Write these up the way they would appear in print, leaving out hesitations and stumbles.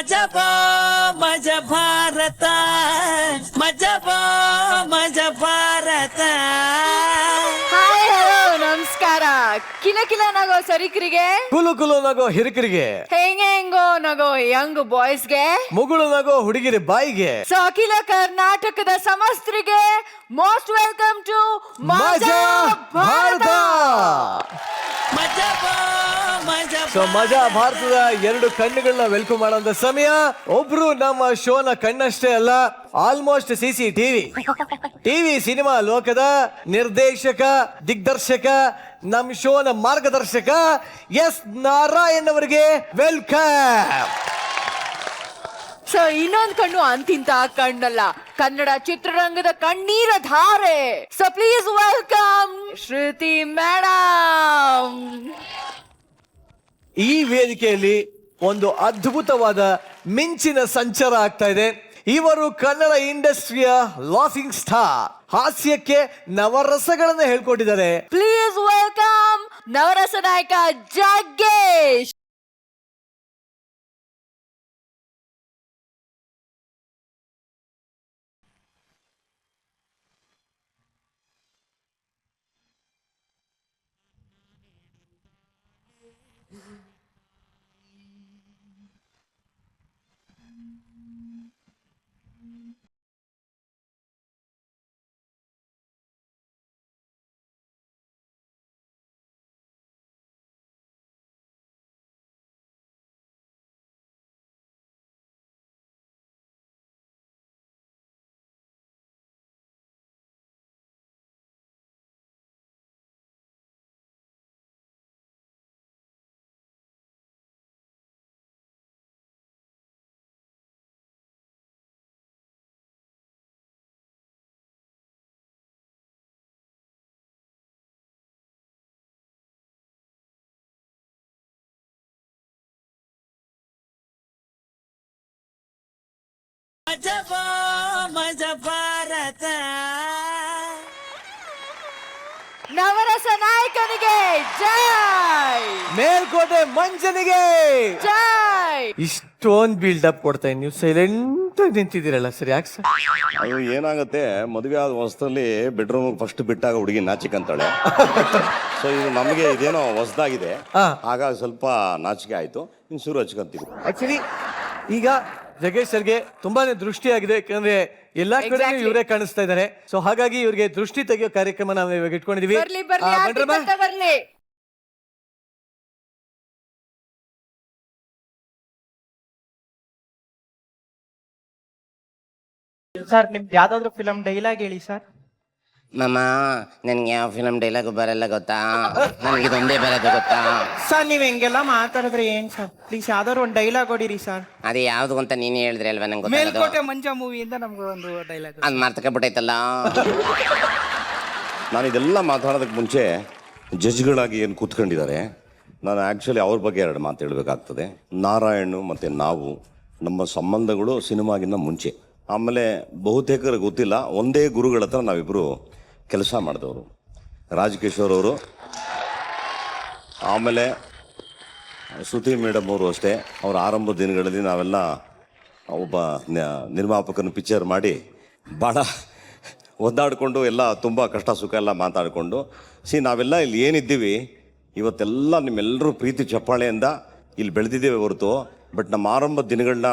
ಮಜಬಾ ಮಜ ಭಾರತ ಮಜಬಾ ಮಜ Bharat. Hi hello ನಮಸ್ಕಾರ. ಕಿಲ ಕಿಲ ನಗೋ ಸರಿಕರಿಗೆ, ಕುಲು ಕುಲು ನಗೋ ಹಿರಿಕರಿಗೆ, ಹೆಂಗೋ ನಗೋ ಯಂಗ್ ಬಾಯ್ಸ್ಗೆ, ಮುಗುಳು ನಗೋ ಹುಡುಗಿರಿ ಬಾಯಿಗೆ. ಸೊ ಅಖಿಲ ಕರ್ನಾಟಕದ ಸಮಸ್ತರಿಗೆ ಮೋಸ್ಟ್ ವೆಲ್ಕಮ್ ಟು ಮಜಾ ಭಾರತ. ಮಜಬಾ ಮಜ ಸೊ ಮಜಾ ಭಾರತದ ಎರಡು ಕಣ್ಣುಗಳನ್ನ ವೆಲ್ಕಮ್ ಮಾಡೋಂಥ ಸಮಯ. ಒಬ್ರು ನಮ್ಮ ಶೋನ ಕಣ್ಣಷ್ಟೇ ಅಲ್ಲ, ಆಲ್ಮೋಸ್ಟ್ ಟಿವಿ ಸಿನಿಮಾ ಲೋಕದ ನಿರ್ದೇಶಕ, ದಿಗ್ದರ್ಶಕ, ನಮ್ಮ ಶೋನ ಮಾರ್ಗದರ್ಶಕ ಎಸ್ ನಾರಾಯಣ್ ಅವರಿಗೆ ವೆಲ್ಕಮ್. ಸೊ ಇನ್ನೊಂದು ಕಣ್ಣು ಅಂತಿಂತ ಕಣ್ಣಲ್ಲ, ಕನ್ನಡ ಚಿತ್ರರಂಗದ ಕಣ್ಣೀರ ಧಾರೆ. So please welcome Shruti madam. ಈ ವೇದಿಕೆಯಲ್ಲಿ ಒಂದು ಅದ್ಭುತವಾದ ಮಿಂಚಿನ ಸಂಚಾರ ಆಗ್ತಾ ಇದೆ. ಇವರು ಕನ್ನಡ ಇಂಡಸ್ಟ್ರಿಯ ಲಾಫಿಂಗ್ ಸ್ಟಾರ್, ಹಾಸ್ಯಕ್ಕೆ ನವರಸಗಳನ್ನ ಹೇಳ್ಕೊಟ್ಟಿದ್ದಾರೆ. ಪ್ಲೀಸ್ ವೆಲ್ಕಮ್ ನವರಸ ನಾಯಕ ಜಗ್ಗೇಶ್. ಮಜಬಾ ಮಜ ಭಾರತ. ನವರಸ ನಾಯಕನಿಗೆ ಜೈ, ಮೇಲ್ಕೋಟೆ ಮಂಜನಿಗೆ ಜೈ. ಇಷ್ಟೊಂದು ಬಿಲ್ಡಪ್ ಕೊಡ್ತಾ ನೀವು ಸೈಲೆಂಟ್ ಆಗಿ ನಿಂತಿದ್ದೀರಲ್ಲ ಸರ್, ಯಾಕೆ ಸರ್? ಅದು ಏನಾಗುತ್ತೆ, ಮದುವೆ ಆದ ಹೊಸದಲ್ಲಿ ಬೆಡ್ರೂಮ್ ಫಸ್ಟ್ ಬಿಟ್ಟಾಗ ಹುಡುಗಿ ನಾಚಿಕಂತಾಳೆ. ಸೊ ಇದು ನಮಗೆ ಇದೇನೋ ಹೊಸದಾಗಿದೆ, ಹಾಗಾಗಿ ಸ್ವಲ್ಪ ನಾಚಿಕೆ ಆಯ್ತು. ಇನ್ನು ಶುರು ಹಚ್ಕೊಂತೀವಿ. ಆಕ್ಚುಲಿ ಈಗ ಜಗ್ಗೇಶ್ ಸರ್ಗೆ ತುಂಬಾನೇ ದೃಷ್ಟಿಯಾಗಿದೆ, ಯಾಕಂದ್ರೆ ಎಲ್ಲಾ ಕಡೆ Exactly. ಇವರೇ ಕಾಣಿಸ್ತಾ ಇದ್ದಾರೆ. ಸೊ ಹಾಗಾಗಿ ಇವ್ರಿಗೆ ದೃಷ್ಟಿ ತೆಗೆಯೋ ಕಾರ್ಯಕ್ರಮ ನಾವು ಇವಾಗ ಇಟ್ಕೊಂಡಿದೀವಿ. ಬರ್ಲಿ ಬರ್ಲಿ ಆ, ಆರ್ತಿ ಬನ್ರಮ್ಮ. ಅಂತ ಬರ್ಲಿ. ಸರ್ ನಿಮ್ದು ಯಾವ್ದಾದ್ರು ಫಿಲಮ್ ಡೈಲಾಗ್ ಹೇಳಿ ಸರ್. ಮಾಮ ನನ್ಗೆ ಯಾವ ಫಿಲಮ್ ಡೈಲಾಗ್ ಬರಲ್ಲ ಗೊತ್ತಾ, ನನಗೆ ಇದೊಂದೇ ಬರೋದು ಗೊತ್ತಾ. ಸರ್ ನೀವ್ ಹೆಂಗೆಲ್ಲ ಮಾತಾಡಿದ್ರೆ ಏನ್ ಸರ್, ಪ್ಲೀಸ್ ಯಾವ್ದಾದ್ರು ಒಂದು ಡೈಲಾಗ್ ಹೊಡಿರಿ ಸರ್. ಅದು ಯಾವ್ದು ಅಂತ ನೀನೇ ಹೇಳಿದ್ರೆ ಅಲ್ವಾ ನಂಗೆ ಗೊತ್ತಾಗೋದು. ಮೇಲ್ಕೋಟೆ ಮಂಜ ಮೂವಿಯಿಂದ ನಮ್ಗೆ ಒಂದು ಡೈಲಾಗ್. ಅದು ಮರ್ತಕೊಂಡ್ಬಿಟ್ಟೈತಲ್ಲ. ನಾನು ಇದೆಲ್ಲ ಮಾತಾಡೋದಕ್ಕೆ ಮುಂಚೆ ಜಡ್ಜ್ಗಳಾಗಿ ಏನು ಕೂತ್ಕೊಂಡಿದ್ದಾರೆ, ನಾನು ಆ್ಯಕ್ಚುಲಿ ಅವ್ರ ಬಗ್ಗೆ ಎರಡು ಮಾತು ಹೇಳಬೇಕಾಗ್ತದೆ. ನಾರಾಯಣ್ ಮತ್ತು ನಾವು, ನಮ್ಮ ಸಂಬಂಧಗಳು ಸಿನಿಮಾಗಿನ್ನ ಮುಂಚೆ. ಆಮೇಲೆ ಬಹುತೇಕರಿಗೆ ಗೊತ್ತಿಲ್ಲ, ಒಂದೇ ಗುರುಗಳ ಹತ್ರ ನಾವಿಬ್ಬರು ಕೆಲಸ ಮಾಡಿದವರು. ರಾಜಕಿಶೋರ್ ಅವರು, ಆಮೇಲೆ ಶ್ರುತಿ ಮೇಡಮ್ ಅವರು ಅಷ್ಟೇ. ಅವರ ಆರಂಭ ದಿನಗಳಲ್ಲಿ ನಾವೆಲ್ಲ ಒಬ್ಬ ನಿರ್ಮಾಪಕನ ಪಿಕ್ಚರ್ ಮಾಡಿ ಭಾಳ ಒದ್ದಾಡಿಕೊಂಡು ಎಲ್ಲ ತುಂಬ ಕಷ್ಟ ಸುಖ ಎಲ್ಲ ಮಾತಾಡಿಕೊಂಡು ನಾವೆಲ್ಲ ಇಲ್ಲಿ ಏನಿದ್ದೀವಿ ಇವತ್ತೆಲ್ಲ ನಿಮ್ಮೆಲ್ಲರೂ ಪ್ರೀತಿ ಚಪ್ಪಾಳೆಯಿಂದ ಇಲ್ಲಿ ಬೆಳೆದಿದ್ದೇವೆ ಹೊರತು. ಬಟ್ ನಮ್ಮ ಆರಂಭ ದಿನಗಳನ್ನ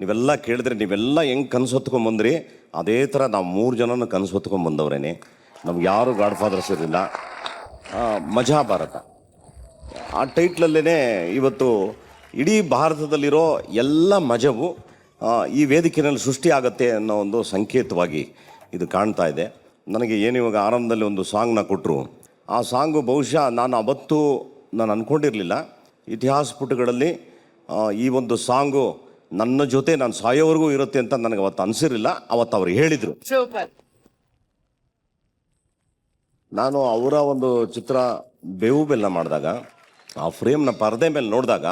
ನೀವೆಲ್ಲ ಕೇಳಿದ್ರೆ ನೀವೆಲ್ಲ ಹೆಂಗೆ ಕನಸು ಹೊತ್ಕೊಂಡ್ಬಂದ್ರಿ, ಅದೇ ಥರ ನಾವು 3 ಜನನ ಕನಸು ಹೊತ್ಕೊಂಡ್ಬಂದವ್ರೇನೆ. ನಮ್ಗೆ ಯಾರು ಗಾಡ್ ಫಾದರ್ಸ್ ಇರಲಿಲ್ಲ. ಮಜಾ ಭಾರತ ಆ ಟೈಟ್ಲಲ್ಲೇ ಇವತ್ತು ಇಡೀ ಭಾರತದಲ್ಲಿರೋ ಎಲ್ಲ ಮಜವು ಈ ವೇದಿಕೆಯಲ್ಲಿ ಸೃಷ್ಟಿ ಆಗುತ್ತೆ ಅನ್ನೋ ಒಂದು ಸಂಕೇತವಾಗಿ ಇದು ಕಾಣ್ತಾ ಇದೆ ನನಗೆ. ಏನು ಇವಾಗ ಆರಂಭದಲ್ಲಿ ಒಂದು ಸಾಂಗ್ನ ಕೊಟ್ಟರು, ಆ ಸಾಂಗು ಬಹುಶಃ ನಾನು ಅವತ್ತು ಅಂದ್ಕೊಂಡಿರಲಿಲ್ಲ ಇತಿಹಾಸ ಪುಟಗಳಲ್ಲಿ ಈ ಒಂದು ಸಾಂಗು ನನ್ನ ಜೊತೆ ನಾನು ಸಾಯೋವರೆಗೂ ಇರುತ್ತೆ ಅಂತ ನನಗೆ ಅವತ್ತು ಅನಿಸಿರಲಿಲ್ಲ. ಅವತ್ತು ಅವ್ರು ಹೇಳಿದರು. ಸೂಪರ್. ನಾನು ಅವರ ಒಂದು ಚಿತ್ರ ಬೇವು ಬೆಲ್ಲ ಮಾಡಿದಾಗ ಆ ಫ್ರೇಮ್ನ ಪರದೆ ಮೇಲೆ ನೋಡಿದಾಗ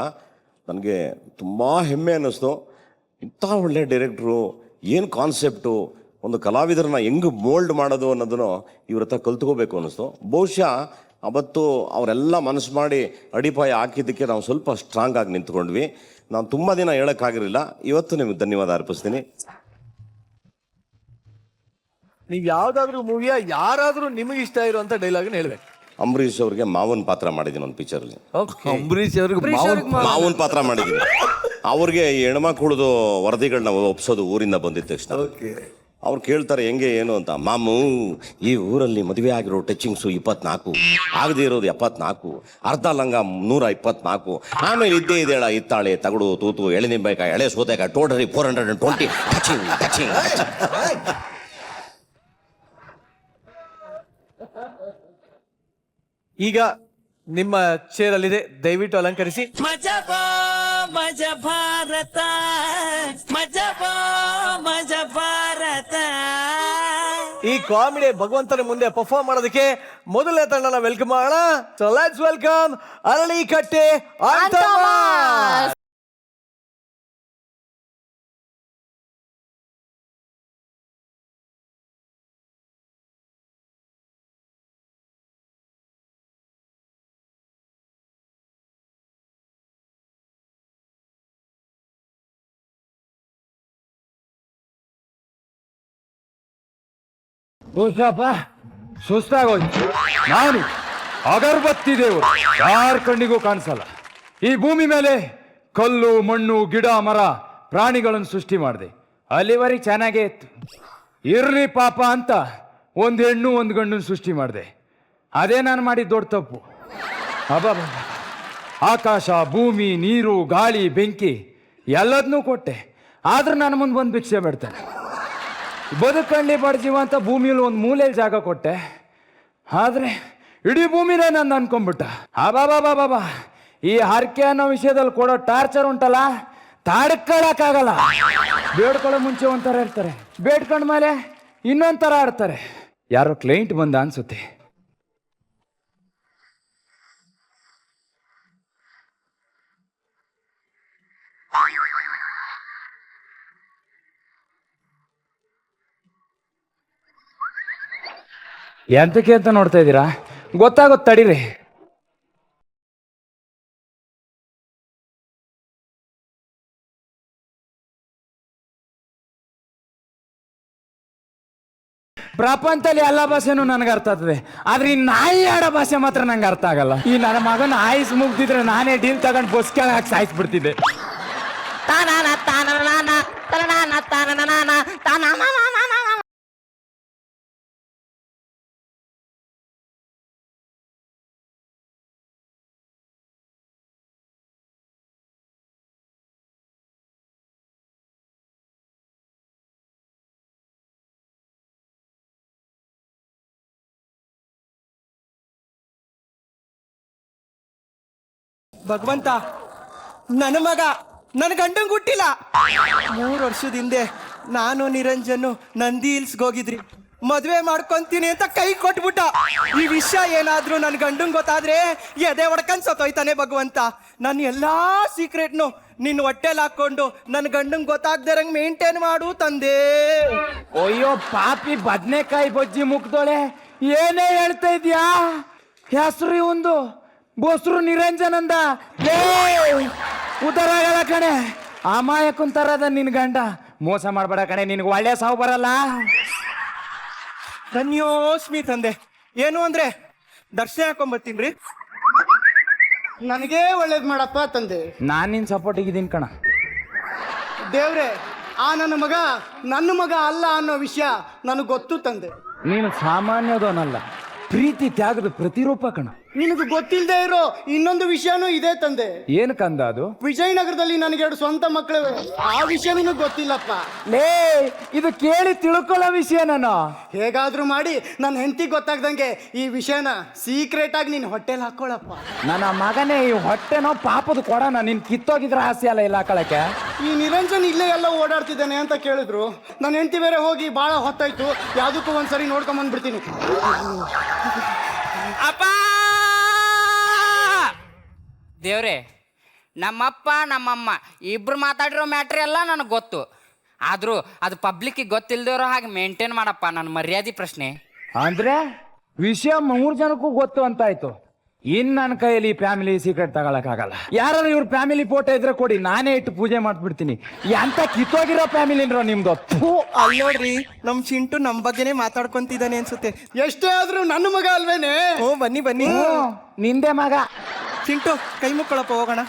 ನನಗೆ ತುಂಬ ಹೆಮ್ಮೆ ಅನ್ನಿಸ್ತು. ಇಂಥ ಒಳ್ಳೆ ಡೈರೆಕ್ಟ್ರು, ಏನು ಕಾನ್ಸೆಪ್ಟು, ಒಂದು ಕಲಾವಿದರನ್ನ ಹೆಂಗೆ ಮೋಲ್ಡ್ ಮಾಡೋದು ಅನ್ನೋದನ್ನು ಇವ್ರ ಹತ್ರ ಕಲ್ತ್ಕೋಬೇಕು ಅನ್ನಿಸ್ತು. ಬಹುಶಃ ಅವತ್ತು ಅವರೆಲ್ಲ ಮನಸ್ಸು ಮಾಡಿ ಅಡಿಪಾಯ ಹಾಕಿದ್ದಕ್ಕೆ ನಾವು ಸ್ವಲ್ಪ ಸ್ಟ್ರಾಂಗ್ ಆಗಿ ನಿಂತ್ಕೊಂಡ್ವಿ. ನಾನು ತುಂಬ ದಿನ ಹೇಳೋಕ್ಕಾಗಿರಲಿಲ್ಲ, ಇವತ್ತು ನಿಮಗೆ ಧನ್ಯವಾದ ಅರ್ಪಿಸ್ತೀನಿ. ನೀವು ಯಾವ್ದಾದ್ರು ಮೂವಿಯ ಯಾರಾದ್ರೂ ನಿಮಗೆ ಇಷ್ಟ ಇರುವಂತ ಡೈಲಾಗ್ನ ಹೇಳ್ಬೇಕು. ಅಂಬರೀಷ್ ಅವ್ರಿಗೆ ಮಾವನ್ ಪಾತ್ರ ಮಾಡಿದ್ದೀನಿ ಒಂದು ಪಿಕ್ಚರಲ್ಲಿ. ಅಂಬರೀಷ್ ಅವ್ರಿಗೆ ಮಾವನ್ ಪಾತ್ರ ಮಾಡಿದ್ದೀನಿ. ಅವ್ರಿಗೆ ಈ ಹೆಣ್ಮಕ್ಳದು ವರದಿಗಳನ್ನ ಒಪ್ಸೋದು ಊರಿಂದ ಬಂದಿದ್ದ ತಕ್ಷಣ ಅವ್ರು ಕೇಳ್ತಾರೆ ಹೆಂಗೆ ಏನು ಅಂತ. ಮಾಮು, ಈ ಊರಲ್ಲಿ ಮದುವೆ ಆಗಿರೋ ಟಚಿಂಗ್ಸು 24, ಆಗದೆ ಇರೋದು 74, ಅರ್ಧ ಲಂಗ 124, ಆಮೇಲೆ ಇದ್ದೇ ಇದೆಯಲ್ಲ ಇತ್ತಾಳೆ, ತಗಡು, ತೂತು, ಎಳೆ ನಿಂಬೆಕಾಯಿ, ಎಳೆ ಸೋತೆಕಾಯಿ, ಟೋಟಲಿ 420 ಟಚಿಂಗ್ ಟಚಿಂಗ್. ಈಗ ನಿಮ್ಮ ಚೇರಲ್ಲಿದೆ, ದಯವಿಟ್ಟು ಅಲಂಕರಿಸಿ. ಮಜಾ ಭಾರತ, ಮಜಾ ಭಾರತ. ಈ ಕಾಮಿಡಿ ಭಗವಂತನ ಮುಂದೆ ಪರ್ಫಾರ್ಮ್ ಮಾಡೋದಕ್ಕೆ ಮೊದಲನೇ ತಂಡನ ವೆಲ್ಕಮ್ ಮಾಡೋಣ. ಸೊ ಲೆಟ್ಸ್ ವೆಲ್ಕಮ್ ಅರಳಿಕಟ್ಟೆ ಅಂತಮ್ಮ. ಹುಷಪ್ಪ, ಸುಸ್ತಾಗೋಯ್ತು. ನಾನು ಅಗರಬತ್ತಿ ದೇವರು, ಯಾರ ಕಣ್ಣಿಗೂ ಕಾಣಿಸಲ್ಲ. ಈ ಭೂಮಿ ಮೇಲೆ ಕಲ್ಲು, ಮಣ್ಣು, ಗಿಡ, ಮರ, ಪ್ರಾಣಿಗಳನ್ನು ಸೃಷ್ಟಿ ಮಾಡಿದೆ. ಅಲ್ಲಿವರೆಗೆ ಚೆನ್ನಾಗೇ ಇತ್ತು. ಇರ್ಲಿ ಪಾಪ ಅಂತ ಒಂದು ಹೆಣ್ಣು ಒಂದು ಗಂಡನ್ನು ಸೃಷ್ಟಿ ಮಾಡಿದೆ. ಅದೇ ನಾನು ಮಾಡಿದ ದೊಡ್ಡ ತಪ್ಪು. ಅಬ್ಬಾ, ಆಕಾಶ, ಭೂಮಿ, ನೀರು, ಗಾಳಿ, ಬೆಂಕಿ ಎಲ್ಲದನ್ನೂ ಕೊಟ್ಟೆ. ಆದ್ರೂ ನನ್ನ ಮುಂದೆ ಬಂದು ಭಿಕ್ಷೆ ಬಿಡ್ತಾನೆ. ಬದುಕಂಡಿ ಬಡ್ಜೀವ ಅಂತ ಭೂಮಿಯಲ್ಲಿ ಒಂದು ಮೂಲೆಯಲ್ಲಿ ಜಾಗ ಕೊಟ್ಟೆ. ಆದ್ರೆ ಇಡೀ ಭೂಮಿನೇ ನಾನು ಅನ್ಕೊಂಡ್ಬಿಟ್ಟ. ಬಾಬಾ, ಈ ಹರಕೆ ಅನ್ನೋ ವಿಷಯದಲ್ಲಿ ಕೊಡೋ ಟಾರ್ಚರ್ ಉಂಟಲ್ಲ, ತಾಡ್ಕೊಳಕ್ಕಾಗಲ್ಲ. ಬೇಡ್ಕೊಳ್ಳೋ ಮುಂಚೆ ಒಂಥರ ಇರ್ತಾರೆ, ಬೇಡ್ಕೊಂಡ ಮೇಲೆ ಇನ್ನೊಂಥರ ಆಡ್ತಾರೆ. ಯಾರೋ ಕ್ಲೈಂಟ್ ಬಂದ ಅನ್ಸುತ್ತೆ. ಎಂತಕ್ಕೆ ಅಂತ ನೋಡ್ತಾ ಇದ್ದೀರಾ? ಗೊತ್ತಾಗುತ್ತೆ, ತಡೀರಿ. ಪ್ರಪಂಚದಲ್ಲಿ ಎಲ್ಲ ಭಾಷೆನೂ ನನಗೆ ಅರ್ಥ ಆಗ್ತದೆ, ಆದ್ರೆ ಈ ನಾಯಿ ಆಡೋ ಭಾಷೆ ಮಾತ್ರ ನಂಗೆ ಅರ್ಥ ಆಗಲ್ಲ. ಈ ನನ್ನ ಮಗನ ಆಯ್ಸ್ ಮುಗ್ದಿದ್ರೆ ನಾನೇ ಡೀಲ್ ತಗೊಂಡು ಬಸ್ ಕೆಳಗೆ ಸಾಯಿಸ್ಬಿಡ್ತಿದ್ದೆ. ಭಗವಂತ, ನನ್ನ ಮಗ ನನ್ನ ಗಂಡಂಗೆ ಹುಟ್ಟಿಲ್ಲ. 3 ವರ್ಷದ ಹಿಂದೆ ನಾನು ನಿರಂಜನ್ನು ನಂದಿ ಹಿಲ್ಸ್ಗೆ ಹೋಗಿದ್ರಿ. ಮದುವೆ ಮಾಡ್ಕೊಂತೀನಿ ಅಂತ ಕೈ ಕೊಟ್ಬಿಟ್ಟ. ಈ ವಿಷಯ ಏನಾದ್ರೂ ನನ್ನ ಗಂಡಂಗೆ ಗೊತ್ತಾದ್ರೆ ಎದೆ ಹೊಡ್ಕೊಂಡ್ ಸತ್ತೋಯ್ತಾನೆ. ಭಗವಂತ, ನನ್ನ ಎಲ್ಲಾ ಸೀಕ್ರೆಟ್ನು ನಿನ್ನ ಹೊಟ್ಟೆಲ್ ಹಾಕೊಂಡು ನನ್ನ ಗಂಡಂಗೆ ಗೊತ್ತಾಗ್ದಿರಂಗ್ ಮೇಂಟೈನ್ ಮಾಡು ತಂದೆ. ಅಯ್ಯೋ ಪಾಪಿ ಬದ್ನೆಕಾಯಿ ಬಜ್ಜಿ ಮುಗ್ದೋಳೆ, ಏನೇ ಹೇಳ್ತಾ ಇದ್ಯಾ? ಹೆಸರು ಇವಂದು ಬೋಸ್ರು ನಿರಂಜನಂದ. ಉತ್ತರ ಆಗಲ್ಲ ಕಣೆ, ಅಮಾಯಕುಂತರದ ನಿನ್ ಗಂಡ. ಮೋಸ ಮಾಡ್ಬೇಡ ಕಣೆ, ನಿನ್ಗೆ ಒಳ್ಳೆ ಸಾವು ಬರಲ್ಲ. ಧನ್ಯೋಸ್ಮಿ ತಂದೆ. ಏನು ಅಂದ್ರೆ ದರ್ಶನ ಹಾಕೊಂಬರ್ತೀನ್ರಿ. ನನಗೇ ಒಳ್ಳೇದು ಮಾಡಪ್ಪ ತಂದೆ. ನಾನ್ ನಿನ್ ಸಪೋರ್ಟಿಗಿದ್ದೀನಿ ಕಣ. ದೇವ್ರೆ, ಆ ನನ್ನ ಮಗ ಅಲ್ಲ ಅನ್ನೋ ವಿಷಯ ನನಗೆ ಗೊತ್ತು ತಂದೆ. ನೀನು ಸಾಮಾನ್ಯದವನಲ್ಲ, ಪ್ರೀತಿ ತ್ಯಾಗದ ಪ್ರತಿರೂಪ ಕಣ. ನಿನಗೆ ಗೊತ್ತಿಲ್ಲದೆ ಇರೋ ಇನ್ನೊಂದು ವಿಷಯನೂ ಇದೆ ತಂದೆ. ಏನು ಕಂದ ಅದು? ವಿಜಯನಗರದಲ್ಲಿ ನನಗೆ 2 ಸ್ವಂತ ಮಕ್ಕಳು. ಆ ವಿಷಯ ನಿನಗೆ ಗೊತ್ತಿಲ್ಲಪ್ಪ. ಲೇ, ಇದು ಕೇಳಿ ತಿಳ್ಕೊಳ್ಳೋ ವಿಷಯ. ನಾನು ಹೇಗಾದ್ರೂ ಮಾಡಿ ನನ್ನ ಹೆಂಡತಿ ಗೊತ್ತಾಗ್ದಂಗೆ ಈ ವಿಷಯನ ಸೀಕ್ರೆಟ್ ಆಗಿ ನಿನ್ನ ಹೊಟ್ಟೆಲ್ ಹಾಕೊಳ್ಳಪ್ಪ. ನನ್ನ ಮಗನೇ, ಈ ಹೊಟ್ಟೆನೋ ಪಾಪದ ಕೊಡೋಣ. ನೀನ್ ಕಿತ್ತೋಗಿದ್ರೆ ಆಸೆ ಅಲ್ಲ ಇಲ್ಲ ಹಾಕೊಳಕ್ಕೆ. ಈ ನಿರಂಜನ್ ಇಲ್ಲೇ ಎಲ್ಲ ಓಡಾಡ್ತಿದ್ದಾನೆ ಅಂತ ಕೇಳಿದ್ರು. ನನ್ನ ಹೆಂಡತಿ ಬೇರೆ ಹೋಗಿ ಬಹಳ ಹೊತ್ತಾಯ್ತು, ಯಾವ್ದಕ್ಕೂ ಒಂದ್ಸರಿ ನೋಡ್ಕೊಂಡ್ ಬಂದ್ಬಿಡ್ತೀನಿ. ಅಪ್ಪ ದೇವ್ರೆ, ನಮ್ಮಪ್ಪ ನಮ್ಮಮ್ಮ ಇಬ್ರು ಮಾತಾಡಿರೋ ಮ್ಯಾಟ್ರಿ ಎಲ್ಲ ನನಗೆ ಗೊತ್ತು. ಆದರೂ ಅದು ಪಬ್ಲಿಕ್ಕಿಗೆ ಗೊತ್ತಿಲ್ದಿರೋ ಹಾಗೆ ಮೇಂಟೈನ್ ಮಾಡಪ್ಪ. ನನ್ನ ಮರ್ಯಾದೆ ಪ್ರಶ್ನೆ ಅಂದ್ರೆ ವಿಷಯ 3 ಜನಕ್ಕೂ ಗೊತ್ತು ಅಂತ ಆಯ್ತು. ಇನ್ ನನ್ನ ಕೈಯಲ್ಲಿ ಫ್ಯಾಮಿಲಿ ಸೀಕ್ರೆಟ್ ತಗೊಳಕ್ಕಾಗಲ್ಲ. ಯಾರು ಇವ್ರ ಫ್ಯಾಮಿಲಿ ಫೋಟೋ ಇದ್ರೆ ಕೊಡಿ, ನಾನೇ ಇಟ್ಟು ಪೂಜೆ ಮಾಡ್ಬಿಡ್ತೀನಿ. ಎಂತ ಕಿತ್ತೋಗಿರೋ ಫ್ಯಾಮಿಲಿ ಇನ್ರೋ ನಿಮ್ದು. ಅಲ್ಲಿ ನೋಡ್ರಿ ನಮ್ ಚಿಂಟು ನಮ್ ಬಗ್ಗೆನೇ ಮಾತಾಡ್ಕೊಂತಿದ್ದಾನೆ ಅನ್ಸುತ್ತೆ. ಎಷ್ಟೇ ಆದ್ರೂ ನನ್ನ ಮಗ ಅಲ್ವೇನೆ? ಓ ಬನ್ನಿ ಬನ್ನಿ. ನಿಂದೆ ಮಗ. ಚಿಂಟು ಕೈ ಮುಕ್ಕೊಳಪ್ಪ, ಹೋಗೋಣ.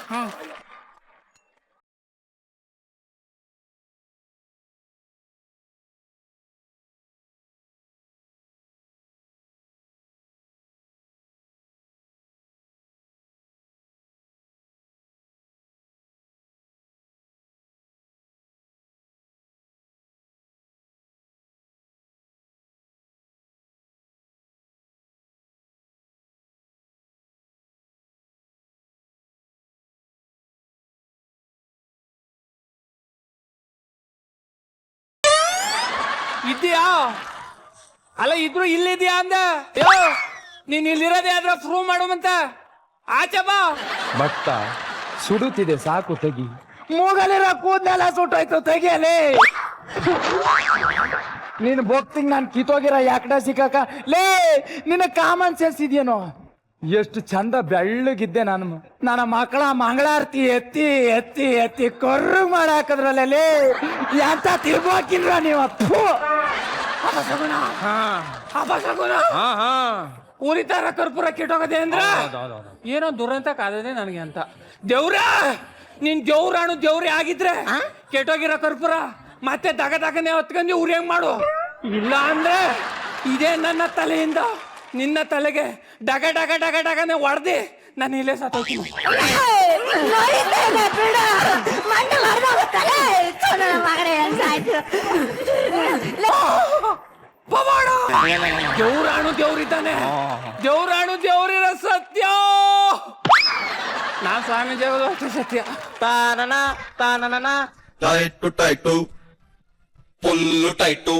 ಇದೆಯಾ? ಅಲ್ಲ ಇದ್ರು ಇಲ್ಲಿದ್ಯಾ ಅಂದ. ನೀನ್ ಇಲ್ಲಿರೋದೇ ಆದ್ರೆ ಪ್ರೂವ್ ಮಾಡುವಂತ. ಆಚೆ ಬಾ. ಭಕ್ತ ಸುಡುತ್ತಿದೆ, ಸಾಕು ತೆಗಿ. ಮೂಗಲಿರೋ ಕೂದಲೆಲ್ಲ ಸುಟ್ಟೋಯ್ತು, ತೆಗಿಯಲೇ. ನೀನು ಭಕ್ತಿಗೆ ನಾನು ಕಿತ್ತೋಗಿರೋ ಯಾಕಡ ಸಿಕ್ಕಾಕ ಲೇ. ನಿನ್ನ ಕಾಮನ್ ಸೆನ್ಸ್ ಇದೆಯೇನೋ? ಎಷ್ಟು ಚಂದ ಬೆಳ್ಳಗಿದ್ದೆ ನಾನು. ನನ್ನ ಮಕ್ಕಳ ಮಂಗಳಾರತಿ ಎತ್ತಿ ಎತ್ತಿ ಎತ್ತಿ ಕೊರ್ರು ಮಾಡಾಕದ್ರಲ್ಲೇ. ಎಂತ ತಿರ್ಬೋಕಿಲ್ರ ನೀವು? ಉರಿತಾರ ಕರ್ಪೂರ ಕೆಟ್ಟೋಗದೆ ಅಂದ್ರ ಏನೋ ದುರಂತ ಕಾದದೆ ನನಗೆ ಅಂತ. ದೇವ್ರ, ನೀನ್ ದೇವ್ರಾಣು ದೇವ್ರೇ ಆಗಿದ್ರೆ ಕೆಟ್ಟೋಗಿರೋ ಕರ್ಪೂರ ಮತ್ತೆ ದಗ ದಗನೆ ಹೊತ್ಕೊಂಡಿ ಉರಿಯಂಗ್ ಮಾಡು. ಇಲ್ಲ ಅಂದ್ರೆ ಇದೇ ನನ್ನ ತಲೆಯಿಂದ ನಿನ್ನ ತಲೆಗೆ ಡಗ ಡಗ ಡಗ ಡಗನೆ ಹೊಡೆದಿ ನಾನು ಇಲ್ಲೇ ಸತ್ತೋಗ್ತೀನಿ. ದೇವ್ರಾಣು ದೇವ್ರಿದ್ದಾನೆ. ದೇವ್ರಾಣು ದೇವ್ರಿರ ಸತ್ಯ. ನಾ ಸ್ವಾಮೀಜಿ ಅಷ್ಟೇ ಸತ್ಯ. ತಾನನ ತಾನನ ಟೈಟು ಫುಲ್ಲು ಟೈಟು.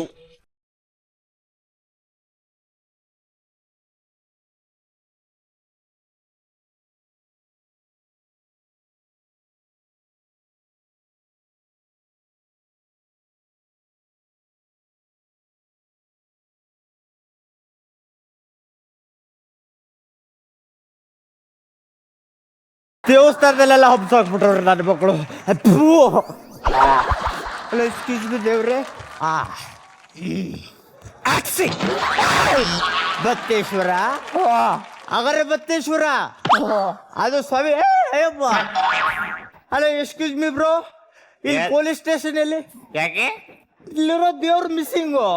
ದೇವಸ್ಥಾನದಲ್ಲೆಲ್ಲ ಹಬ್ಸಾಕ್ಬಿಟ್ರವ್ರಿ ನನ್ನ ಮಕ್ಕಳು. ಎಕ್ಸ್ಕ್ಯೂಸ್ ಮಿ ದೇವ್ರೆ. ಬತ್ತೇಶ್ವರ, ಅಗರ ಬತ್ತೇಶ್ವರ ಅದು ಸ್ವಾಮಿ. ಅಯ್ಯಪ್ಪ. ಅಲ್ಲ ಎಕ್ಸ್ಕ್ಯೂಸ್ ಮಿ ಬ್ರೋ, ಇಲ್ಲಿ ಪೊಲೀಸ್ ಸ್ಟೇಷನ್ ಎಲ್ಲಿ? ಯಾಕೆ? ಇಲ್ಲಿರೋ ದೇವ್ರ ಮಿಸ್ಸಿಂಗು.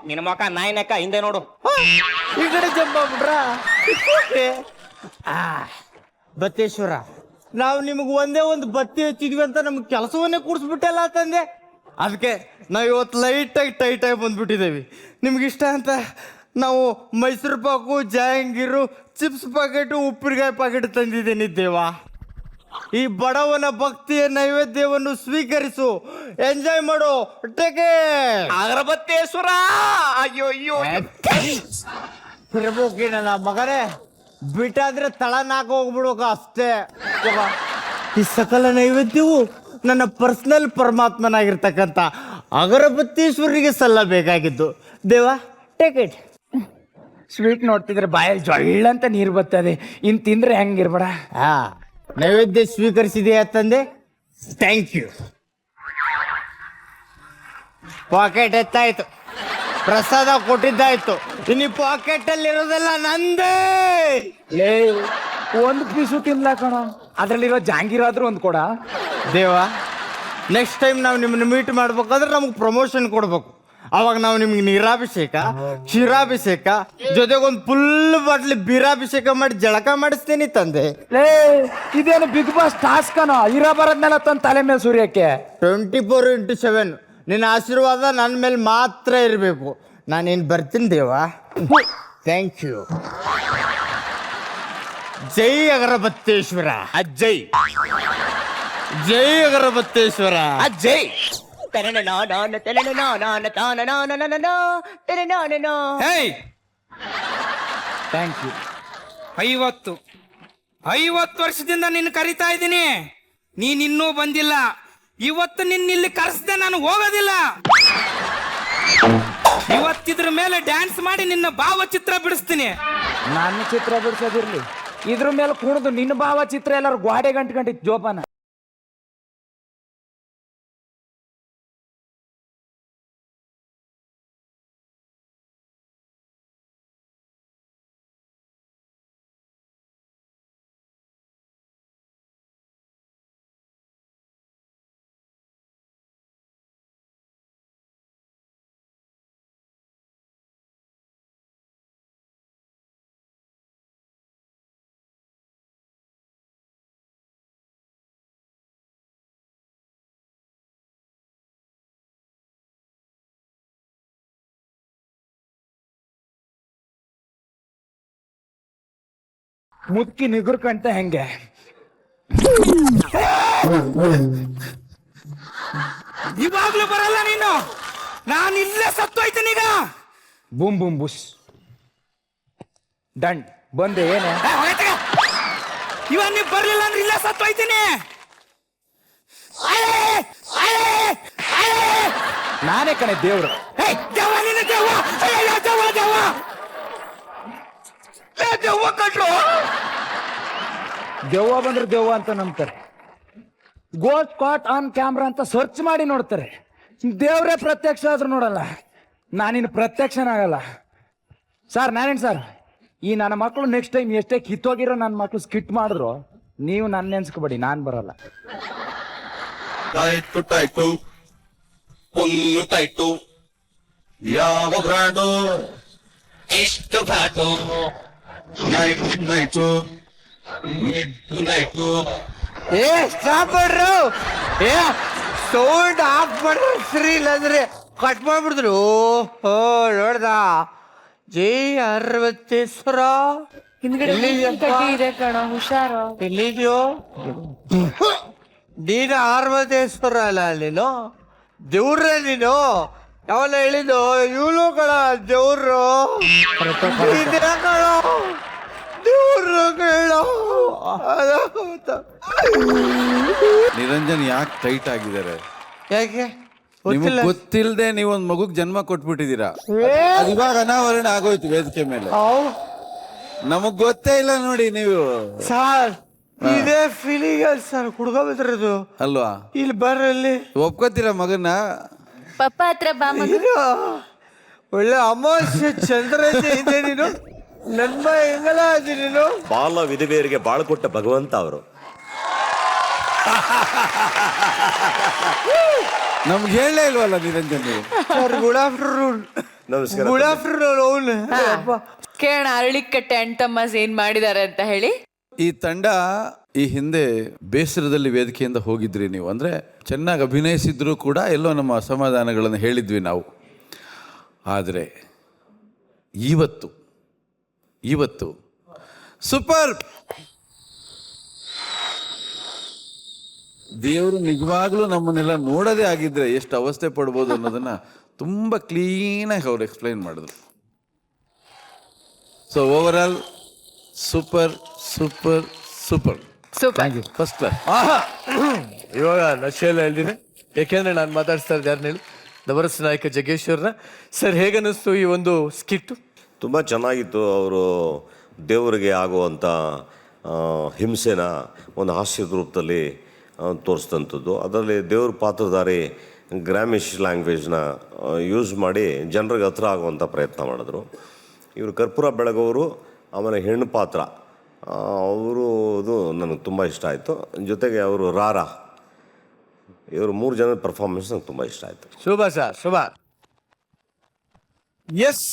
ನಿನ್ನ ಮಕ್ಕ ನಾಯಿನಕ್ಕ ಹಿಂದೆ ನೋಡು. ಈ ಕಡೆ ಜಂಪ್ ಆಗ್ಬಿಟ್ರ. ಬತ್ತೇಶ್ವರ, ನಾವು ನಿಮಗೆ ಒಂದೇ ಒಂದು ಬತ್ತಿ ಹಚ್ಚಿದ್ವಿ ಅಂತ ನಮ್ಗೆ ಕೆಲಸವನ್ನೇ ಕೂಡಿಸ್ಬಿಟ್ಟಲ್ಲ ತಂದೆ. ಅದಕ್ಕೆ ನಾವು ಇವತ್ತು ಲೈಟಾಗಿ ಟೈಟಾಗಿ ಬಂದ್ಬಿಟ್ಟಿದ್ದೇವೆ. ನಿಮ್ಗೆ ಇಷ್ಟ ಅಂತ ನಾವು ಮೈಸೂರು ಪಾಕು, ಜಹಾಂಗೀರು, ಚಿಪ್ಸ್ ಪ್ಯಾಕೆಟು, ಉಪ್ಪಿನಕಾಯಿ ಪ್ಯಾಕೆಟ್ ತಂದಿದ್ದೇನೆ ದೇವಾ. ಈ ಬಡವನ ಭಕ್ತಿಯ ನೈವೇದ್ಯವನ್ನು ಸ್ವೀಕರಿಸು, ಎಂಜಾಯ್ ಮಾಡು. ಟೇಕೆ ಅಗರಬತ್ತೇಶ್ವರ. ಅಯ್ಯೋ ಅಯ್ಯೋ ತಿರ್ಬೋಕಿ ನನ್ನ ಮಗನೇ, ಬಿಟ್ಟಾದ್ರೆ ತಳನಾಕ ಹೋಗ್ಬಿಡೋಕ ಅಷ್ಟೇ. ಈ ಸಕಲ ನೈವೇದ್ಯವು ನನ್ನ ಪರ್ಸನಲ್ ಪರಮಾತ್ಮನಾಗಿರ್ತಕ್ಕಂಥ ಅಗರಬತ್ತೇಶ್ವರಿಗೆ ಸಲ್ಲಬೇಕಾಗಿದ್ದು. ದೇವಾ, ಟೇಕ್ ಇಟ್. ಸ್ವೀಟ್ ನೋಡ್ತಿದ್ರೆ ಬಾಯಲ್ಲಿ ಜೊಳ್ಳಂತ ನೀರು ಬರ್ತದೆ. ಇನ್ ತಿಂದ್ರೆ ಹೆಂಗಿರ್ಬೇಡ. ನೈವೇದ್ಯ ಸ್ವೀಕರಿಸಿದೆಯಾ ತಂದೆ? Thank you. ಪಾಕೆಟ್ ಎತ್ತಾಯ್ತು, ಪ್ರಸಾದ ಕೊಟ್ಟಿದ್ದಾಯ್ತು. ಇನ್ನು ಪಾಕೆಟ್ ಅಲ್ಲಿ ಇರೋದೆಲ್ಲ ನಂದೇ. ಲೇ, ಒಂದು ಪೀಸು ತಿನ್ಲಾ ಕಣ. ಅದ್ರಲ್ಲಿರೋ ಜಾಂಗೀರಾದ್ರೂ ಒಂದು ಕೊಡ. ದೇವಾ, ನೆಕ್ಸ್ಟ್ ಟೈಮ್ ನಾವು ನಿಮ್ಮನ್ನು ಮೀಟ್ ಮಾಡ್ಬೇಕಾದ್ರೆ ನಮ್ಗೆ ಪ್ರಮೋಷನ್ ಕೊಡ್ಬೇಕು. ಅವಾಗ ನಾವು ನಿಮ್ಗೆ ನೀರಾಭಿಷೇಕ, ಕ್ಷೀರಾಭಿಷೇಕ, ಜೊತೆಗೊಂದು ಫುಲ್ ಬಾಟ್ಲಿ ಬೀರಾಭಿಷೇಕ ಮಾಡಿ ಜಳಕ ಮಾಡಿಸ್ತೀನಿ ತಂದೆ. ಲೇ, ಇದೇನು ಬಿಗ್ ಬಾಸ್ ಟಾಸ್ಕ್ ಕಣ? ಇರೋ ಬರೋದ್ನೆಲ್ಲ ತಂದು ತಲೆ ಮೇಲೆ ಸುರಿಯಕ್ಕೆ. 24x7 ನಿನ್ನ ಆಶೀರ್ವಾದ ನನ್ನ ಮೇಲೆ ಮಾತ್ರ ಇರಬೇಕು. ನಾನೇನು ಬರ್ತೀನಿ ದೇವಾ. Thank you. ಜೈ ಅಗರಬತ್ತೇಶ್ವರ. ಅಜ್ಜೈ ಜೈ ಅಗರಬತ್ತೇಶ್ವರ. ಅಜ್ಜೈ. Thank you. 50 ವರ್ಷದಿಂದ ನಿನ್ನ ಕರಿತಾ ಇದ್ದೀನಿ, ನೀನ್ ಇನ್ನೂ ಬಂದಿಲ್ಲ. ಇವತ್ತು ನಿನ್ನ ಇಲ್ಲಿ ಕರೆಸ್ದೆ ನಾನು ಹೋಗೋದಿಲ್ಲ. ಇವತ್ತಿದ್ರ ಮೇಲೆ ಡ್ಯಾನ್ಸ್ ಮಾಡಿ ನಿನ್ನ ಭಾವಚಿತ್ರ ಬಿಡಿಸ್ತೀನಿ. ನನ್ನ ಚಿತ್ರ ಬಿಡ್ಸೋದಿರ್ಲಿ, ಇದ್ರ ಮೇಲೆ ಕುಣಿದು ನಿನ್ನ ಭಾವಚಿತ್ರ ಎಲ್ಲರೂ ಗೋಡೆ ಗಂಟಿತ್ತು ಜೋಪಾನ. ಮುದುಕಿ ನಿಗುರ್ಕಂತ ಹೆಂಗೆ ಇವಾಗ್ಲೂ ಬರಲ್ಲ ನೀನು, ನಾನು ಇಲ್ಲೇ ಸತ್ತೋಯ್ತೀನಿ ಈಗ. ಬೂಮ್ ಬೂಮ್ ಬುಸ್ ಡಂಡ್ ಬಂದೆ ಏನೇ ಇವಾಗ ನೀವು ಬರ್ಲಿಲ್ಲ ಅಂದ್ರೆ ಇಲ್ಲೇ ಸತ್ತೋಯ್ತೀನಿ. ನಾನೇ ಕಣೆ ದೇವ್ರು. ದೆವ್ವ ನೀನು, ದೆವ್ವ, ದೆವ್ವ, ದೆವ್ವ, ದೆವ್ವ ಕಟ್ರು. ದೆವ್ವ ಬಂದ್ರೆ ದೆವ್ವ ಅಂತ ನಂಬ್ತಾರೆ. ಗೋಸ್ಟ್ ಕಾಟ್ ಆನ್ ಕ್ಯಾಮ್ರಾ ಅಂತ ಸರ್ಚ್ ಮಾಡಿ ನೋಡ್ತಾರೆ. ದೇವ್ರೇ ಪ್ರತ್ಯಕ್ಷ ಆದ್ರೂ ನೋಡಲ್ಲ. ನಾನಿನ್ನು ಪ್ರತ್ಯಕ್ಷನಾಗಲ್ಲ ಸರ್. ನಾನೇನು ಸರ್, ಈ ನನ್ನ ಮಕ್ಕಳು ನೆಕ್ಸ್ಟ್ ಟೈಮ್ ಎಷ್ಟೇ ಕಿತ್ತೋಗಿರೋ ನನ್ನ ಮಕ್ಕಳು ಸ್ಕಿಟ್ ಮಾಡಿದ್ರು ನೀವು ನನ್ನ ನೆನ್ಸ್ಕೊಬೇಡಿ, ನಾನು ಬರಲ್ಲ. Tight tight full tight. ಯಾವ ಬ್ರ್ಯಾಂಡು ಎಷ್ಟು ಬ್ಯಾಟು? Night night night. ಏ ಸ್ಟಾಪ್ ಮಾಡ್ರು, ಏ ಸೌಂಡ್ ಆಫ್ ಮಾಡ್ರು ಸರಿ, ಇಲ್ಲಾಂದ್ರೆ ಕಟ್ ಮಾಡ್ಬಿಡಿದ್ರು. ಓ ನೋಡ್ದ ಜೈ ಅರವತ್ತೇಶ್ವರ ಹಿಂದ್ಗಡೆ ಕಡ್ಡಿ ಇದೆ ಕಣೋ, ಹುಷಾರು. ಎಲ್ಲಿದ್ಯೋ ನೀನು? ಅರವತ್ತೇಶ್ವರ ಅಲ್ಲ ನೀನು, ದೇವ್ರ ನೀನು. ಯಾವಲ್ಲ ಹೇಳಿದ್ದು ಇವಳು ಕಣ ದೇವ್ರು, ಕಣೋ ದೇವ್ರು ಕೇಳೋ. ನಿರಂಜನ್ ಯಾಕೆ ಟೈಟ್ ಆಗಿದ್ದಾರೆ? ಯಾಕೆ ನಿಮಗೆ ಗೊತ್ತಿಲ್ಲದೆ ನೀವೊಂದು ಮಗುಗ್ ಜನ್ಮ ಕೊಟ್ಬಿಟ್ಟಿದ್ದೀರಾ. ಅದು ಇವಾಗ ಅನಾವರಣ ಆಗೋಯ್ತು ವೇದಿಕೆ ಮೇಲೆ. ನಮಗ್ ಗೊತ್ತೇ ಇಲ್ಲ ನೋಡಿ ನೀವು. ಸರ್ ಇದೇ ಫೀಲಿಂಗ್ ಸರ್, ಹುಡ್ಕೋಬಿದ್ರದು ಅಲ್ವಾ? ಇಲ್ಲಿ ಬರಲ್ಲಿ ಒಪ್ಕೋತೀರಾ ಮಗನ್ನ? ಪಪ್ಪ ಹತ್ರ ಬಾ ಮಗ. ಇದು ಒಳ್ಳೆ ಅಮಾವಾಸ್ಯೆ ಚಂದ್ರ ಇದೆ ನೀನು, ನನ್ನ ಹೆಂಗಲ್ಲ ಅದಿ ನೀನು. ಬಾಲ ವಿಧವೆಯರಿಗೆ ಬಾಳು ಕೊಟ್ಟ ಭಗವಂತ ಅವರು. ನಮ್ಗೆ ಹೇಳಲೇ ಇಲ್ವಲ್ಲ ನಿರಂಜನ್ ನೀವು? Sir good afternoon. ನಮಸ್ಕಾರ. Good afternoon. ಅವನು ಕೇಳೋಣ ಅರಳಿಕಟ್ಟೆ ಅಣ್ತಮ್ಮಸ್ ಏನ್ ಮಾಡಿದಾರೆ ಅಂತ ಹೇಳಿ. ಈ ತಂಡ ಈ ಹಿಂದೆ ಬೇಸರದಲ್ಲಿ ವೇದಿಕೆಯಿಂದ ಹೋಗಿದ್ರಿ ನೀವು. ಅಂದರೆ ಚೆನ್ನಾಗಿ ಅಭಿನಯಿಸಿದ್ರು ಕೂಡ ಎಲ್ಲೋ ನಮ್ಮ ಅಸಮಾಧಾನಗಳನ್ನು ಹೇಳಿದ್ವಿ ನಾವು. ಆದರೆ ಇವತ್ತು ಸೂಪರ್. ದೇವರು ನಿಜವಾಗ್ಲೂ ನಮ್ಮನ್ನೆಲ್ಲ ನೋಡೋದೇ ಆಗಿದ್ರೆ ಎಷ್ಟು ಅವಸ್ಥೆ ಪಡ್ಬೋದು ಅನ್ನೋದನ್ನ ತುಂಬ ಕ್ಲೀನಾಗಿ ಅವ್ರು ಎಕ್ಸ್ಪ್ಲೈನ್ ಮಾಡಿದ್ರು. So over all super super super super. First class. ಇವಾಗ ನಶೆಲ್ಲ ಹೇಳ್ತೀನಿ, ಯಾಕೆಂದ್ರೆ ನಾನು ಮಾತಾಡ್ಸ್ತಾ ಇದ್ದೆ ಯಾರನ್ನ ಹೇಳಿ, ನವರಸ ನಾಯಕ ಜಗ್ಗೇಶ್ವರ್ನ. ಸರ್ ಹೇಗನ್ನಿಸ್ತು ಈ ಒಂದು ಸ್ಕಿಟ್? ತುಂಬ ಚೆನ್ನಾಗಿತ್ತು. ಅವರು ದೇವರಿಗೆ ಆಗುವಂಥ ಹಿಂಸೆನ ಒಂದು ಹಾಸ್ಯದ ರೂಪದಲ್ಲಿ ತೋರಿಸಿದಂಥದ್ದು. ಅದರಲ್ಲಿ ದೇವ್ರ ಪಾತ್ರಧಾರಿ ಗ್ರಾಮಿಷ್ ಲ್ಯಾಂಗ್ವೇಜ್ನ ಯೂಸ್ ಮಾಡಿ ಜನರಿಗೆ ಹತ್ರ ಆಗುವಂಥ ಪ್ರಯತ್ನ ಮಾಡಿದ್ರು. ಇವರು ಕರ್ಪೂರ ಬೆಳಗೋರು, ಆಮೇಲೆ ಹೆಣ್ಣು ಪಾತ್ರ ಅವರು ಅದು ನನಗೆ ತುಂಬ ಇಷ್ಟ ಆಯಿತು. ಜೊತೆಗೆ ಅವರು ರಾರಾ, ಇವರು 3 ಜನದ ಪರ್ಫಾರ್ಮೆನ್ಸ್ ನಂಗೆ ತುಂಬ ಇಷ್ಟ ಆಯಿತು. ಶುಭ ಸರ್, ಶುಭ. ಎಸ್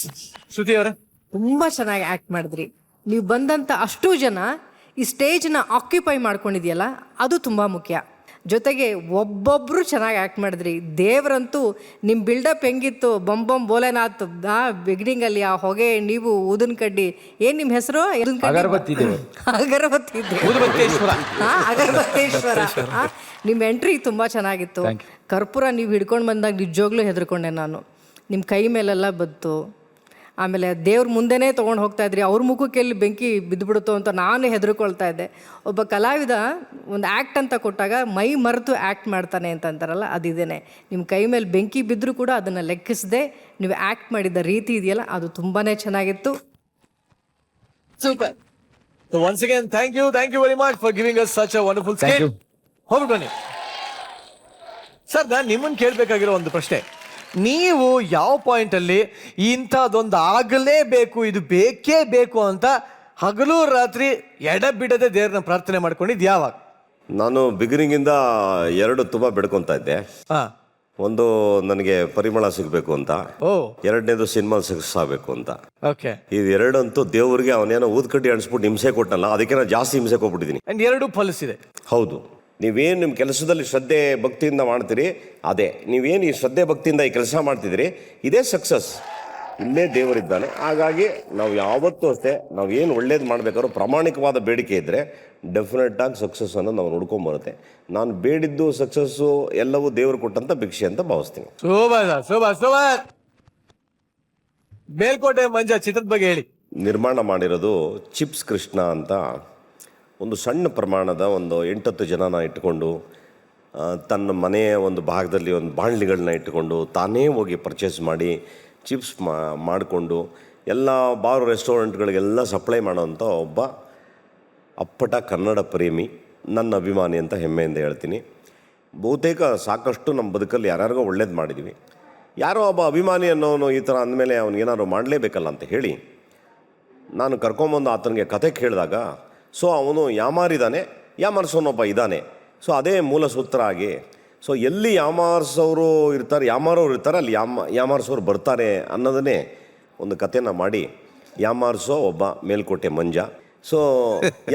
ಶ್ರುತಿ ಅವರೇ, ತುಂಬಾ ಚೆನ್ನಾಗಿ ಆಕ್ಟ್ ಮಾಡಿದ್ರಿ. ನೀವು ಬಂದಂತ ಅಷ್ಟು ಜನ ಈ ಸ್ಟೇಜ್ನ ಆಕ್ಯುಪೈ ಮಾಡ್ಕೊಂಡಿದೆಯಲ್ಲ, ಅದು ತುಂಬ ಮುಖ್ಯ. ಜೊತೆಗೆ ಒಬ್ಬೊಬ್ಬರು ಚೆನ್ನಾಗಿ ಆ್ಯಕ್ಟ್ ಮಾಡಿದ್ರಿ. ದೇವರಂತೂ ನಿಮ್ಮ ಬಿಲ್ಡಪ್ ಹೆಂಗಿತ್ತು, ಬೊಂಬೊಂ ಬೋಲೆನಾಥ್ ಬಿಗಿನಿಂಗಲ್ಲಿ ಆ ಹೊಗೆ, ನೀವು ಊದಿನ ಕಡ್ಡಿ, ಏನು ನಿಮ್ಮ ಹೆಸರು? ಅಗರಬತ್ತೇಶ್ವರ. ನಿಮ್ಮ ಎಂಟ್ರಿ ತುಂಬ ಚೆನ್ನಾಗಿತ್ತು. ಕರ್ಪೂರ ನೀವು ಹಿಡ್ಕೊಂಡು ಬಂದಾಗ ನಿಜವಾಗ್ಲೂ ಹೆದರ್ಕೊಂಡೆ ನಾನು. ನಿಮ್ಮ ಕೈ ಮೇಲೆಲ್ಲ ಬಂತು. ಆಮೇಲೆ ದೇವ್ರ ಮುಂದೆನೇ ತೊಗೊಂಡು ಹೋಗ್ತಾ ಇದ್ರಿ, ಅವ್ರ ಮುಖಕ್ಕೆ ಎಲ್ಲಿ ಬೆಂಕಿ ಬಿದ್ದುಬಿಡುತ್ತೋ ಅಂತ ನಾನು ಹೆದರ್ಕೊಳ್ತಾ ಇದ್ದೆ. ಒಬ್ಬ ಕಲಾವಿದ ಒಂದು ಆ್ಯಕ್ಟ್ ಅಂತ ಕೊಟ್ಟಾಗ ಮೈ ಮರೆತು ಆ್ಯಕ್ಟ್ ಮಾಡ್ತಾನೆ ಅಂತ ಅಂತಾರಲ್ಲ, ಅದಿದೇನೆ. ನಿಮ್ಮ ಕೈ ಮೇಲೆ ಬೆಂಕಿ ಬಿದ್ದರೂ ಕೂಡ ಅದನ್ನು ಲೆಕ್ಕಿಸದೆ ನೀವು ಆ್ಯಕ್ಟ್ ಮಾಡಿದ ರೀತಿ ಇದೆಯಲ್ಲ, ಅದು ತುಂಬಾ ಚೆನ್ನಾಗಿತ್ತು. Super. So once again, thank you very much for giving us such a wonderful skit. ಹೋಗ್ಬಿಟ್ಟು ಬನ್ನಿ ಸರ್. ನಾನು ನಿಮ್ಮನ್ನು ಕೇಳಬೇಕಾಗಿರೋ ಒಂದು ಪ್ರಶ್ನೆ, ನೀವು ಯಾವ ಪಾಯಿಂಟ್ ಅಲ್ಲಿ ಇಂಥದ್ದೊಂದು ಆಗಲೇಬೇಕು, ಇದು ಬೇಕೇ ಬೇಕು ಅಂತ ಹಗಲು ರಾತ್ರಿ ಎಡಬಿಡದೆ ದೇವ್ರನ್ನ ಪ್ರಾರ್ಥನೆ ಮಾಡ್ಕೊಂಡಿದ್ದು ಯಾವಾಗ? ನಾನು ಬಿಗಿನಿಂಗಿಂದ 2 ತುಂಬ ಬೆಡ್ಕೊತಾ ಇದ್ದೆ. ಒಂದು ನನಗೆ ಪರಿಮಳ ಸಿಗಬೇಕು ಅಂತ, ಎರಡನೇದು ಸಿನಿಮಾ ಸಕ್ಸಸ್ ಆಗಬೇಕು ಅಂತ. ಓಕೆ, ಇದು ಎರಡಂತೂ ದೇವ್ರಿಗೆ ಅವನೇನೋ ಊದ್ಕಡ್ಡಿ ಅಣಿಸ್ಬಿಟ್ಟು ಹಿಂಸೆ ಕೊಟ್ಟನಲ್ಲ, ಅದಕ್ಕೆ ನಾನು ಜಾಸ್ತಿ ಹಿಂಸೆ ಕೊಟ್ಬಿಟ್ಟಿದ್ದೀನಿ. ಎರಡು ಫಲಿಸಿದೆ. ಹೌದು, ನೀವೇನು ನಿಮ್ಮ ಕೆಲಸದಲ್ಲಿ ಶ್ರದ್ಧೆ ಭಕ್ತಿಯಿಂದ ಮಾಡ್ತೀರಿ, ಅದೇ ನೀವೇನು ಈ ಶ್ರದ್ಧೆ ಭಕ್ತಿಯಿಂದ ಈ ಕೆಲಸ ಮಾಡ್ತಿದ್ದೀರಿ, ಇದೇ ಸಕ್ಸಸ್. ಇಲ್ಲೇ ದೇವರಿದ್ದಾನೆ. ಹಾಗಾಗಿ ನಾವು ಯಾವತ್ತೂ ಅಷ್ಟೇ, ನಾವು ಏನು ಒಳ್ಳೇದು ಮಾಡಬೇಕಾದ್ರೂ ಪ್ರಾಮಾಣಿಕವಾದ ಬೇಡಿಕೆ ಇದ್ದರೆ ಡೆಫಿನೆಟ್ ಆಗಿ ಸಕ್ಸಸ್ ಅನ್ನೋದು ನಾವು ನೋಡ್ಕೊಂಬರುತ್ತೆ. ನಾನು ಬೇಡಿದ್ದು ಸಕ್ಸಸ್ಸು ಎಲ್ಲವೂ ದೇವರು ಕೊಟ್ಟಂತ ಭಿಕ್ಷೆ ಅಂತ ಭಾವಿಸ್ತೀನಿ. ಸೂಪರ್. ಮೇಲ್ಕೋಟೆ ಮಂಜ ಚಿತ್ರದ ಬಗ್ಗೆ ಹೇಳಿ. ನಿರ್ಮಾಣ ಮಾಡಿರೋದು ಚಿಪ್ಸ್ ಕೃಷ್ಣ ಅಂತ ಒಂದು ಸಣ್ಣ ಪ್ರಮಾಣದ ಒಂದು 8-10 ಜನನ ಇಟ್ಟುಕೊಂಡು, ತನ್ನ ಮನೆಯ ಒಂದು ಭಾಗದಲ್ಲಿ ಒಂದು ಬಾಣಲಿಗಳನ್ನ ಇಟ್ಟುಕೊಂಡು ತಾನೇ ಹೋಗಿ ಪರ್ಚೇಸ್ ಮಾಡಿ ಚಿಪ್ಸ್ ಮಾಡಿಕೊಂಡು ಎಲ್ಲ ಬಾರ್ ರೆಸ್ಟೋರೆಂಟ್ಗಳಿಗೆಲ್ಲ ಸಪ್ಲೈ ಮಾಡೋವಂಥ ಒಬ್ಬ ಅಪ್ಪಟ ಕನ್ನಡ ಪ್ರೇಮಿ, ನನ್ನ ಅಭಿಮಾನಿ ಅಂತ ಹೆಮ್ಮೆಯಿಂದ ಹೇಳ್ತೀನಿ. ಬಹುತೇಕ ಸಾಕಷ್ಟು ನಮ್ಮ ಬದುಕಲ್ಲಿ ಯಾರ್ಯಾರಿಗೋ ಒಳ್ಳೇದು ಮಾಡಿದ್ದೀವಿ. ಯಾರೋ ಒಬ್ಬ ಅಭಿಮಾನಿ ಅನ್ನೋನು ಈ ಥರ ಅಂದಮೇಲೆ ಅವನಿಗೇನಾದ್ರು ಮಾಡಲೇಬೇಕಲ್ಲ ಅಂತ ಹೇಳಿ ನಾನು ಕರ್ಕೊಂಬಂದು ಆತನಿಗೆ ಕತೆ ಕೇಳಿದಾಗ, ಸೊ ಅವನು ಯಾಮಾರಿದ್ದಾನೆ, ಯಾಮಾರಿಸೋನೊಬ್ಬ ಇದ್ದಾನೆ. ಸೊ ಅದೇ ಮೂಲ ಸೂತ್ರ ಆಗಿ, ಸೊ ಎಲ್ಲಿ ಯಾಮಾರಿಸೋರು ಇರ್ತಾರೆ ಅಲ್ಲಿ ಯಾಮಾರಿಸೋರು ಬರ್ತಾರೆ ಅನ್ನೋದನ್ನೇ ಒಂದು ಕಥೆನ ಮಾಡಿ ಯಾಮಾರಿಸೋ ಒಬ್ಬ ಮೇಲ್ಕೋಟೆ ಮಂಜ, ಸೊ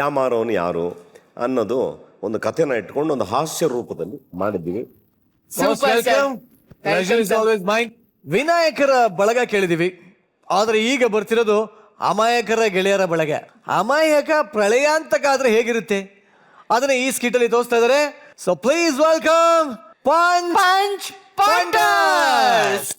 ಯಾಮಾರೋನು ಯಾರು ಅನ್ನೋದು ಒಂದು ಕಥೆನ ಇಟ್ಕೊಂಡು ಒಂದು ಹಾಸ್ಯ ರೂಪದಲ್ಲಿ ಮಾಡಿದ್ದೀವಿ. ವಿನಾಯಕರ ಬಳಗ ಕೇಳಿದೀವಿ, ಆದ್ರೆ ಈಗ ಬರ್ತಿರೋದು ಅಮಾಯಕರ ಗೆಳೆಯರ ಬಳಗ. ಅಮಾಯಕ ಪ್ರಳಯಾಂತಕ ಆದ್ರೆ ಹೇಗಿರುತ್ತೆ ಅದನ್ನ ಈ ಸ್ಕಿಟ್ ಅಲ್ಲಿ ತೋರಿಸ್ತಾ ಇದ್ದಾರೆ. So please welcome punch ponders.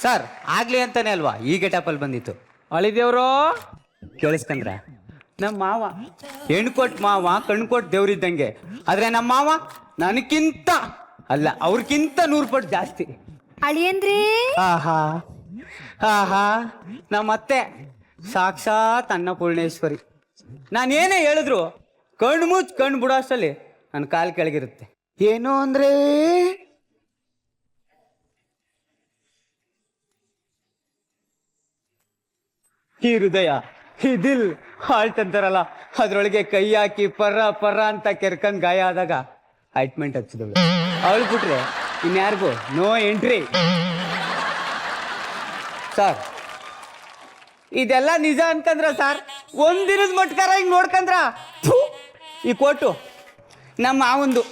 Sir ಆಗ್ಲಿ ಅಂತಾನೆ ಅಲ್ವಾ ಈ ಗೆಟಪಲ್ಲಿ ಬಂದಿತ್ತು. ಅಳಿದೇವ್ರು ಕೇಳಿಸ್ಕಂದ್ರ ನಮ್ಮ ಮಾವ ಹೆಣ್ಕೊಟ್ ಮಾವ ಕಣ್ಕೊಟ್ ದೇವ್ರಿದ್ದಂಗೆ. ಆದ್ರೆ ನಮ್ಮ ಮಾವ ನನಕ್ಕಿಂತ ಅಲ್ಲ ಅವ್ರಕ್ಕಿಂತ 100 ಪಟ್ಟು ಜಾಸ್ತಿ. ಅಳಿಯಂದ್ರಿ ಆಹಾ ಆಹಾ ನಮ್ಮತ್ತೆ ಸಾಕ್ಷಾತ್ ಅನ್ನಪೂರ್ಣೇಶ್ವರಿ. ನಾನೇನೇ ಹೇಳಿದ್ರು ಕಣ್ಣು ಮುಚ್ಚ ಕಣ್ಣು ಬಿಡೋ ಅಷ್ಟಲ್ಲಿ ನನ್ನ ಕಾಲು ಕೆಳಗಿರುತ್ತೆ. ಏನು ಅಂದ್ರೆ ಈ ಹೃದಯ ಈ ದಿಲ್ ಹಾಲ್ಟ್ ಅಂತಾರಲ್ಲ, ಅದ್ರೊಳಗೆ ಕೈ ಹಾಕಿ ಪರ್ರ ಅಂತ ಕೆರ್ಕಂಡ್ ಗಾಯ ಆದಾಗ ಆಯಿಂಟ್ಮೆಂಟ್ ಹಚ್ಚಿದಳು. ಅವಳು ಬಿಟ್ರೆ ಇನ್ಯಾರಿಗೂ ನೋ ಎಂಟ್ರಿ. ಸರ್ ಇದೆಲ್ಲ ನಿಜ ಅನ್ಕಂದ್ರ ಸರ್, ಒಂದಿನದ ಮಟ್ಕಾರ ಹಿಂಗ್ ನೋಡ್ಕಂದ್ರ ಈ ಕೋಟು ನಮ್ಮ ಅವಂದು,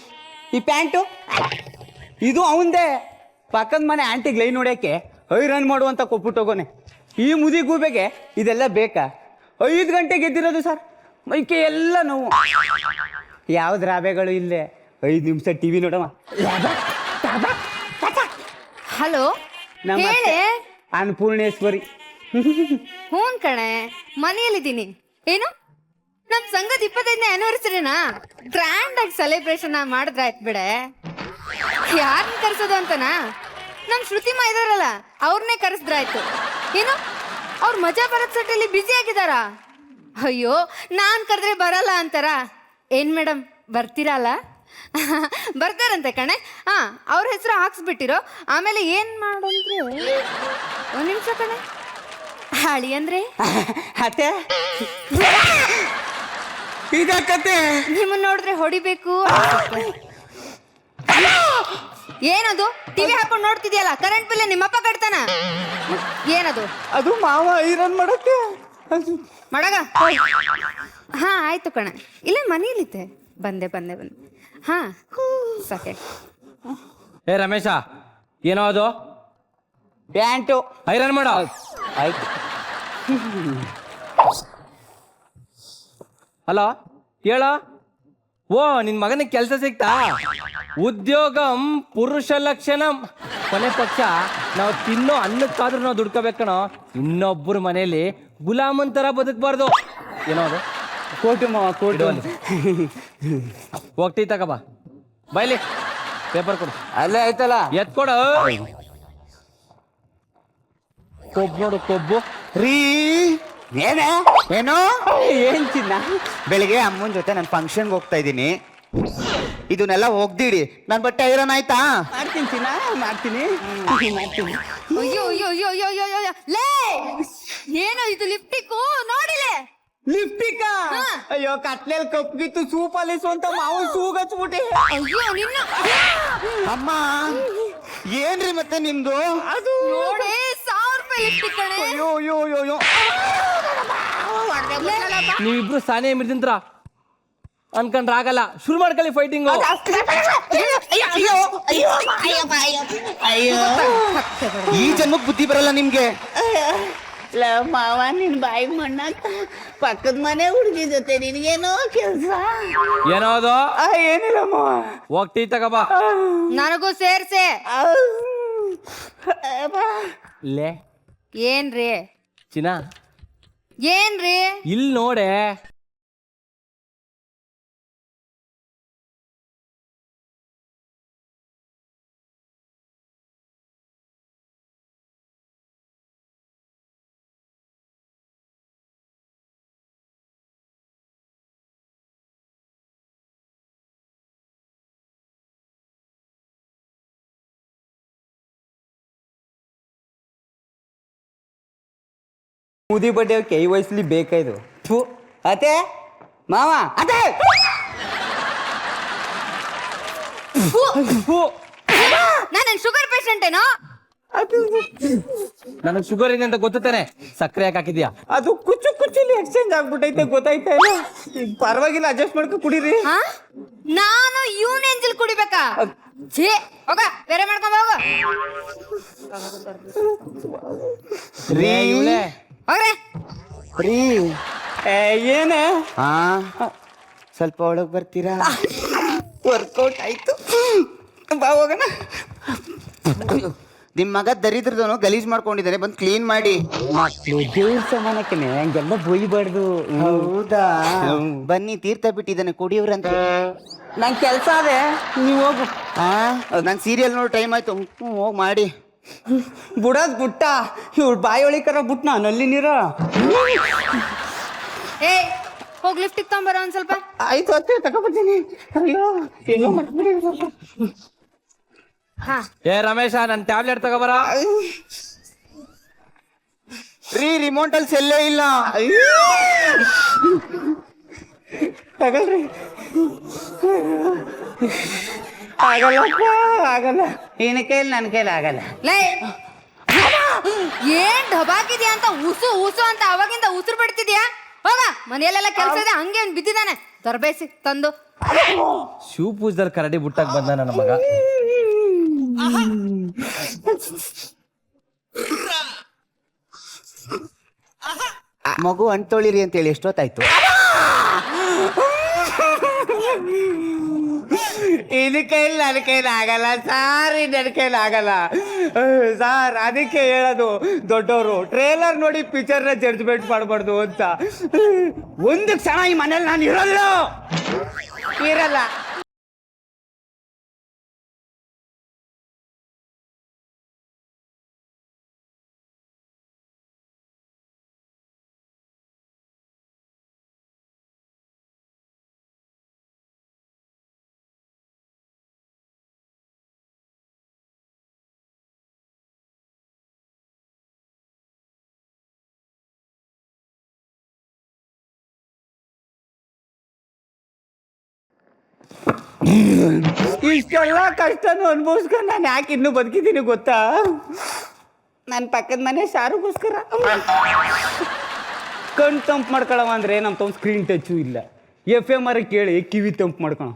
ಈ ಪ್ಯಾಂಟು ಇದು ಅವಂದೇ. ಪಕ್ಕದ ಮನೆ ಆಂಟಿಗೆ ಲೈನ್ ನೋಡ್ಯಾಕೆ ರನ್ ಮಾಡುವಂತ ಕೊಟ್ಬಿಟ್ಟೋಗೋನೆ. ಈ ಮುದಿ ಗೂಬೆಗೆ ಇದೆಲ್ಲ ಬೇಕಾ? 5 ಗಂಟೆಗೆ ಎದ್ದಿರೋದು ಸರ್, ಮೈಕೆ ಎಲ್ಲ ನೋವು. ಯಾವ್ದು ರಾಬೆಗಳು ಇಲ್ಲೇ 5 ನಿಮಿಷ ಟಿವಿ ನೋಡಮ್ಮ. ಹಲೋ, ನಮ್ಮ ಅನ್ನಪೂರ್ಣೇಶ್ವರಿ. ಹ್ಞೂ ಕಣೆ, ಮನೆಯಲ್ಲಿದ್ದೀನಿ. ಏನು ನಮ್ ಸಂಘದ 25ನೇ ಆನಿವರ್ಸರಿನಾ ಗ್ರ್ಯಾಂಡ್ ಆಗಿ ಸೆಲೆಬ್ರೇಷನ್ ಮಾಡಿದ್ರಾಯ್ತು ಬಿಡೆ. ಯಾರನ್ನ ಕರ್ಸೋದು ಅಂತನಾ? ನಮ್ ಶ್ರುತಿಮ ಇದಾರಲ್ಲ ಅವ್ರನ್ನೇ ಕರೆಸಿದ್ರಾಯ್ತು. ಏನು ಅವ್ರ ಮಜಾ ಬರತ್ ಸೆಟ್ಟಲ್ಲಿ ಬ್ಯುಸಿ ಆಗಿದಾರಾ? ಅಯ್ಯೋ, ನಾನ್ ಕರೆದ್ರೆ ಬರಲ್ಲ ಅಂತಾರ. ಏನ್ ಮೇಡಮ್ ಬರ್ತೀರಲ್ಲ? ಬರ್ತಾರಂತೆ ಕಣೆ. ಅವ್ರ ಹೆಸರು ಹಾಕ್ಸ್ಬಿಟ್ಟಿರೋ. ಆಮೇಲೆ ಏನ್ ಮಾಡೋಂದ್ರೆ, 1 ನಿಮಿಷ ಕಣೆ. ಹಾಳಿ ಅಂದ್ರೆ ಅತ್ತೆ ಇದಕ್ಕತೆ ನಿಮ್ಮನ್ನ ನೋಡಿದ್ರೆ ಹೊಡಿಬೇಕು ಏನದು ಟಿವಿ ಹಾಕೊಂಡು ನೋಡ್ತಿದ್ಯಲ್ಲ ಕರೆಂಟ್ ಬಿಲ್ ನಿಮ್ಮಪ್ಪ ಕಟ್ತಾನ ಏನದು ಅದು ಮಾವ ಐರನ್ ಮಾಡಕ್ಕೆ ಮಾಡಗ ಹಾ ಆಯ್ತು ಕಣ ಇಲ್ಲ ಮನೇಲಿದ್ದೆ ಬಂದೆ ಹಾ ಸಾಕೆ ಏ ರಮೇಶ ಏನೋ ಅದು ಪ್ಯಾಂಟು ಐರನ್ ಮಾಡೋ ಆಯ್ತು ಹಲೋ ಹೇಳ ಓ ನಿನ್ ಮಗನಿಗೆ ಕೆಲಸ ಸಿಗ್ತಾ ಉದ್ಯೋಗಂ ಪುರುಷ ಲಕ್ಷಣಂ ಕೊನೆ ಪಕ್ಷ ನಾವು ತಿನ್ನೋ ಅನ್ನಕ್ಕಾದ್ರೂ ನಾವು ದುಡ್ಕೋಬೇಕಣೋ ಇನ್ನೊಬ್ಬರ ಮನೆಯಲ್ಲಿ ಗುಲಾಮನ್ ತರ ಬದುಕಬಾರ್ದು ಏನೋ ಅದು ಕೋಟು ಹೋಗ್ತಿ ತಗೋಬಾ ಬೈಲಿ ಪೇಪರ್ ಕೊಡು ಅಲ್ಲೇ ಆಯ್ತಲ್ಲ ಎತ್ಕೊಡು ಕೊಬ್ಬು ನೋಡು ಕೊಬ್ಬು ರೀ ಏನೇ ಏನೋ ಏನ್ ಚಿನ್ನ ಬೆಳಿಗ್ಗೆ ಅಮ್ಮನ ಜೊತೆ ನಾನು ಫಂಕ್ಷನ್ಗೆ ಹೋಗ್ತಾ ಇದ್ದೀನಿ ಇದನ್ನೆಲ್ಲ ಒಗ್ದಿಡಿ ನನ್ನ ಬಟ್ಟೆ ಐರನ್ ಆಯ್ತಾ ಮಾಡ್ತೀನಿ ಚಿನ್ನ ಮಾಡ್ತೀನಿ ಅಯ್ಯೋ ಅಯ್ಯೋ ಅಯ್ಯೋ ಅಯ್ಯೋ ಅಯ್ಯೋ ಅಯ್ಯೋ ಲೇ ಏನೋ ಇದು ಲಿಪ್ಟಿಕ್ಕು ನೋಡಿಲೆ ಲಿಪ್ಟಿಕ ಅಯ್ಯೋ ಕತ್ಲೆಲ್ ಕಪ್ಪಿತ್ತು ಸೂಪಲ್ಲಿ ಸ್ವಂತ ಮಾವು ಸೂಗಚ್ಬಿಟ್ಟೆ ಅಯ್ಯೋ ನಿನ್ನ ಅಮ್ಮ ಏನ್ರಿ ಮತ್ತೆ ನಿಮ್ದು ಅದು ನೋಡಿ 1000 ರೂಪಾಯಿ ಲಿಪ್ಟಿಕ್ ಕಣೆ ಅಯ್ಯೋ ಅಯ್ಯೋ ಅಯ್ಯೋ ಅಯ್ಯೋ ನೀವಿಬ್ರು ಸಾನೆ ಮಿರ್ದಿಂದ್ರ ಅನ್ಕೊಂಡ್ರೆ ಆಗಲ್ಲ ಶುರು ಮಾಡ್ಕೊಳ್ಳಿ ಫೈಟಿಂಗ್ ಈ ಜನ್ಮಕ್ ಬುದ್ಧಿ ಬರಲ್ಲ ನಿಮ್ಗೆ ಮಾವ ನಿನ್ ಬಾಯಿ ಮಣ್ಣಾಕ ಪಕ್ಕದ ಮನೆ ಹುಡುಗಿ ಜೊತೆ ನಿನ್ಗೇನೋ ಕೆಲ್ಸ ಏನೋ ಅದು ಏನಿಲ್ಲ ಮಾವ ಹೋಗ್ತಿ ತಗೋಬಾ ನನಗೂ ಸೇರ್ಸೆ ಲೇ ಏನ್ರಿ ಚಿನ್ನ ಏನ್ರಿ ಇಲ್ಲಿ ನೋಡೆ ಮುದಿ ಬಡ್ಡೆ ಕೈ ವಯಸ್ಸಲ್ಲಿ ಬೇಕಾಯ್ತು ಥೂ ಅತೆ ಮಾವ ಅತೆ ನಾನು ಶುಗರ್ ಪೇಷಂಟ್ ಏನೋ ನನಗೆ ಶುಗರ್ ಇದೆ ಅಂತ ಗೊತ್ತಾನೆ ಸಕ್ಕರೆ ಯಾಕೆ ಹಾಕಿದ್ಯಾ ಅದು ಕುಚ್ಚಲ್ಲಿ ಎಕ್ಸ್ಚೇಂಜ್ ಆಗ್ಬಿಟ್ಟೈತೆ ಗೊತ್ತಾಯ್ತಾ ಇಲ್ಲ ಪರವಾಗಿಲ್ಲ ಅಡ್ಜಸ್ಟ್ ಮಾಡ್ಕೊ ಕುಡೀರಿ ನಾನು ಯೂನೆಂಜಲ್ ಕುಡಿಬೇಕಾ ಛೇ ಹೋಗ ಬೇರೆ ಮಾಡ್ಕೊಂಡ್ ಹೋಗು ಹೋಗ್ರೆ ರೀ ಏನೇ ಹಾ ಸ್ವಲ್ಪ ಒಳಗ್ ಬರ್ತೀರಾ ವರ್ಕೌಟ್ ಆಯ್ತು ಬಾ ಹೋಗೋಣ ನಿಮ್ ಮಗ ದರಿದ್ರದವನು ಗಲೀಜ್ ಮಾಡ್ಕೊಂಡಿದ್ದಾನೆ ಬಂದು ಕ್ಲೀನ್ ಮಾಡಿ ದೇವ್ರ ಸಮಾನಕ್ಕೆ ಹಂಗೆಲ್ಲ ಬೊಯ್ಬಾರ್ದು ಹೌದಾ ಬನ್ನಿ ತೀರ್ಥ ಬಿಟ್ಟಿದ್ದಾನೆ ಕುಡಿಯೋರಂತ ನಂಗೆ ಕೆಲಸ ಅದೇ ನೀವು ಹೋಗು ನಂಗೆ ಸೀರಿಯಲ್ ನೋಡಿ ಟೈಮ್ ಆಯ್ತು ಹೋಗಿ ಮಾಡಿ ಬುಡದ್ ಬುಟ್ಟ ಇವ್ರು ಬಾಯಿ ಒಳಿಕರ ಬುಟ್ನ ನಲ್ಲಿ ನೀರ ಏ ಹೋಗಿ ಲಿಫ್ಟಿಗೆ ತಗೊಂಬರ ಒಂದ್ ಸ್ವಲ್ಪ ಆಯ್ತು ಅತ್ತೆ ತಗೊಬರ್ತೀನಿ ಅಯ್ಯೋ ಏನೋ ಮಾಡ್ಬಿಡಿ ಸ್ವಲ್ಪ ಹಾ ಏ ರಮೇಶ ನನ್ನ ಟ್ಯಾಬ್ಲೆಟ್ ತಗೋಬರ ರೀ ರಿಮೋಟ್ ಅಲ್ಲಿ ಸೆಲ್ಲೇ ಇಲ್ಲ ತಗಲ್ರಿ ಆಗಲ್ಲಪ್ಪ ಆಗಲ್ಲ ನಿನ್ನ ಕೈಲಿ ನನ್ನ ಕೈಲಿ ಆಗಲ್ಲ ಲೇ ಏನ್ ಢಬಾಕಿದ್ಯಾ ಅಂತ ಉಸು ಉಸು ಅಂತ ಅವಾಗಿಂದ ಉಸಿರು ಬಿಡ್ತಿದ್ಯಾ ಹೋಗ ಮನೆಯಲ್ಲೆಲ್ಲ ಕೆಲಸ ಇದೆ ಹಂಗೆ ಅವ್ನು ಬಿದ್ದಿದ್ದಾನೆ ತರಬೇಸಿ ತಂದು ಶಿವ ಪೂಜದಲ್ಲಿ ಕರಡಿ ಬುಟ್ಟಾಗ ಬಂದ ನನ್ನ ಮಗ ಮಗು ಅಂಟೊಳಿರಿ ಅಂತೇಳಿ ಎಷ್ಟೊತ್ತಾಯ್ತು ಇದ ಕೈಲಿ ನನ್ನ ಕೈಲಿ ಆಗಲ್ಲ ಸಾರ್ ನನ್ನ ಕೈಲಿ ಆಗಲ್ಲ ಸಾರ್ ಅದಕ್ಕೆ ಹೇಳೋದು ದೊಡ್ಡವರು ಟ್ರೇಲರ್ ನೋಡಿ ಪಿಕ್ಚರ್ನ ಜಡ್ಜ್ಮೆಂಟ್ ಮಾಡಬಾರ್ದು ಅಂತ ಒಂದು ಕ್ಷಣ ಈ ಮನೇಲಿ ನಾನು ಇರಲ್ಲ ಇಷ್ಟೆಲ್ಲ ಕಷ್ಟನೂ ಅನುಭವಿಸ್ಕೊಂಡು ನಾನು ಯಾಕೆ ಇನ್ನೂ ಬದುಕಿದ್ದೀನಿ ಗೊತ್ತಾ? ನನ್ನ ಪಕ್ಕದ ಮನೆ ಶಾರುಗೋಸ್ಕರ. ಕಣ್ ತಂಪು ಮಾಡ್ಕೊಳವ ಅಂದ್ರೆ ನಮ್ಮ ತಮ್ಮ ಸ್ಕ್ರೀನ್ ಟಚ್ಚು ಇಲ್ಲ. FM ಕೇಳಿ ಕಿವಿ ತಂಪು ಮಾಡ್ಕೊಳ.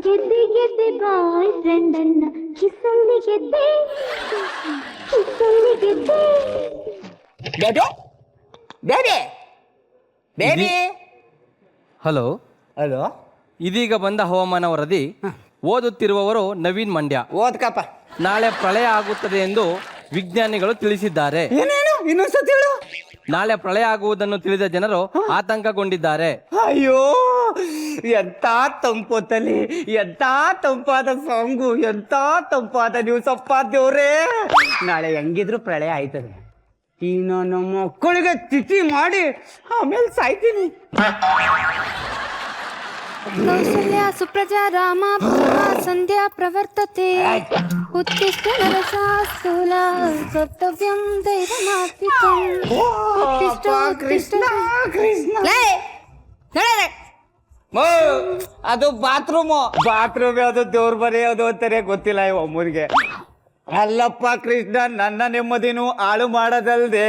ಗೆದ್ದೆ ಗೆದ್ದೆ ಬಾಯ್ ಫ್ರೆಂಡ್ ಅನ್ನ ಕಿಸಲ್ಲಿ ಗೆದ್ದೆ ಗೆದ್ದೆ. ಬೇಬಿ ಹಲೋ ಹಲೋ, ಇದೀಗ ಬಂದ ಹವಾಮಾನ ವರದಿ. ಓದುತ್ತಿರುವವರು ನವೀನ್ ಮಂಡ್ಯ. ಓದ್ಕಪ್ಪ. ನಾಳೆ ಪ್ರಳಯ ಆಗುತ್ತದೆ ಎಂದು ವಿಜ್ಞಾನಿಗಳು ತಿಳಿಸಿದ್ದಾರೆ. ಏನೇನು ಇನ್ನೊಂದ್ಸತಿ ಹೇಳು. ನಾಳೆ ಪ್ರಳಯ ಆಗುವುದನ್ನು ತಿಳಿದ ಜನರು ಆತಂಕಗೊಂಡಿದ್ದಾರೆ. ಅಯ್ಯೋ, ಎಂತ ತಂಪೊತ್ತಲ್ಲಿ, ಎಂತ ತಂಪಾದ ಸಾಂಗು, ಎಂತ ತಂಪಾದ ನೀವು ಸಪ್ಪಾದೇವ್ರೇ. ನಾಳೆ ಹೆಂಗಿದ್ರು ಪ್ರಳಯ ಆಯ್ತದೆ. ಇನ್ನು ನಮ್ಮ ಮಕ್ಕಳಿಗೆ ತಿಥಿ ಮಾಡಿ ಆಮೇಲೆ ಸಾಯ್ತೀನಿ. ಕೌಸಲ್ಯ ಸುಪ್ರಜಾ ರಾಮ ಸಂಧ್ಯಾ ಪ್ರವರ್ತತೆ ಉತ್ತಿಷ್ಠ ನರಶಾಸ್ತೂಲ ಕರ್ತವ್ಯಂ ದೈವಮಾರ್ಪಿತಂ ಉತ್ತಿಷ್ಠ ಕೃಷ್ಣ ಕೃಷ್ಣ. ಅದು ಬಾತ್ರೂಮ್ ಅದು ದೇವ್ರ ಮನೆ ಅದು ಅಂತಾನೆ ಗೊತ್ತಿಲ್ಲ ಇವ ಅಮ್ಮನಿಗೆ. ಅಲ್ಲಪ್ಪ ಕೃಷ್ಣ, ನನ್ನ ನೆಮ್ಮದಿನೂ ಹಾಳು ಮಾಡೋದಲ್ದೆ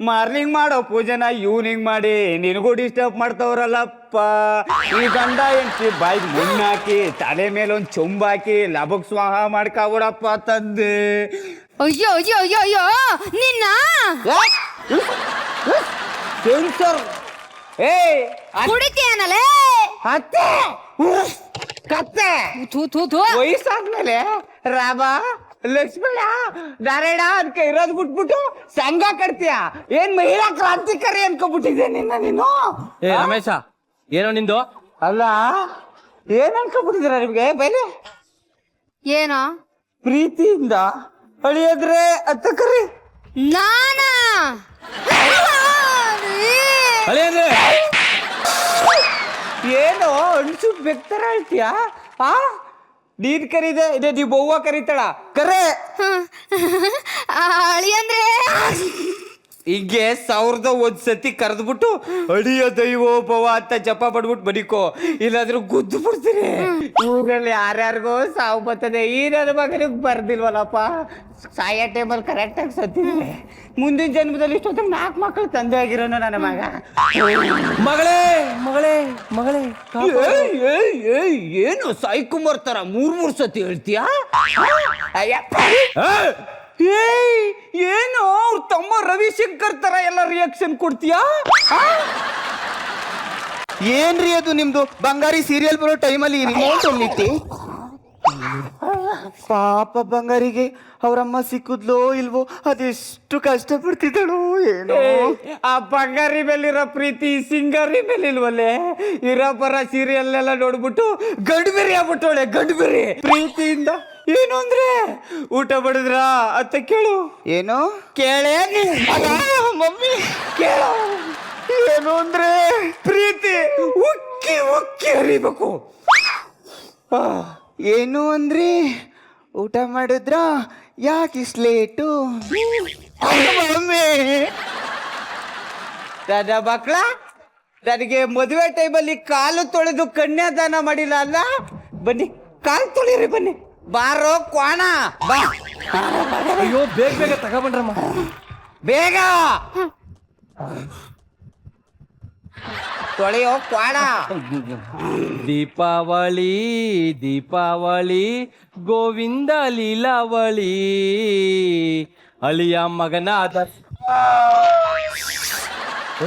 ಮಾರ್ನಿಂಗ್ ಮಾಡೋ ಪೂಜೆನ ಈವ್ನಿಂಗ್ ಮಾಡಿ ನಿನಗೂ ಡಿಸ್ಟರ್ಬ್ ಮಾಡ್ತವ್ರಲ್ಲಪ್ಪ. ಈ ಗಂಡ ಹೆಂಡ್ತಿ ಬಾಯಿಗೆ ಮುನ್ನಾಕಿ ತಲೆ ಮೇಲೆ ಒಂದು ಚೊಂಬಾಕಿ ಲಬಕ್ ಸ್ವಾಹ ಮಾಡ್ಕೊಬಿಡಪ್ಪ ತಂದೆ. ಅಯ್ಯೋ ಅಯ್ಯೋ ಅಯ್ಯೋ ಅಯ್ಯೋ ನಿನ್ನ ಸೆನ್ಸರ್ ಕುಡಿತೀಯನಲೇ ಅತ್ತೆ ಕತ್ತೆ. ವಯಸ್ಸಾದ್ಮೇಲೆ ರಾಮ ಲಕ್ಷ್ಮಣ ನಾರಾಯಣ ಅನ್ಕ ಇರೋದ್ ಬಿಟ್ಬಿಟ್ಟು ಸಂಘ ಕಟ್ತೀಯ. ಏನ್ ಮಹಿಳಾ ಕ್ರಾಂತಿಕಾರಿ ಅನ್ಕೊಬಿಟ್ಟಿದ್ದೆ ನಿನ್ನ ನೀನು. ರಮೇಶ, ಏನೋ ನಿಂದು? ಅಲ್ಲ, ಏನ್ ಅನ್ಕೊಬಿಟ್ಟಿದ್ದೀರ ನಿಮ್ಗೆ ಬೈಲೆ? ಏನೋ ಪ್ರೀತಿಯಿಂದ ಅಳಿಯದ್ರೆ ಅತ್ತಕರಿ ನಾನಾ ಏನೋ ಅನ್ಸುಟ್ ಬೆಕ್ತರ ಹೇಳ್ತೀಯ? ನೀನ್ ಕರೀದೆ ಇದೆ, ನೀ ಬವ್ವ ಕರೀತಾಳ ಕರೆ. ಅಳಿಯಂದ್ರೆ ಹಿಂಗೆ 1001 ಸತಿ ಕರೆದ್ಬಿಟ್ಟು ಅಡಿಯ ದೈವೋ ಭವ ಅಂತ ಜಪ ಪಡ್ಬಿಟ್ಟು ಬದುಕೋ, ಇಲ್ಲಾದ್ರೂ ಗುದ್ದು ಬಿಡ್ತೀನಿ. ಊರಲ್ಲಿ ಯಾರ್ಯಾರಿಗೋ ಸಾವು ಬರ್ತದೆ, ಈ ನನ್ನ ಮಗನಿಗೆ ಬರ್ದಿಲ್ವಲ್ಲಪ್ಪ. ಸಾಯೋ ಟೈಮಲ್ಲಿ ಕರೆಕ್ಟಾಗಿ ಸತ್ತಿದ್ರೆ ಮುಂದಿನ ಜನ್ಮದಲ್ಲಿ ಇಷ್ಟೊತ್ತಿಗೆ 4 ಮಕ್ಕಳು ತಂದೆ ಆಗಿರೋನು ನನ್ನ ಮಗ. ಮಗಳೇ ಮಗಳೇ ಮಗಳೇ, ಏನು ಸಾಯಿ ಕುಮಾರ್ ತರ 3 ಸತಿ ಹೇಳ್ತೀಯಾ? ಏನು ಅವ್ರ ತಮ್ಮ ರವಿಶಂಕರ್ ತರ ಎಲ್ಲ ರಿಯಾಕ್ಷನ್ ಕೊಡ್ತೀಯಾ? ಏನ್ರಿ ಅದು ನಿಮ್ದು ಬಂಗಾರಿ ಸೀರಿಯಲ್ ಬರೋ ಟೈಮಲ್ಲಿ ರಿಮೋಟ್ ಎಲ್ಲಿತ್ತಿ? ಪಾಪ ಬಂಗಾರಿಗೆ ಅವ್ರಮ್ಮ ಸಿಕ್ಕುದ್ಲೋ ಇಲ್ವೋ, ಅದೆಷ್ಟು ಕಷ್ಟಪಡ್ತಿದ್ದಳು ಏನೋ. ಆ ಬಂಗಾರಿ ಮೇಲಿರೋ ಪ್ರೀತಿ ಸಿಂಗಾರಿ ಮೇಲೆ ಇಲ್ವಲ್ಲೇ. ಇರೋ ಬರ ಸೀರಿಯಲ್ ಎಲ್ಲ ನೋಡ್ಬಿಟ್ಟು ಗಂಡ್ಬೇರಿ ಆಗ್ಬಿಟ್ಟವಳೆ, ಗಂಡ್ಬೇರಿ. ಪ್ರೀತಿಯಿಂದ ಏನು ಅಂದ್ರೆ ಊಟ ಬಡಿದ್ರ ಅಂತ ಕೇಳು. ಏನು ಕೇಳೇ ಮಮ್ಮಿ ಕೇಳು. ಏನು ಅಂದ್ರೆ ಪ್ರೀತಿ ಉಕ್ಕಿ ಉಕ್ಕಿ ಹರಿಬೇಕು. ಏನು ಅಂದ್ರೆ ಊಟ ಮಾಡಿದ್ರ ಯಾಕೆ ಲೇಟು ಮಮ್ಮಿ? ನನ್ನ ಮಕ್ಕಳ ನನಗೆ ಮದುವೆ ಟೈಮಲ್ಲಿ ಕಾಲು ತೊಳೆದು ಕನ್ಯಾದಾನ ಮಾಡಿಲ್ಲ ಅಲ್ಲ. ಬನ್ನಿ ಕಾಲು ತೊಳಿರಿ, ಬನ್ನಿ. ಬಾರೋ ಕ್ವಾಣ ಬಾ. ಅಯ್ಯೋ, ಬೇಗ ಬೇಗ ತಗೊಬಂಡ್ರಮ್ಮ, ಬೇಗ ತೊಳೆಯೋ ಕ್ವಾಣ. ದೀಪಾವಳಿ ದೀಪಾವಳಿ ಗೋವಿಂದ ಲೀಲಾವಳಿ, ಅಳಿಯ ಮಗನಾದ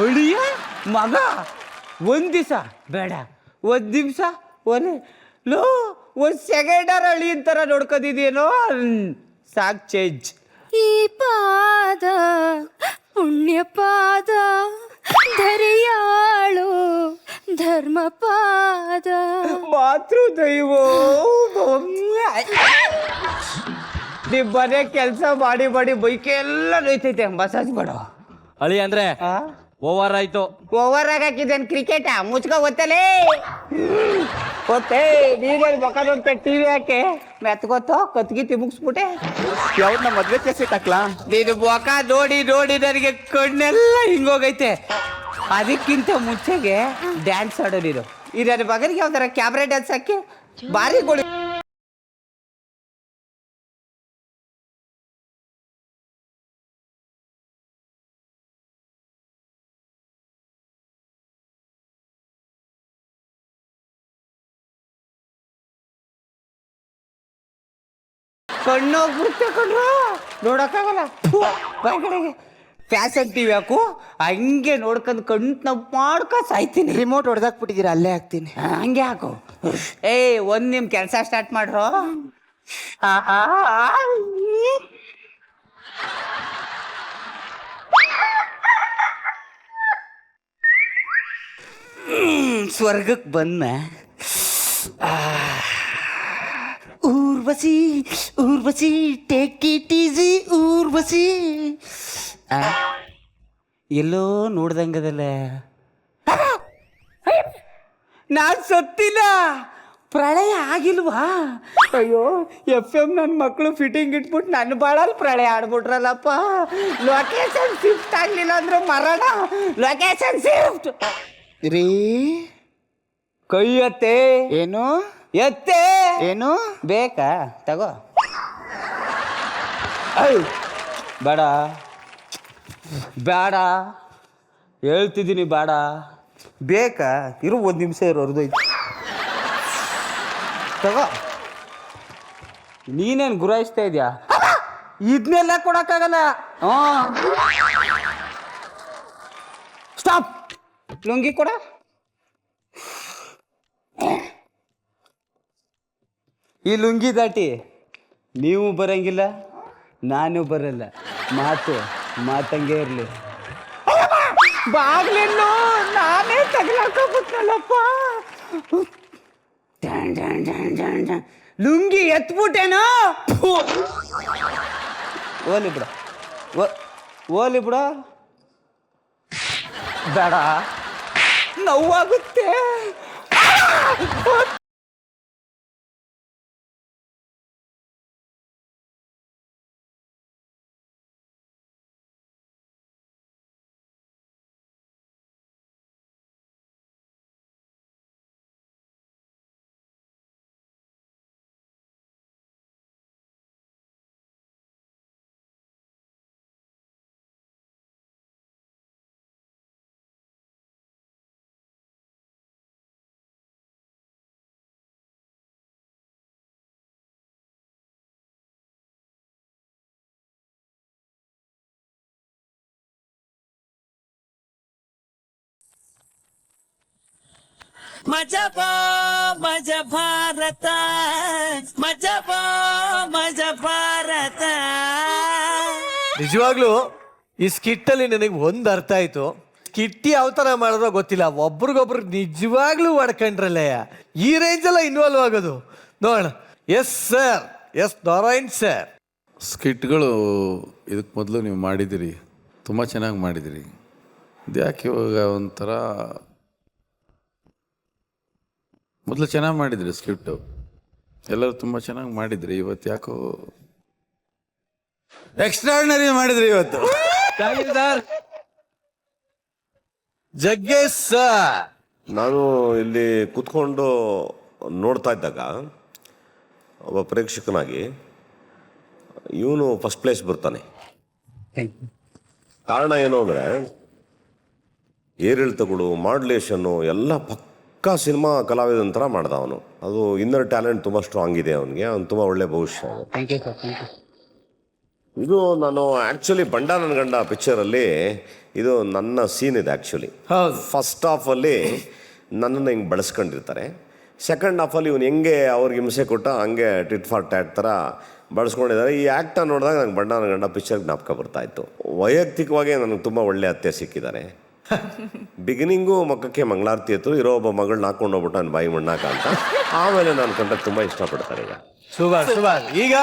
ಅಳಿಯ ಮಗ. ಒಂದ್ ದಿವಸ ಬೇಡ, 1 ನಿಮಿಷ ಒಲೆ ಲೋ, 1 ಸೆಕೆಂಡರ್ ಅಳಿ ಅಂತಾರ ನೋಡ್ಕೋದಿದೇನೋ ಸಾಕ್ ಚೇಂಜ್. ಈ ಪಾದ ಪುಣ್ಯ ಪಾದ ಧರಿಯಾಳು ಧರ್ಮಪಾದ ಮಾತೃ ದೈವೋ. ನಿಮ್ ಮನೆ ಕೆಲಸ ಮಾಡಿ ಮಾಡಿ ಬೈಕೆ ಎಲ್ಲ ನೋಯ್ತೈತೆ, ಮಸಾಜ್ ಮಾಡೋ. ಅಳಿ ಅಂದ್ರೆ ಓವರ್ ಆಯ್ತು. ಓವರ್ ಆಗಿ ಹಾಕಿದ್ದೇನು ಕ್ರಿಕೆಟ ಮುಚ್ಕೊ ಗೊತ್ತಲೇ ಗೊತ್ತೇ ನೀರಲ್ಲಿ ಬೊಕ್ಕದೊಂದು ಟಿವಿ ಹಾಕಿ ಮೆತ್ಕೊತ್ತೋ ಕತ್ಗಿತ್ತಿ ಮುಗಿಸ್ಬಿಟ್ಟೆ. ಯಾವ್ದು ನಮ್ಮ ಮದ್ವೆ ಕೇಸ್ ಹಾಕ್ಲಾ? ನೀನು ಬೊಕ್ಕ ನೋಡಿ ನೋಡಿ ನನಗೆ ಕಣ್ಣೆಲ್ಲ ಹಿಂಗೋಗೈತೆ. ಅದಕ್ಕಿಂತ ಮುಂಚೆಗೆ ಡ್ಯಾನ್ಸ್ ಆಡೋ ನೀನು ಈ ನನ್ನ ಮಗನಿಗೆ ಯಾವ್ದಾರ ಕ್ಯಾಬ್ರೆ ಡ್ಯಾನ್ಸ್ ಹಾಕಿ ಭಾರಿ ಗೋಳಿ. ಕಣ್ಣೋಗ್ಬಿಡುತ್ತೆ ಕಣ್ರು ನೋಡಕ್ಕಾಗಲ್ಲ. ಕಡೆಗೆ ಫ್ಯಾಷನ್ ಟಿವಿ ಹಾಕು ಹಂಗೆ ನೋಡ್ಕೊಂಡು ಕಣ್ಣು ಮಾಡ್ಕೊ ಸಾಯ್ತೀನಿ. ರಿಮೋಟ್ ಹೊಡೆದಾಕ್ಬಿಟ್ಟಿದ್ದೀರಾ, ಅಲ್ಲೇ ಹಾಕ್ತೀನಿ. ಹಂಗೆ ಹಾಕು. ಒಂದ್ ನಿಮ್ ಕೆಲಸ ಸ್ಟಾರ್ಟ್ ಮಾಡ್ರು. ಸ್ವರ್ಗಕ್ಕೆ ಬಂದ Urvashi Urvashi take it easy Urvashi. ಎಲ್ಲೋ ನೋಡ್ದಂಗದಲ್ಲ, ನಾನ್ ಸತ್ತಿಲ್ಲ, ಪ್ರಳಯ ಆಗಿಲ್ವಾ? ಅಯ್ಯೋ FM ನನ್ನ ಮಕ್ಕಳು ಫಿಟ್ಟಿಂಗ್ ಇಟ್ಬಿಟ್ಟು ನನ್ನ ಬಾಳಲ್ಲಿ ಪ್ರಳಯ ಆಡ್ಬಿಟ್ರಲ್ಲಪ್ಪ. ಲೊಕೇಶನ್ ಶಿಫ್ಟ್ ಆಗ್ಲಿಲ್ಲ ಅಂದ್ರೆ ಮರಣ. ಲೊಕೇಶನ್ ಶಿಫ್ಟ್ ರೀ ಕೈ ಎತ್ತೆ. ಏನು ಎತ್ತೆ ಏನು ಬೇಕಾ ತಗೋ. ಬೇಡ ಬೇಡ ಹೇಳ್ತಿದ್ದೀನಿ, ಬೇಡ. ಬೇಕಾ? ಇರು ಒಂದು ನಿಮಿಷ ಇರು, ಹೊರದೋಯ್ತು. ತಗೋ. ನೀನೇನು ಗುರಾಯಿಸ್ತಾ ಇದೆಯಾ? ಇದನ್ನೆಲ್ಲ ಕೊಡಕ್ಕಾಗಲ್ಲ. ಸ್ಟಾಪ್. ಲುಂಗಿ ಕೊಡ. ಈ ಲುಂಗಿ ದಾಟಿ ನೀವು ಬರಂಗಿಲ್ಲ, ನಾನು ಬರಲ್ಲ. ಮಾತಂಗೆ ಇರಲಿ. ಬಾಗ್ಲೆಲ್ಲೋ ನಾನೇ ತಗಲಾಕೋಬಿಟ್ನಲ್ಲಪ್ಪ. ಲುಂಗಿ ಎತ್ಬಿಟ್ಟೇನೋ. ಓಲಿ ಬಿಡ, ಓಲಿ ಬಿಡ. ಬೇಡ, ನೋವಾಗುತ್ತೆ. ಮಜಾ ಭಾರತ, ಮಜಾ ಭಾರತ. ನಿಜವಾಗ್ಲೂ ಈ ಸ್ಕಿಟ್ ಅಲ್ಲಿ ನನಗೆ ಒಂದ್ ಅರ್ಥ ಆಯ್ತು. ಸ್ಕಿಟ್ ಯಾವ ತರ ಮಾಡಿದ್ರೋ ಗೊತ್ತಿಲ್ಲ, ಒಬ್ರಿಗೊಬ್ರು ನಿಜವಾಗ್ಲೂ ಹೊಡ್ಕೊಂಡ್ರಲ್ಲ. ಈ ರೇಂಜ್ ಎಲ್ಲ ಇನ್ವಾಲ್ವ್ ಆಗೋದು ನೋಡೋಣ. Yes sir, yes Narayan sir. ಸ್ಕಿಟ್ಗಳು ಇದಕ್ಕೆ ಮೊದಲು ನೀವು ಮಾಡಿದಿರಿ, ತುಂಬ ಚೆನ್ನಾಗಿ ಮಾಡಿದಿರಿ. ಇದ್ಯಾಕೆ ಇವಾಗ ಒಂಥರ ಮೊದಲು ಚೆನ್ನಾಗಿ ಮಾಡಿದ್ರಿ ಸ್ಕ್ರಿಪ್ಟು, ಎಲ್ಲರೂ ತುಂಬ ಚೆನ್ನಾಗಿ ಮಾಡಿದ್ರಿ. ಇವತ್ತು ಯಾಕೋ ಎಕ್ಸ್ಟ್ರಾರ್ಡಿನರಿ ಮಾಡಿದ್ರಿ ಇವತ್ತು. ಜಗ್ಗೇಶ್ ಸರ್, ನಾನು ಇಲ್ಲಿ ಕೂತ್ಕೊಂಡು ನೋಡ್ತಾ ಇದ್ದಾಗ ಒಬ್ಬ ಪ್ರೇಕ್ಷಕನಾಗಿ ಇವನು ಫಸ್ಟ್ ಪ್ಲೇಸ್ ಬರ್ತಾನೆ. ಕಾರಣ ಏನು ಅಂದರೆ ಏರಿಳಿತಗಳು, ಮಾಡ್ಯುಲೇಷನ್ನು ಎಲ್ಲ ಪಕ್ಕಾ ಸಿನಿಮಾ ಕಲಾವಿದನ ಥರ ಮಾಡ್ದ ಅವನು. ಅದು ಇನ್ನರ್ ಟ್ಯಾಲೆಂಟ್ ತುಂಬ ಸ್ಟ್ರಾಂಗ್ ಇದೆ ಅವನಿಗೆ, ಅವ್ನು ತುಂಬ ಒಳ್ಳೆ ಭವಿಷ್ಯ. ಇದು ನಾನು ಆ್ಯಕ್ಚುಲಿ ಬಂಡ ನನ್ನ ಗಂಡ ಪಿಕ್ಚರಲ್ಲಿ ಇದು ನನ್ನ ಸೀನ್ ಇದೆ. ಆ್ಯಕ್ಚುಲಿ ಫಸ್ಟ್ ಹಾಫಲ್ಲಿ ನನ್ನನ್ನು ಹಿಂಗೆ ಬಳಸ್ಕೊಂಡಿರ್ತಾರೆ, ಸೆಕೆಂಡ್ ಹಾಫಲ್ಲಿ ಇವನು ಹೆಂಗೆ ಅವ್ರಿಗೆ ಹಿಂಸೆ ಕೊಟ್ಟ ಹಂಗೆ ಟಿಟ್ ಫಾರ್ ಟ್ಯಾಟ್ ಥರ ಬಳಸ್ಕೊಂಡಿದ್ದಾರೆ. ಈ ಆ್ಯಕ್ಟ ನೋಡಿದಾಗ ನಂಗೆ ಬಂಡ ನನ್ನ ಗಂಡ ಪಿಕ್ಚರ್ ಜ್ಞಾಪಕ ಬರ್ತಾಯಿತ್ತು. ವೈಯಕ್ತಿಕವಾಗಿ ನನಗೆ ತುಂಬ ಒಳ್ಳೆ ಅತ್ತೆ ಸಿಕ್ಕಿದ್ದಾರೆ. ಬಿಗಿನಿಂಗು ಮಕ್ಕಕ್ಕೆ ಮಂಗಳಾರತಿ ಎತ್ತು, ಇರೋ ಒಬ್ಬ ಮಗಳನ್ನ ಹಾಕೊಂಡು ಹೋಗ್ಬಿಟ್ಟು ನನ್ನ ಬಾಯಿ ಮಣ್ಣಾಕ ಅಂತ. ಆಮೇಲೆ ನಾನು ಕಂಡ ತುಂಬ ಇಷ್ಟಪಡ್ತಾರೆ. ಈಗ ಸೂಪರ್ ಸೂಪರ್. ಈಗ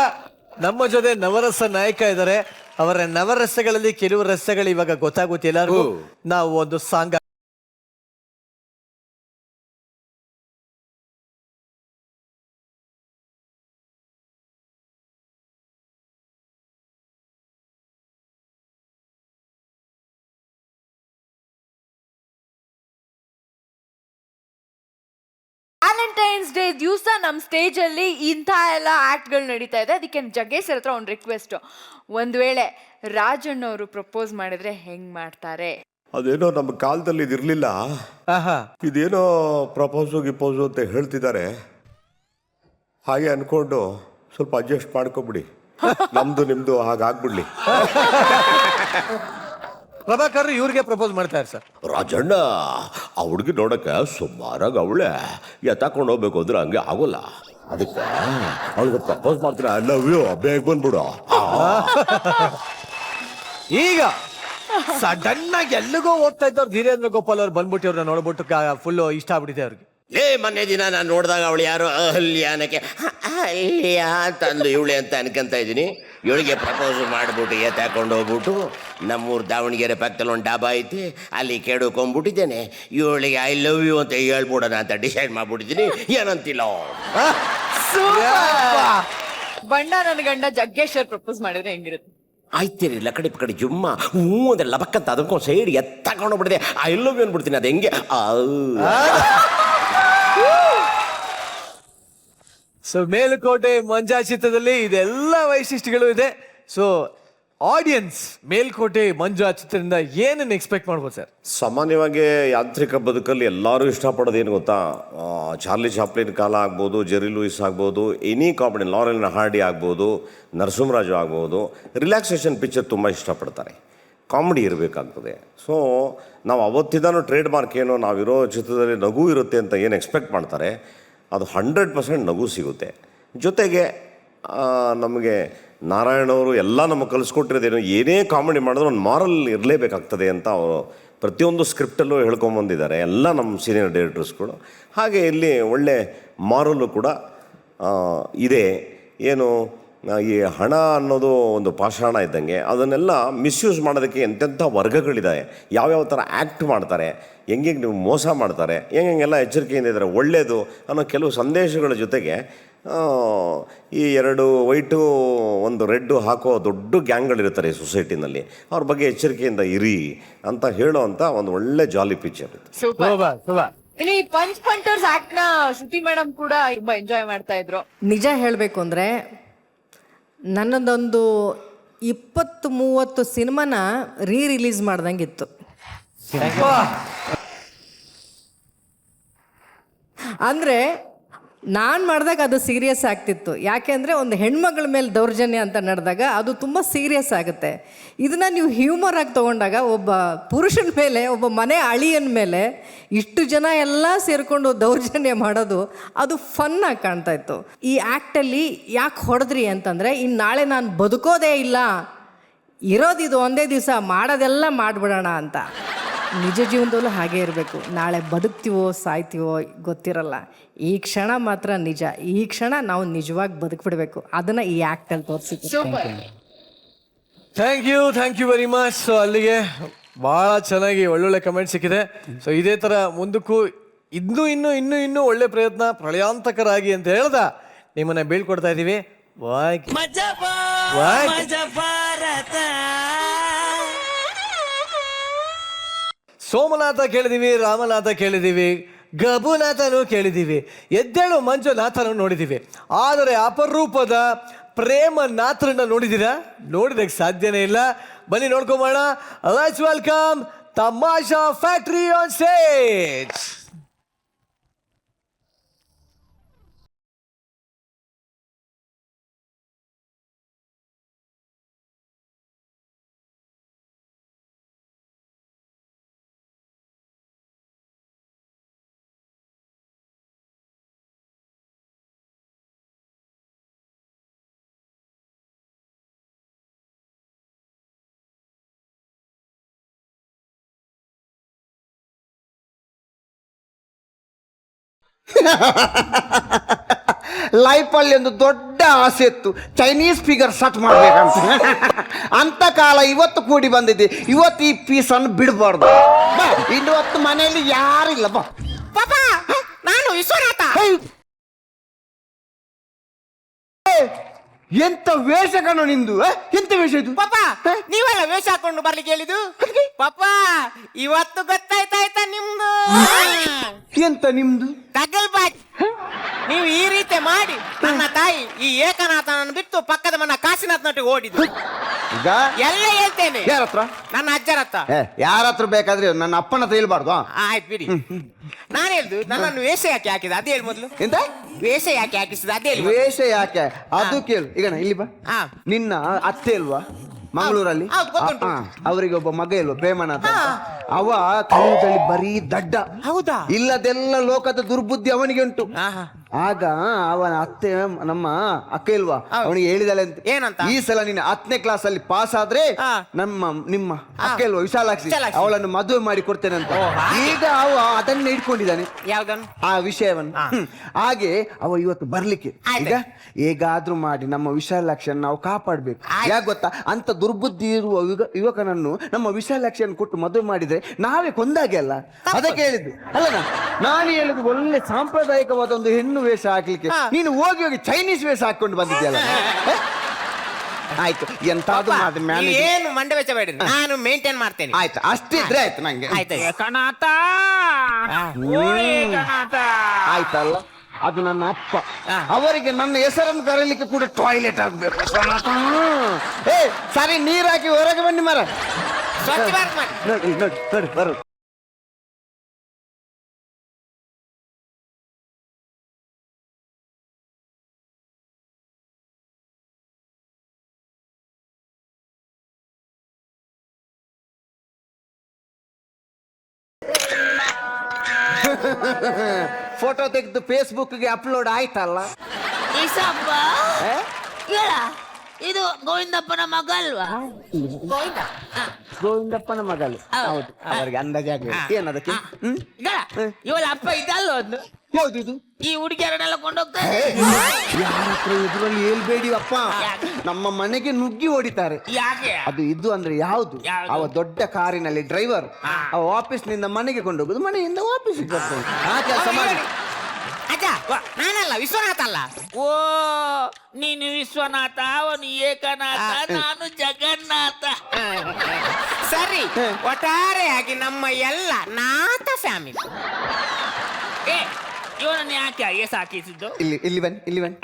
ನಮ್ಮ ಜೊತೆ ನವರಸ ನಾಯಕ ಇದ್ದಾರೆ, ಅವರ ನವರಸಗಳಲ್ಲಿ ಕೆಲವು ರಸಗಳು ಇವಾಗ ಗೊತ್ತಾಗುತ್ತೆ ಎಲ್ಲರಿಗೂ. ನಾವು ಒಂದು ಸಾಂಗ್ ವ್ಯಾಲೆಂಟೈನ್ಸ್ ಡೇ ದಿವಸ ನಮ್ಮ ಸ್ಟೇಜಲ್ಲಿ ಇಂಥ ಎಲ್ಲ ಆ್ಯಕ್ಟ್ಗಳು ನಡೀತಾ ಇದೆ. ಅದಕ್ಕೆ ಜಗ್ಗೇಶ್ ಸರ್ ಹತ್ರ ಒಂದು ರಿಕ್ವೆಸ್ಟು, ಒಂದು ವೇಳೆ ರಾಜಣ್ಣವರು ಪ್ರಪೋಸ್ ಮಾಡಿದ್ರೆ ಹೆಂಗ್ ಮಾಡ್ತಾರೆ? ಅದೇನೋ ನಮ್ಮ ಕಾಲದಲ್ಲಿ ಇದಿರಲಿಲ್ಲ. ಇದೇನೋ ಪ್ರಪೋಸು ಗಿಪೋಸು ಅಂತ ಹೇಳ್ತಿದ್ದಾರೆ. ಹಾಗೆ ಅನ್ಕೊಂಡು ಸ್ವಲ್ಪ ಅಡ್ಜಸ್ಟ್ ಮಾಡ್ಕೊಬಿಡಿ. ನಮ್ದು ನಿಮ್ದು ಹಾಗಾಗ್ಬಿಡ್ಲಿ. ಪ್ರಭಾಕರ್ ಇವ್ರಿಗೆ ಪ್ರಪೋಸ್ ಮಾಡ್ತಾರೆ ಸರ್. ರಾಜಣ್ಣ ಆ ಹುಡುಗಿ ನೋಡಕ್ಕೆ ಸುಮಾರಾಗಿ ಅವಳೆ ಎತ್ತಾಕೊಂಡು ಹೋಗ್ಬೇಕು ಅಂದ್ರೆ ಹಂಗೆ ಆಗೋಲ್ಲ. ಅದಕ್ಕೆ ಅವಳಿಗೆ ಪ್ರಪೋಸ್ ಮಾಡ್ತಾರೆ. ಐ ಲವ್ ಯು, ಬೇಗ ಬಂದ್ಬಿಡು. ಈಗ ಸಡನ್ ಆಗಿ ಎಲ್ಲಿಗೋ ಹೋಗ್ತಾ ಇದ್ದವ್ರು ಧೀರೇಂದ್ರ ಗೋಪಾಲ್ ಅವ್ರು ಬಂದ್ಬಿಟ್ಟು ಅವ್ರನ್ನ ನೋಡ್ಬಿಟ್ಟು ಫುಲ್ ಇಷ್ಟ ಆಗ್ಬಿಟ್ಟಿದೆ ಅವ್ರಿಗೆ. ಮೊನ್ನೆ ದಿನ ನಾನು ನೋಡಿದಾಗ ಅವಳು ಯಾರು ಅಹಲ್ಯಾನಕ್ಕೆ ಅಹಲ್ಯ ಅಂತಂದು ಇವಳೆ ಅಂತ ಅನ್ಕೊಂತ ಇದ್ದೀನಿ. ಇವಳಿಗೆ ಪ್ರಪೋಸ್ ಮಾಡ್ಬಿಟ್ಟು ಎತ್ತಾಕೊಂಡು ಹೋಗ್ಬಿಟ್ಟು ನಮ್ಮೂರು ದಾವಣಗೆರೆ ಪಕ್ಕದಲ್ಲಿ ಒಂದು ಡಾಬಾ ಐತಿ, ಅಲ್ಲಿ ಕೇಳ್ಕೊಂಡ್ಬಿಟ್ಟಿದ್ದೇನೆ. ಇವಳಿಗೆ ಐ ಲವ್ ಯು ಅಂತ ಹೇಳ್ಬಿಡೋಣ ಅಂತ ಡಿಸೈಡ್ ಮಾಡ್ಬಿಟ್ಟಿದ್ದೀನಿ. ಏನಂತಿಲ್ಲ ಬಣ್ಣ ನನ್ನ ಗಂಡ ಜಗ್ಗೇಶ್ ಅವ್ರು ಪ್ರಪೋಸ್ ಮಾಡಿದ್ರೆ ಹೆಂಗಿರುತ್ತೆ? ಆಯ್ತಿರಿ ಲಕಡಿ ಪಕಡಿ ಜುಮ್ಮ ಹ್ಞೂ ಅಂದ್ರೆ ಲಬಕ್ಕಂತ ಅದಕ್ಕೊಂದು ಸೈಡ್ ಎತ್ತಾಕೊಂಡು ಹೋಗ್ಬಿಟ್ಟಿದೆ. ಐ ಲವ್ ಯು ಅಂದ್ಬಿಡ್ತೀನಿ. ಅದು ಹೆಂಗೆ ಸೊ ಮೇಲುಕೋಟೆ ಮಂಜಾ ಚಿತ್ರದಲ್ಲಿ ಇದೆಲ್ಲ ವೈಶಿಷ್ಟ್ಯಗಳು ಇದೆ. ಸೊ ಆಡಿಯನ್ಸ್ ಮೇಲ್ಕೋಟೆ ಮಂಜಾ ಚಿತ್ರದಿಂದ ಏನನ್ನು ಎಕ್ಸ್ಪೆಕ್ಟ್ ಮಾಡ್ಬೋದು ಸರ್? ಸಾಮಾನ್ಯವಾಗಿ ಯಾಂತ್ರಿಕ ಬದುಕಲ್ಲಿ ಎಲ್ಲರೂ ಇಷ್ಟಪಡೋದು ಏನು ಗೊತ್ತಾ, ಚಾರ್ಲಿ ಚಾಪ್ಲಿನ್ ಕಾಲ ಆಗ್ಬೋದು, ಜೆರಿ ಲೂಯಿಸ್ ಆಗ್ಬೋದು, ಎನಿ ಕಾಮಿಡಿ, ಲಾರೆಲ್ ಹಾರ್ಡಿ ಆಗ್ಬೋದು, ನರಸಿಂಹರಾಜು ಆಗ್ಬೋದು, ರಿಲ್ಯಾಕ್ಸೇಷನ್ ಪಿಕ್ಚರ್ ತುಂಬ ಇಷ್ಟಪಡ್ತಾರೆ. ಕಾಮಿಡಿ ಇರಬೇಕಾಗ್ತದೆ. ಸೊ ನಾವು ಅವತ್ತಿದ್ದಾನು ಟ್ರೇಡ್ ಮಾರ್ಕ್ ಏನು, ನಾವಿರೋ ಚಿತ್ರದಲ್ಲಿ ನಗು ಇರುತ್ತೆ ಅಂತ ಏನು ಎಕ್ಸ್ಪೆಕ್ಟ್ ಮಾಡ್ತಾರೆ, ಅದು 100% ನಗು ಸಿಗುತ್ತೆ. ಜೊತೆಗೆ ನಮಗೆ ನಾರಾಯಣವರು ಎಲ್ಲ ನಮಗೆ ಕಲಿಸ್ಕೊಟ್ಟಿರೋದೇನು, ಏನೇ ಕಾಮಿಡಿ ಮಾಡಿದ್ರು ಒಂದು ಮಾರಲ್ ಇರಲೇಬೇಕಾಗ್ತದೆ ಅಂತ ಅವರು ಪ್ರತಿಯೊಂದು ಸ್ಕ್ರಿಪ್ಟಲ್ಲೂ ಹೇಳ್ಕೊಂಬಂದಿದ್ದಾರೆ ಎಲ್ಲ ನಮ್ಮ ಸೀನಿಯರ್ ಡೈರೆಕ್ಟರ್ಸ್ಗಳು. ಹಾಗೆ ಇಲ್ಲಿ ಒಳ್ಳೆ ಮಾರಲ್ಲು ಕೂಡ ಇದೆ. ಏನು ಈ ಹಣ ಅನ್ನೋದು ಒಂದು ಪಾಷಾಣ ಇದ್ದಂಗೆ, ಅದನ್ನೆಲ್ಲ ಮಿಸ್ಯೂಸ್ ಮಾಡೋದಕ್ಕೆ ಎಂತೆಂಥ ವರ್ಗಗಳಿದ್ದಾವೆ, ಯಾವ್ಯಾವ ಥರ ಆ್ಯಕ್ಟ್ ಮಾಡ್ತಾರೆ, ಹೆಂಗೆ ನೀವು ಮೋಸ ಮಾಡ್ತಾರೆ, ಹೆಂಗೆಲ್ಲ ಎಚ್ಚರಿಕೆಯಿಂದ ಇದ್ದಾರೆ, ಒಳ್ಳೆಯದು ಅನ್ನೋ ಕೆಲವು ಸಂದೇಶಗಳ ಜೊತೆಗೆ ಈ 2 ವೈಟು 1 ರೆಡ್ಡು ಹಾಕೋ ದೊಡ್ಡ ಗ್ಯಾಂಗ್ಗಳಿರ್ತಾರೆ ಈ ಸೊಸೈಟಿನಲ್ಲಿ, ಅವ್ರ ಬಗ್ಗೆ ಎಚ್ಚರಿಕೆಯಿಂದ ಇರಿ ಅಂತ ಹೇಳೋ ಅಂತ ಒಂದು ಒಳ್ಳೆ ಜಾಲಿ ಪಿಕ್ಚರ್ ಇದು. ಇನ್ನು ಈ ಪಂಚ್ ಪಂಟರ್ಸ್ ಆಕ್ಟ್ ನ ಶ್ರುತಿ ಮೇಡಮ್ ಕೂಡ ತುಂಬಾ ಎಂಜಾಯ್ ಮಾಡ್ತಾ ಇದ್ರು. ನಿಜ ಹೇಳಬೇಕು ಅಂದರೆ ನನ್ನದೊಂದು 20-30 ಸಿನಿಮಾನ ರಿಲೀಸ್ ಮಾಡ್ದಂಗಿತ್ತು. ಅಂದರೆ ನಾನು ಮಾಡಿದಾಗ ಅದು ಸೀರಿಯಸ್ ಆಗ್ತಿತ್ತು. ಯಾಕೆಂದರೆ ಒಂದು ಹೆಣ್ಮಗಳ ಮೇಲೆ ದೌರ್ಜನ್ಯ ಅಂತ ನಡೆದಾಗ ಅದು ತುಂಬ ಸೀರಿಯಸ್ ಆಗುತ್ತೆ. ಇದನ್ನು ನೀವು ಹ್ಯೂಮರ್ ಆಗಿ ತೊಗೊಂಡಾಗ ಒಬ್ಬ ಪುರುಷನ ಮೇಲೆ, ಒಬ್ಬ ಮನೆ ಅಳಿಯನ ಮೇಲೆ ಇಷ್ಟು ಜನ ಎಲ್ಲ ಸೇರಿಕೊಂಡು ದೌರ್ಜನ್ಯ ಮಾಡೋದು ಅದು ಫನ್ನಾಗಿ ಕಾಣ್ತಾ ಇತ್ತು. ಈ ಆ್ಯಕ್ಟಲ್ಲಿ ಯಾಕೆ ಹೊಡೆದ್ರಿ ಅಂತಂದರೆ, ಇನ್ನು ನಾಳೆ ನಾನು ಬದುಕೋದೇ ಇಲ್ಲ, ಇರೋದಿದು ಒಂದೇ ದಿವಸ, ಮಾಡೋದೆಲ್ಲ ಮಾಡಿಬಿಡೋಣ ಅಂತ. ನಿಜ ಜೀವನದಲ್ಲೂ ಹಾಗೆ ಇರಬೇಕು. ನಾಳೆ ಬದುಕ್ತೀವೋ ಸಾಯ್ತೀವೋ ಗೊತ್ತಿರಲ್ಲ. ಈ ಕ್ಷಣ ಮಾತ್ರ ನಿಜ. ಈ ಕ್ಷಣ ನಾವು ನಿಜವಾಗಿ ಬದುಕ್ಬಿಡ್ಬೇಕು. ಅದನ್ನು ಈ ಆ್ಯಕ್ಟಲ್ಲಿ ತೋರಿಸಿದ್ವಿ. Thank you very much. So ಅಲ್ಲಿಗೆ ಭಾಳ ಚೆನ್ನಾಗಿ ಒಳ್ಳೊಳ್ಳೆ ಕಮೆಂಟ್ ಸಿಕ್ಕಿದೆ. ಸೊ ಇದೇ ಥರ ಮುಂದಕ್ಕೂ ಇನ್ನೂ ಒಳ್ಳೆ ಪ್ರಯತ್ನ ಪ್ರಳಯಾಂತಕರಾಗಿ ಅಂತ ಹೇಳ್ದ ನಿಮ್ಮನ್ನ ಬೀಳ್ಕೊಡ್ತಾ ಇದ್ದೀವಿ. ಸೋಮನಾಥ ಕೇಳಿದೀವಿ, ರಾಮನಾಥ ಕೇಳಿದೀವಿ, ಗಬುನಾಥನೂ ಕೇಳಿದೀವಿ, ಎದ್ದೇಳು ಮಂಜುನಾಥನೂ ನೋಡಿದ್ದೀವಿ. ಆದರೆ ಅಪರೂಪದ ಪ್ರೇಮನಾಥರನ್ನ ನೋಡಿದ್ದೀರಾ? ನೋಡಿದಕ್ಕೆ ಸಾಧ್ಯನೇ ಇಲ್ಲ. ಬನ್ನಿ ನೋಡ್ಕೊಂಬೋಣ. Let's welcome Tamasha Factory on stage. ಲೈಫಲ್ಲಿ ಒಂದು ದೊಡ್ಡ ಆಸೆ ಇತ್ತು, ಚೈನೀಸ್ ಫಿಗರ್ ಸಟ್ ಮಾಡ್ಬೇಕಂತ. ಅಂತ ಕಾಲ ಇವತ್ತು ಕೂಡಿ ಬಂದಿದೆ. ಇವತ್ತು ಈ ಪೀಸನ್ನು ಬಿಡಬಾರ್ದು. ಇನ್ನು ಹೊತ್ತು ಮನೆಯಲ್ಲಿ ಯಾರಿಲ್ಲ. ಬಾ ಪಾಪ, ನಾನು ವಿಶ್ವನಾಥ. ಎಂತ ವೇಷ ಕಣೋ ನಿಂದು. ಎಂತ ವೇಷ ಇದು ಪಾಪ? ನೀವೆಲ್ಲ ವೇಷ ಹಾಕೊಂಡು ಬರ್ಲಿಕ್ಕೆ ಹೇಳಿದ್ದು ಪಾಪ. ಇವತ್ತು ಗೊತ್ತಾಯ್ತಾಯ್ತಾ ನಿಮ್ದು? ಎಂತ ನಿಮ್ದು? ಕಗಲ್ ಬಾಜ್. ನೀವು ಈ ರೀತಿ ಮಾಡಿ ನನ್ನ ತಾಯಿ ಈ ಏಕನಾಥನನ್ನು ಬಿಟ್ಟು ಪಕ್ಕದ ಮನ ಕಾಶಿನಾಥನೊಟ್ಟಿಗೆ ಓಡಿದ್ರು. ಈಗ ಎಲ್ಲ ಹೇಳ್ತೇನೆ. ಯಾರ ಹತ್ರ? ನನ್ನ ಅಜ್ಜರ ಹತ್ರ. ಯಾರ ಹತ್ರ ಬೇಕಾದ್ರೆ ನನ್ನ ಅಪ್ಪನ ಹತ್ರ ಹೇಳ್ಬಾರ್ದು. ಆಯ್ತು ಬಿಡಿ. ನಾನು ಹೇಳ್ದು ನನ್ನನ್ನು ವೇಷ ಯಾಕೆ ಹಾಕಿದ ಅದು ಹೇಳಿ ಮೊದಲು. ಎಂತ ವೇಷ ಯಾಕೆ ಹಾಕಿಸಿದ ಅದೇ ಹೇಳಿ. ವೇಷ ಯಾಕೆ ಅದು ಕೇಳು. ಈಗ ಇಲ್ಲಿ ಬಾ. ನಿನ್ನ ಅತ್ತೆ ಅಲ್ವಾ ಮಂಗಳೂರಲ್ಲಿ? ಅವರಿಗೆ ಒಬ್ಬ ಮಗ ಇಲ್ವಾ ಪ್ರೇಮನಾಥ? ಅವ ಕಲಿಯುವುದರಲ್ಲಿ ಬರೀ ದಡ್ಡ. ಹೌದಾ? ಇಲ್ಲದೆಲ್ಲ ಲೋಕದ ದುರ್ಬುದ್ಧಿ ಅವನಿಗೆ ಉಂಟು. ಆಗ ಅವನ ಅತ್ತೆ ನಮ್ಮ ಅಕ್ಕ ಇಲ್ವಾ ಅವನಿಗೆ ಹೇಳಿದಾಳೆ ಅಂತ. ಏನಂತ? ಈ ಸಲ ನೀನು 10ನೇ ಕ್ಲಾಸ್ ಅಲ್ಲಿ ಪಾಸ್ ಆದ್ರೆ ನಿಮ್ಮ ಅಕ್ಕ ಇಲ್ವಾ ವಿಶಾಲಾಕ್ಷಿ, ಅವಳನ್ನು ಮದುವೆ ಮಾಡಿ ಕೊಡ್ತೇನೆ ಅಂತ. ಈಗ ಅವ ಅದನ್ನ ಇಟ್ಕೊಂಡಿದ್ದಾನೆ. ಯಾವ್ದನ್ನು? ಆ ವಿಷಯವನ್ನು. ಹಾಗೆ ಅವ ಇವತ್ತು ಬರ್ಲಿಕ್ಕೆ. ಈಗ ಹೇಗಾದ್ರೂ ಮಾಡಿ ನಮ್ಮ ವಿಶಾಲಾಕ್ಷಿಯನ್ನು ನಾವು ಕಾಪಾಡ್ಬೇಕು. ಯಾಕೆ ಗೊತ್ತಾ? ಅಂತ ದುರ್ಬುದ್ಧಿ ಇರುವ ಯುವಕನನ್ನು ನಮ್ಮ ವಿಶಾಲಾಕ್ಷಿಯನ್ನು ಕೊಟ್ಟು ಮದುವೆ ಮಾಡಿದ್ರೆ ನಾವೇ ಕೊಂದಾಗೆ ಅಲ್ಲ. ಅದಕ್ಕೆ ಹೇಳಿದ್ದು ಅಲ್ಲ ನಾನು ಹೇಳಿದ್ದು. ಒಳ್ಳೆ ಸಾಂಪ್ರದಾಯಿಕವಾದ ಒಂದು ಹೆಣ್ಣು ವೇಷ ಹಾಕ್ಲಿಕ್ಕೆ ನೀನು ಹೋಗಿ ಹೋಗಿ ಚೈನೀಸ್ ವೇಷ ಹಾಕೊಂಡು ಬಂದಿದ್ಯಲ್ಲ. ಆಯ್ತು, ಎಂತಾದ್ರು ಏನು ಮಂಡೆ ವೆಚ್ಚ ಬೇಡ, ನಾನು ಮೇಂಟೈನ್ ಮಾಡ್ತೇನೆ. ಆಯ್ತು, ಅಷ್ಟಿದ್ರೆ ಆಯ್ತು ನಂಗೆ. ಆಯ್ತಲ್ಲ, ಅದು ನನ್ನ ಅಪ್ಪ. ಅವರಿಗೆ ನನ್ನ ಹೆಸರನ್ನು ಕರೀಲಿಕ್ಕೆ ಕೂಡ ಟಾಯ್ಲೆಟ್ ಆಗ್ಬೇಕು. ಸರಿ, ನೀರಾಕಿ ಹೊರಗೆ ಬನ್ನಿ ಮರ. ನೋಡಿ ನೋಡಿ ನೋಡಿ ಬರು. ಫೋಟೋ ತೆಗೆದು ಫೇಸ್ಬುಕ್ಗೆ ಅಪ್ಲೋಡ್ ಆಯ್ತಲ್ಲ. ಇದು ಗೋವಿಂದಪ್ಪನ ಮಗ ಅಲ್ವಾ? ಗೋವಿಂದಪ್ಪನ ಮಗಳು. ಹೌದು, ಅವರಿಗೆ ಅಂದಾಜಾಗ ಏನದಕ್ಕೆ. ಇವಳ ಅಪ್ಪ ಇದಲ್ಲ ಒಂದು. ಯಾವ್ದು? ಈ ಹುಡುಗಿಯರನ್ನೆಲ್ಲ ಕೊಂಡೋಗ್ತಾರೆ. ಯಾರ ಹತ್ರ ಎದುರಲ್ಲಿ ಹೇಳ್ಬೇಡಿ ಅಪ್ಪ, ನಮ್ಮ ಮನೆಗೆ ನುಗ್ಗಿ ಹೊಡಿತಾರೆ. ಯಾಕೆ? ಅದು ಇದು ಅಂದ್ರೆ ಯಾವ್ದು? ಅವ ದೊಡ್ಡ ಕಾರಿನಲ್ಲಿ ಡ್ರೈವರ್. ಅವ ಆಫೀಸ್ ನಿಂದ ಮನೆಗೆ ಕೊಂಡೋಗುದು, ಮನೆಯಿಂದ ಆಫೀಸಿಗೆ ಬರ್ತಾನೆ. ಆ ಕೆಲಸ ಮಾಡಿ. ಅಜ್ಜ, ನಾನಲ್ಲ ವಿಶ್ವನಾಥ ಅಲ್ಲ. ಓ, ನೀನು ವಿಶ್ವನಾಥ, ಅವನು ಏಕನಾಥ, ನಾನು ಜಗನ್ನಾಥ. ಸರಿ, ಒಟ್ಟಾರೆಯಾಗಿ ನಮ್ಮ ಎಲ್ಲ ನಾಥ ಫ್ಯಾಮಿಲಿ. ಇವನನ್ನು ಯಾಕೆ ಐಎಸ್ ಹಾಕಿಸಿದ್ದು? ಇಲ್ಲಿ ಬನ್ನಿ, ಇಲ್ಲಿ ಬನ್ನಿ.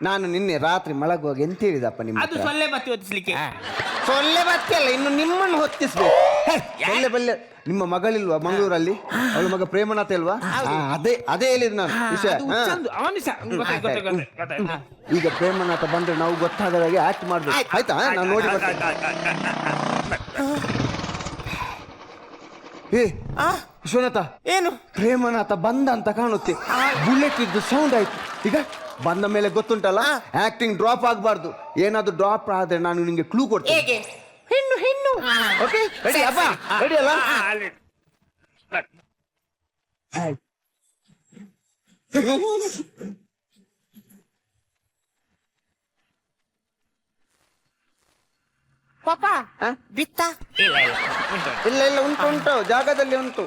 ನಾನು ನಿನ್ನೆ ರಾತ್ರಿ ಮಲಗುವಾಗ ಎಂತ ಹೇಳಿದಪ್ಪ ನಿಮ್ಮ? ಅದು ಸೊಳ್ಳೆ ಬತ್ತಿ ಹೊತ್ತಿಸ್ಲಿಕ್ಕೆ. ಸೊಳ್ಳೆ ಬತ್ತಿ ಅಲ್ಲ, ಇನ್ನು ನಿಮ್ಮನ್ನು ಹೊತ್ತಿಸ್ಬೇಕು. ಸೊಳ್ಳೆ ಬಲ್ಲೆ. ನಿಮ್ಮ ಮಗಳಿಲ್ವಾ ಮಂಗಳೂರಲ್ಲಿ? ಅವಳ ಮಗ ಪ್ರೇಮನಾಥ ಇಲ್ವಾ? ಅದೇ ಹೇಳಿದ್ ನಾನು ವಿಷಯ. ಈಗ ಪ್ರೇಮನಾಥ ಬಂದ್ರೆ ನಾವು ಗೊತ್ತಾದ ಹಾಗೆ ಆಕ್ಟ್ ಮಾಡ್ಬೇಕು. ಆಯ್ತಾ? ನಾನು ನೋಡಿ ವಿಶ್ವನಾಥ, ಏನು ಪ್ರೇಮನಾಥ ಬಂದ ಅಂತ ಕಾಣುತ್ತೆ. ಬುಲೆಟ್ ಇದ್ದು ಸೌಂಡ್ ಆಯ್ತು. ಈಗ ಬಂದ ಮೇಲೆ ಗೊತ್ತುಂಟಲ್ಲ, ಆಕ್ಟಿಂಗ್ ಡ್ರಾಪ್ ಆಗಬಾರ್ದು. ಏನಾದ್ರು ಡ್ರಾಪ್ ಆದ್ರೆ ನಾನು ನಿಂಗೆ ಕ್ಲೂ ಕೊಡ್ತೇನೆ. ಹೆಣ್ಣು ಹೆಣ್ಣು. ಓಕೆ, ರೆಡಿ ಅಪ್ಪ? ರೆಡಿ ಅಲ್ಲ? ಪಾಪ ಬಿತ್ತ? ಇಲ್ಲ ಇಲ್ಲ, ಉಂಟು ಉಂಟು, ಜಾಗದಲ್ಲಿ ಉಂಟು.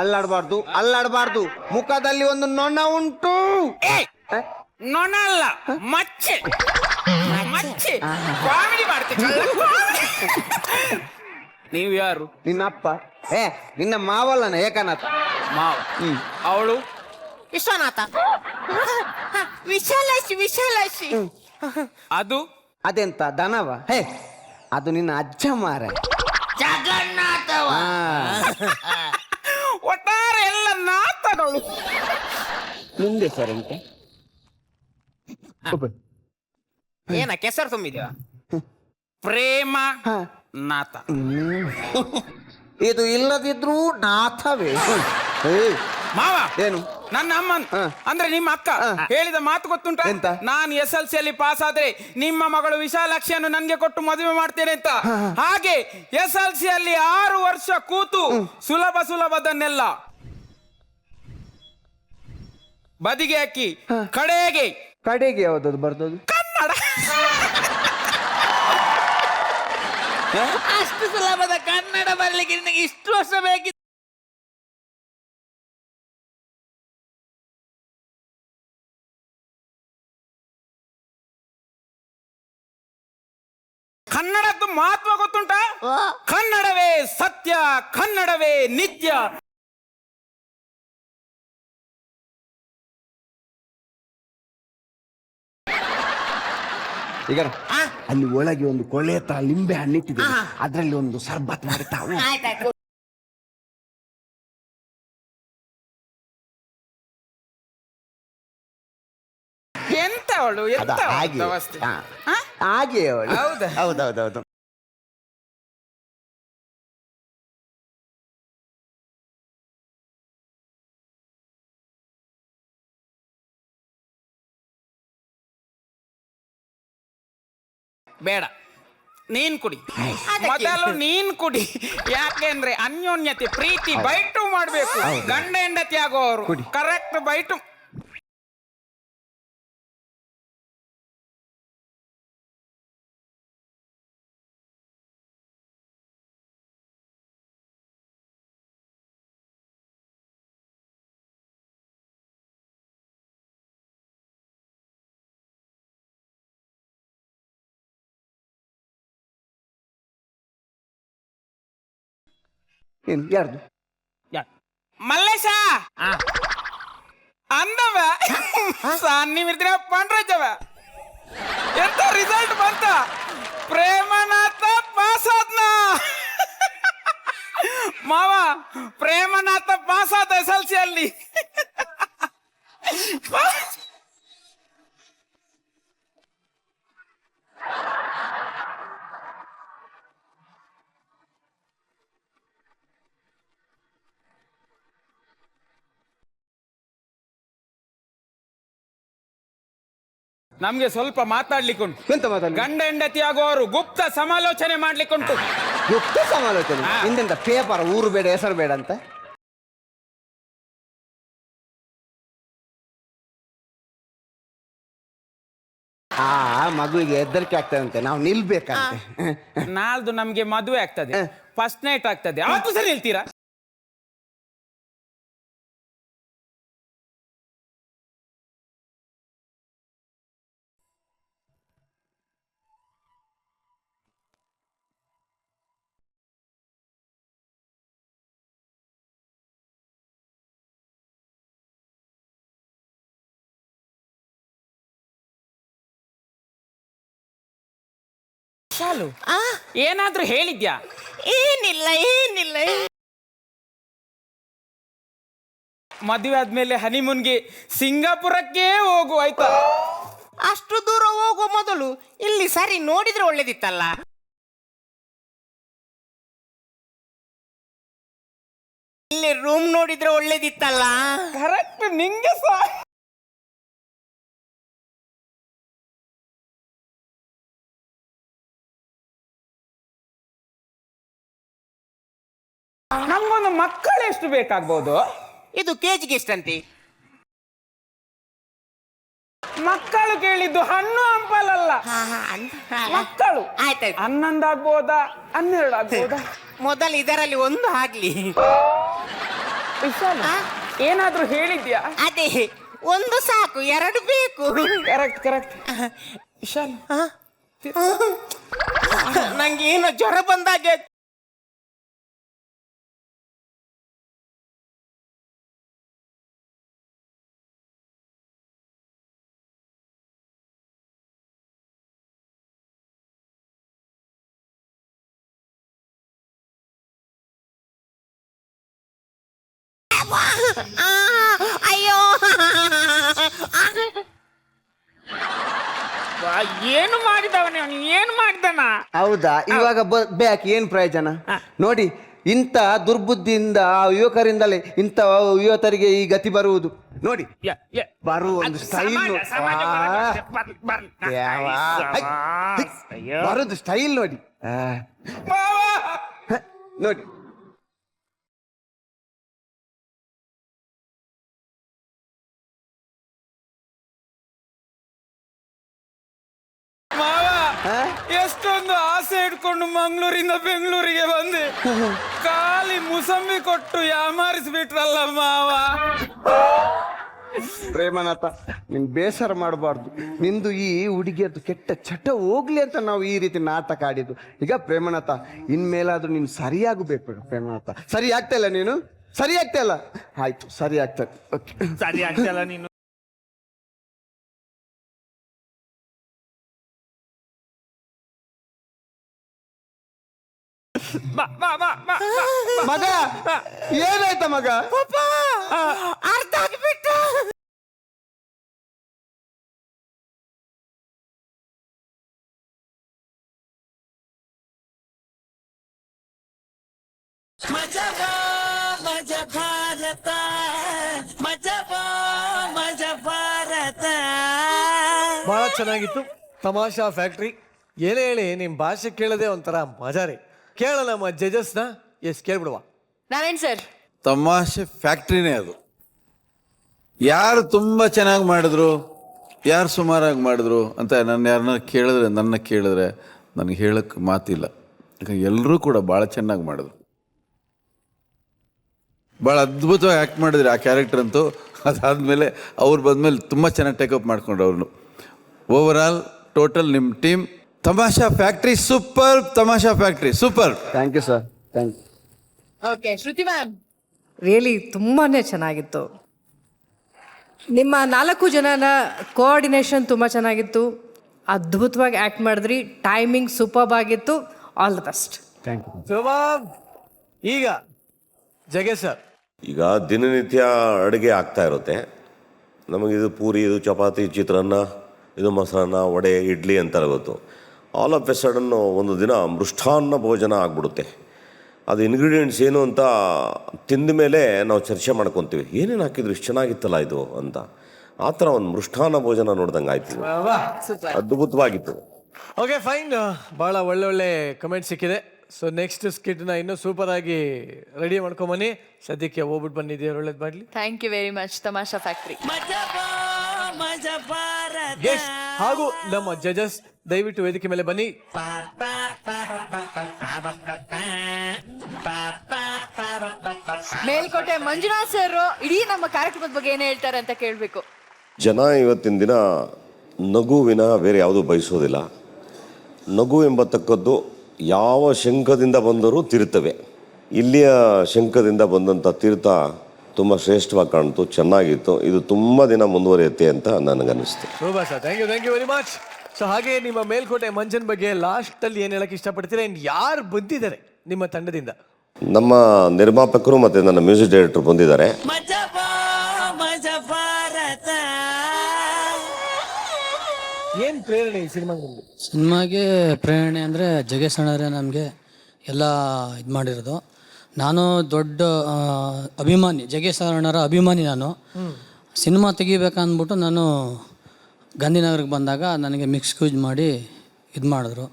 ಅಲ್ಲಾಡಬಾರ್ದು, ಅಲ್ಲಾಡಬಾರ್ದು. ಮುಖದಲ್ಲಿ ಒಂದು ನೊಣ ಉಂಟು. ನೊಣ ಅಲ್ಲ, ಮಚ್ಚೆ. ಮಚ್ಚೆ ಕಾಮಿಡಿ ಮಾಡ್ತೀನಿ. ನೀವು ಯಾರು? ನಿನ್ನ ಅಪ್ಪ. ನಿನ್ನ ಮಾವಲ್ಲನ ಏಕನಾಥ. ಮಾವ. ಅವಳು ವಿಶ್ವನಾಥ. ವಿಶಾಲಾಕ್ಷಿ, ವಿಶಾಲಾಕ್ಷಿ. ಅದು ಅದೆಂತ ದನವ? ಅದು ನಿನ್ನ ಅಜ್ಜ ಮಾರ. ಜಗನ್ನಾಥವ. ಒಟ್ಟಾರೆ ಎಲ್ಲ ನಾಥಗಳು. ಮುಂದೆ ಸರ್ ಎಂತ ಏನ ಕೆಸರು ತುಂಬಿದ್ಯಾ? ಪ್ರೇಮ ನಾಥ. ಇದು ಇಲ್ಲದಿದ್ರು ನಾಥವೇ. ಮಾವ, ಏನು? ನನ್ನ ಅಮ್ಮ ಅಂದ್ರೆ ನಿಮ್ಮ ಅಕ್ಕ ಹೇಳಿದ ಮಾತು ಗೊತ್ತುಂಟ? ನಾನು SLC ಅಲ್ಲಿ ಪಾಸ್ ಆದ್ರೆ ನಿಮ್ಮ ಮಗಳು ವಿಶಾಲಾಕ್ಷಿಯನ್ನು ನನ್ಗೆ ಕೊಟ್ಟು ಮದುವೆ ಮಾಡ್ತೇನೆ ಅಂತ. ಹಾಗೆ SLC ಅಲ್ಲಿ 6 ವರ್ಷ ಕೂತು ಸುಲಭದನ್ನೆಲ್ಲ ಬದಿಗೆ ಹಾಕಿ ಕಡೆಗೆ ಕಡೆಗೆ ಯಾವ್ದದು ಬರ್ದದು? ಕನ್ನಡ. ಅಷ್ಟು ಸುಲಭದ ಕನ್ನಡ ಬರ್ಲಿಕ್ಕೆ ನಿನಗೆ ಇಷ್ಟು ವರ್ಷ ಬೇಕಿತ್ತು. ಕನ್ನಡದ್ದು ಮಹತ್ವ ಗೊತ್ತುಂಟ? ಕನ್ನಡವೇ ಸತ್ಯ, ಕನ್ನಡವೇ ನಿತ್ಯ. ಈಗ ಅಲ್ಲಿ ಒಳಗೆ ಒಂದು ಕೊಳೆ ಹತ್ರ ಲಿಂಬೆ ಹಣ್ಣಿಟ್ಟಿದೆ, ಅದರಲ್ಲಿ ಒಂದು ಸರ್ಬತ್ ಮಾಡ್ತಾವು. ಎಂತ ಅವಳು ಎಂತ ಅವಸ್ಥೆ. ಹಾಗೆ ಅವಳು. ಹೌದಾ? ಹೌದೌದೌದು. ಬೇಡ, ನೀನ್ ಕುಡಿ ಮೊದಲು, ನೀನ್ ಕುಡಿ. ಯಾಕೆಂದ್ರೆ ಅನ್ಯೋನ್ಯತೆ, ಪ್ರೀತಿ, ಬೈಟು ಮಾಡ್ಬೇಕು. ಗಂಡ ಹೆಂಡತಿ ಆಗೋರು ಕರೆಕ್ಟ್ ಬೈಟು. ಏನು ಯಾರ್ದು? ಮಲ್ಲೇಶ ಅಂದವ ಸನ್ನಿಮಿರ್ದಿನ ಪಂಡ್ರಜವ ಎಂತ ರಿಸಲ್ಟ್ ಬಂತ? ಪ್ರೇಮನಾಥ ಪಾಸ್ ಆದ್ನ ಮಾವ. ಪ್ರೇಮನಾಥ ಪಾಸ್ ಆದ SLC ಅಲ್ಲಿ. ನಮ್ಗೆ ಸ್ವಲ್ಪ ಮಾತಾಡ್ಲಿಕ್ಕುಂಟು. ಎಂತ ಮಾತಾಡ? ಗಂಡ ಹೆಂಡತಿ ಆಗೋರು ಗುಪ್ತ ಸಮಾಲೋಚನೆ ಮಾಡ್ಲಿಕ್ಕುಂಟು. ಗುಪ್ತ ಸಮಾಲೋಚನೆ? ಇಂದೆಂತ ಪೇಪರ್ ಊರು ಬೇಡ ಹೆಸರು ಬೇಡ ಅಂತ? ಮಗುವಿಗೆ ಹೆದರಿಕೆ ಆಗ್ತದಂತೆ, ನಾವು ನಿಲ್ಬೇಕಂತೆ. ನಾಳ್ದು ನಮ್ಗೆ ಮದುವೆ ಆಗ್ತದೆ, ಫಸ್ಟ್ ನೈಟ್ ಆಗ್ತದೆ, ಅವತ್ತು ಸರಿ ನಿಲ್ತೀರಾ? ಶಾಲು, ಏನಾದ್ರೂ ಹೇಳಿದ್ಯಾ? ಏನಿಲ್ಲ ಏನಿಲ್ಲ. ಮದುವೆ ಆದ್ಮೇಲೆ ಹನಿಮೂನ್ಗೆ ಸಿಂಗಾಪುರಕ್ಕೆ ಹೋಗು ಆಯ್ತಾ? ಅಷ್ಟು ದೂರ ಹೋಗುವ ಮೊದಲು ಇಲ್ಲಿ ಸರಿ ನೋಡಿದ್ರೆ ಒಳ್ಳೇದಿತ್ತಲ್ಲ. ಇಲ್ಲಿ ರೂಮ್ ನೋಡಿದ್ರೆ ಒಳ್ಳೇದಿತ್ತಲ್ಲ. ಕರೆಕ್ಟ್, ನಿಂಗೆ ಸಹ ನಮ್ಗೊಂದು ಮಕ್ಕಳು ಎಷ್ಟು ಬೇಕಾಗ್ಬೋದು? ಇದು ಕೆಜಿಗೆ ಎಷ್ಟಂತೆ? ಮಕ್ಕಳು ಕೇಳಿದ್ದು ಹಣ್ಣು ಹಂಪಲಲ್ಲ, ಮಕ್ಕಳು. ಆಯ್ತಾಯ್ತು. 11 ಆಗ್ಬೋದಾ, 12 ಆಗ್ಬೋದಾ? ಮೊದಲು ಇದರಲ್ಲಿ ಒಂದು ಆಗ್ಲಿ. ಏನಾದ್ರೂ ಹೇಳಿದ್ಯಾ? ಅದೇ ಒಂದು ಸಾಕು, 2 ಬೇಕು. Correct correct. ವಿಶಾಲ್, ನಂಗೆ ಏನೋ ಜ್ವರ ಬಂದಾಗೆ. ಅಯ್ಯೋ, ಏನು ಮಾಡಿದವನೇ ಅವನು? ಏನು ಮಾಡಿದನ? ಹೌದಾ? ಇವಾಗ ಬ್ಯಾಕ್ ಏನ್ ಪ್ರಯೋಜನ ನೋಡಿ. ಇಂಥ ದುರ್ಬುದ್ಧಿಯಿಂದ ಯುವಕರಿಂದಲೇ ಇಂಥ ಯುವತರಿಗೆ ಈ ಗತಿ ಬರುವುದು ನೋಡಿ. ಬರುವ ಒಂದು ಸ್ಟೈಲ್ ಬರುದು ಸ್ಟೈಲ್ ನೋಡಿ ನೋಡಿ. ಮಾವ ಎಷ್ಟೊಂದು ಆಸೆ ಇಟ್ಕೊಂಡು ಮಂಗಳೂರಿಂದ ಬೆಂಗಳೂರಿಗೆ ಬಂದೆ, ಖಾಲಿ ಮುಸಂಬಿ ಕೊಟ್ಟು ಯಾಮಾರಿಸ್ಬಿಟ್ರಲ್ಲ ಮಾವ. ಪ್ರೇಮನಾಥ, ನಿನ್ ಬೇಸರ ಮಾಡಬಾರ್ದು. ನಿಂದು ಈ ಹುಡುಗಿಯದ್ದು ಕೆಟ್ಟ ಚಟ ಹೋಗ್ಲಿ ಅಂತ ನಾವು ಈ ರೀತಿ ನಾಟಕ ಆಡಿದ್ದು. ಈಗ ಪ್ರೇಮನಾಥ, ಇನ್ಮೇಲಾದ್ರೂ ನೀನು ಸರಿಯಾಗಬೇಕು ಪ್ರೇಮನಾಥ. ಸರಿ ಆಗ್ತಾ ಇಲ್ಲ ನೀನು, ಸರಿ ಆಗ್ತಾ ಇಲ್ಲ. ಆಯ್ತು, ಸರಿ ಆಗ್ತದೆ. ಓಕೆ, ಸರಿ ಆಗ್ತಲ್ಲ ನೀನು. ಮಗ ಏನಾಯ್ತ ಮಗ? ಅರ್ಥ ಆಗ್ಬಿಟ್ಟು ಬಹಳ ಚೆನ್ನಾಗಿತ್ತು ತಮಾಷಾ ಫ್ಯಾಕ್ಟ್ರಿ. ಏನೇ ಹೇಳಿ ನಿಮ್ ಭಾಷೆ ಕೇಳದೆ ಒಂಥರ ಮಜಾ ರೀ. ಕೇಳ ನಮ್ಮ ಜಜಸ್ನ. ಎಸ್, ಕೇಳ್ಬಿಡುವ. ನಾರಾಯಣ್ ಸರ್. ತಮಾಷೆ ಫ್ಯಾಕ್ಟ್ರಿನೇ ಅದು. ಯಾರು ತುಂಬ ಚೆನ್ನಾಗಿ ಮಾಡಿದ್ರು, ಯಾರು ಸುಮಾರಾಗಿ ಮಾಡಿದ್ರು ಅಂತ ಯಾರನ್ನ ಕೇಳಿದ್ರೆ ನನಗೆ ಹೇಳಕ್ಕೆ ಮಾತಿಲ್ಲ. ಯಾಕಂದ್ರೆ ಎಲ್ಲರೂ ಕೂಡ ಭಾಳ ಚೆನ್ನಾಗಿ ಮಾಡಿದ್ರು, ಭಾಳ ಅದ್ಭುತವಾಗಿ ಆ್ಯಕ್ಟ್ ಮಾಡಿದ್ರು ಆ ಕ್ಯಾರೆಕ್ಟರ್ ಅಂತೂ. ಅದಾದಮೇಲೆ ಅವ್ರು ಬಂದಮೇಲೆ ತುಂಬ ಚೆನ್ನಾಗಿ ಟೇಕಪ್ ಮಾಡ್ಕೊಂಡ್ರು ಅವ್ರನ್ನು. ಓವರಾಲ್ ಟೋಟಲ್ ನಿಮ್ಮ team Tamasha factory super. Tamasha factory super. Thank you sir, thank you. Okay, Shruti ma'am. Really ತುಂಬಾ ಚೆನ್ನಾಗಿತ್ತು. ನಿಮ್ಮ 4 ಜನನ ಕೋಆರ್ಡಿನೇಷನ್ ತುಂಬ ಚೆನ್ನಾಗಿತ್ತು. ಅದ್ಭುತವಾಗಿ ಆ್ಯಕ್ಟ್ ಮಾಡಿದ್ರಿ. ಟೈಮಿಂಗ್ ಸೂಪರ್ಬ್ ಆಗಿತ್ತು. All the best. Thank you. ಸುಮಾಮ್. ಈಗ ಜಗೆ ಸರ್. ಈಗ ದಿನನಿತ್ಯ ಅಡುಗೆ ಆಗ್ತಾ ಇರುತ್ತೆ. ನಮಗಿದು ಪೂರಿ, ಇದು ಚಪಾತಿ, ಚಿತ್ರಾನ್ನ, ಇದು ಮೊಸರನ್ನ, ವಡೆ, ಇಡ್ಲಿ ಅಂತಾರೆ ಗೊತ್ತು. ಆಲ್ ಆಫ್ ಎ ಸಡನ್ನು ಒಂದು ದಿನ ಮೃಷ್ಟಾನ್ನ ಭೋಜನ ಆಗಿಬಿಡುತ್ತೆ. ಅದು ಇಂಗ್ರೀಡಿಯೆಂಟ್ಸ್ ಏನು ಅಂತ ತಿಂದ ಮೇಲೆ ನಾವು ಚರ್ಚೆ ಮಾಡ್ಕೊತೀವಿ, ಏನೇನು ಹಾಕಿದ್ರು ಇಷ್ಟು ಚೆನ್ನಾಗಿತ್ತಲ್ಲ ಇದು ಅಂತ. ಆ ಥರ ಒಂದು ಮೃಷ್ಟಾನ್ನ ಭೋಜನ ನೋಡ್ದಂಗೆ ಆಯ್ತು. ಅದ್ಭುತವಾಗಿತ್ತು. Okay, fine. ಭಾಳ ಒಳ್ಳೊಳ್ಳೆ ಕಮೆಂಟ್ ಸಿಕ್ಕಿದೆ. ಸೊ ನೆಕ್ಸ್ಟ್ ಸ್ಕಿಟ್ನ ಇನ್ನೂ ಸೂಪರ್ ಆಗಿ ರೆಡಿ ಮಾಡ್ಕೊಂಬನ್ನಿ. ಸದ್ಯಕ್ಕೆ ಹೋಗ್ಬಿಟ್ಟು ಬಂದಿದ್ದೀವಿ, ಒಳ್ಳೇದು ಮಾಡಲಿ. Thank you very much Tamasha factory. Guest ಹಾಗೂ ನಮ್ಮ ಜಜಸ್ ದಯವಿಟ್ಟು ವೇದಿಕೆ ಮೇಲೆ ಬನ್ನಿ. ಮೇಲ್ಕೋಟೆ ಮಂಜುನಾಥ್ ಸರ್ ಇಡೀ ನಮ್ಮ ಕಾರ್ಯಕ್ರಮದ ಬಗ್ಗೆ ಏನ್ ಹೇಳ್ತಾರೆ ಅಂತ ಕೇಳಬೇಕು. ಜನ ಇವತ್ತಿನ ದಿನ ನಗುವಿನ ಬೇರೆ ಯಾವುದೂ ಬಯಸೋದಿಲ್ಲ. ನಗು ಎಂಬತಕ್ಕದ್ದು ಯಾವ ಶಂಖದಿಂದ ಬಂದರೂ ತೀರ್ಥವೇ. ಇಲ್ಲಿಯ ಶಂಖದಿಂದ ಬಂದಂಥ ತೀರ್ಥ ತುಂಬ ಶ್ರೇಷ್ಠವಾಗಿ ಕಾಣ್ತು, ಚೆನ್ನಾಗಿತ್ತು. ಇದು ತುಂಬ ದಿನ ಮುಂದುವರಿಯುತ್ತೆ ಅಂತ ನನಗನ್ನಿಸ್ತು. Super sir, thank you very much. So ಹಾಗೆ ನಿಮ್ಮ ಮೇಲ್ಕೋಟೆ ಮಂಜನ್ ಬಗ್ಗೆ ಲಾಸ್ಟಲ್ಲಿ ಏನು ಹೇಳಕ್ಕೆ ಇಷ್ಟಪಡ್ತೀರಾ? ಇನ್ನು ಯಾರು ಬಂದಿದ್ದಾರೆ ನಿಮ್ಮ ತಂಡದಿಂದ? ನಮ್ಮ ನಿರ್ಮಾಪಕರು ಮತ್ತು ನನ್ನ ಮ್ಯೂಸಿಕ್ ಡೈರೆಕ್ಟರ್ ಬಂದಿದ್ದಾರೆ. ಏನು ಪ್ರೇರಣೆ ಈ ಸಿನಿಮಾಗೆ ಪ್ರೇರಣೆ ಅಂದರೆ ಜಗೇಶ್ ಅಣ್ಣರೇ ನಮಗೆ ಎಲ್ಲ ಇದು ಮಾಡಿರೋದು. ನಾನು ದೊಡ್ಡ ಅಭಿಮಾನಿ, ಜಗೇಶ್ ಅಣ್ಣರ ಅಭಿಮಾನಿ. ನಾನು ಸಿನಿಮಾ ತೆಗಿಬೇಕಂದ್ಬಿಟ್ಟು ನಾನು ಗಾಂಧಿನಗರಕ್ಕೆ ಬಂದಾಗ ನನಗೆ ಮಿಕ್ಸ್ ಯೂಸ್ ಮಾಡಿ ಇದು ಮಾಡಿದ್ರು.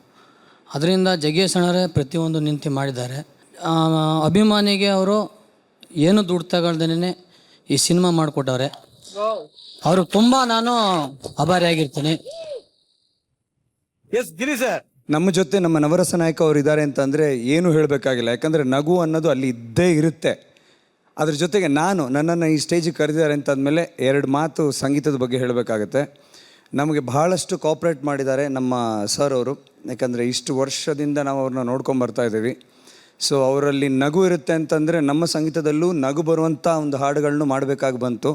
ಅದರಿಂದ ಜಗೇಶ್ ಅಣ್ಣರೇ ಪ್ರತಿಯೊಂದು ನಿಂತು ಮಾಡಿದ್ದಾರೆ. ಅಭಿಮಾನಿಗೆ ಅವರು ಏನು ದುಡ್ಡು ತಗೊಳ್ದೇನೆ ಈ ಸಿನಿಮಾ ಮಾಡಿಕೊಟ್ಟವ್ರೆ. ಅವ್ರಿಗೆ ತುಂಬ ನಾನು ಆಭಾರಿಯಾಗಿರ್ತೀನಿ. ಎಸ್ ಗಿರಿ ಸರ್. ನಮ್ಮ ಜೊತೆ ನಮ್ಮ ನವರಸ ನಾಯಕ ಅವರು ಇದ್ದಾರೆ ಅಂತಂದರೆ ಏನು ಹೇಳಬೇಕಾಗಿಲ್ಲ. ಯಾಕಂದರೆ ನಗು ಅನ್ನೋದು ಅಲ್ಲಿ ಇದ್ದೇ ಇರುತ್ತೆ. ಅದ್ರ ಜೊತೆಗೆ ನನ್ನನ್ನು ಈ ಸ್ಟೇಜಿಗೆ ಕರೆದಿದ್ದಾರೆ ಅಂತಂದಮೇಲೆ 2 ಮಾತು ಸಂಗೀತದ ಬಗ್ಗೆ ಹೇಳಬೇಕಾಗತ್ತೆ. ನಮಗೆ ಬಹಳಷ್ಟು ಕೋಆಪ್ರೇಟ್ ಮಾಡಿದ್ದಾರೆ ನಮ್ಮ ಸರ್ ಅವರು. ಯಾಕಂದರೆ ಇಷ್ಟು ವರ್ಷದಿಂದ ನಾವು ಅವ್ರನ್ನ ನೋಡ್ಕೊಂಬರ್ತಾ ಇದ್ದೀವಿ. ಸೊ ಅವರಲ್ಲಿ ನಗು ಇರುತ್ತೆ ಅಂತಂದರೆ ನಮ್ಮ ಸಂಗೀತದಲ್ಲೂ ನಗು ಬರುವಂಥ ಒಂದು ಹಾಡುಗಳನ್ನು ಮಾಡಬೇಕಾಗಿ ಬಂತು.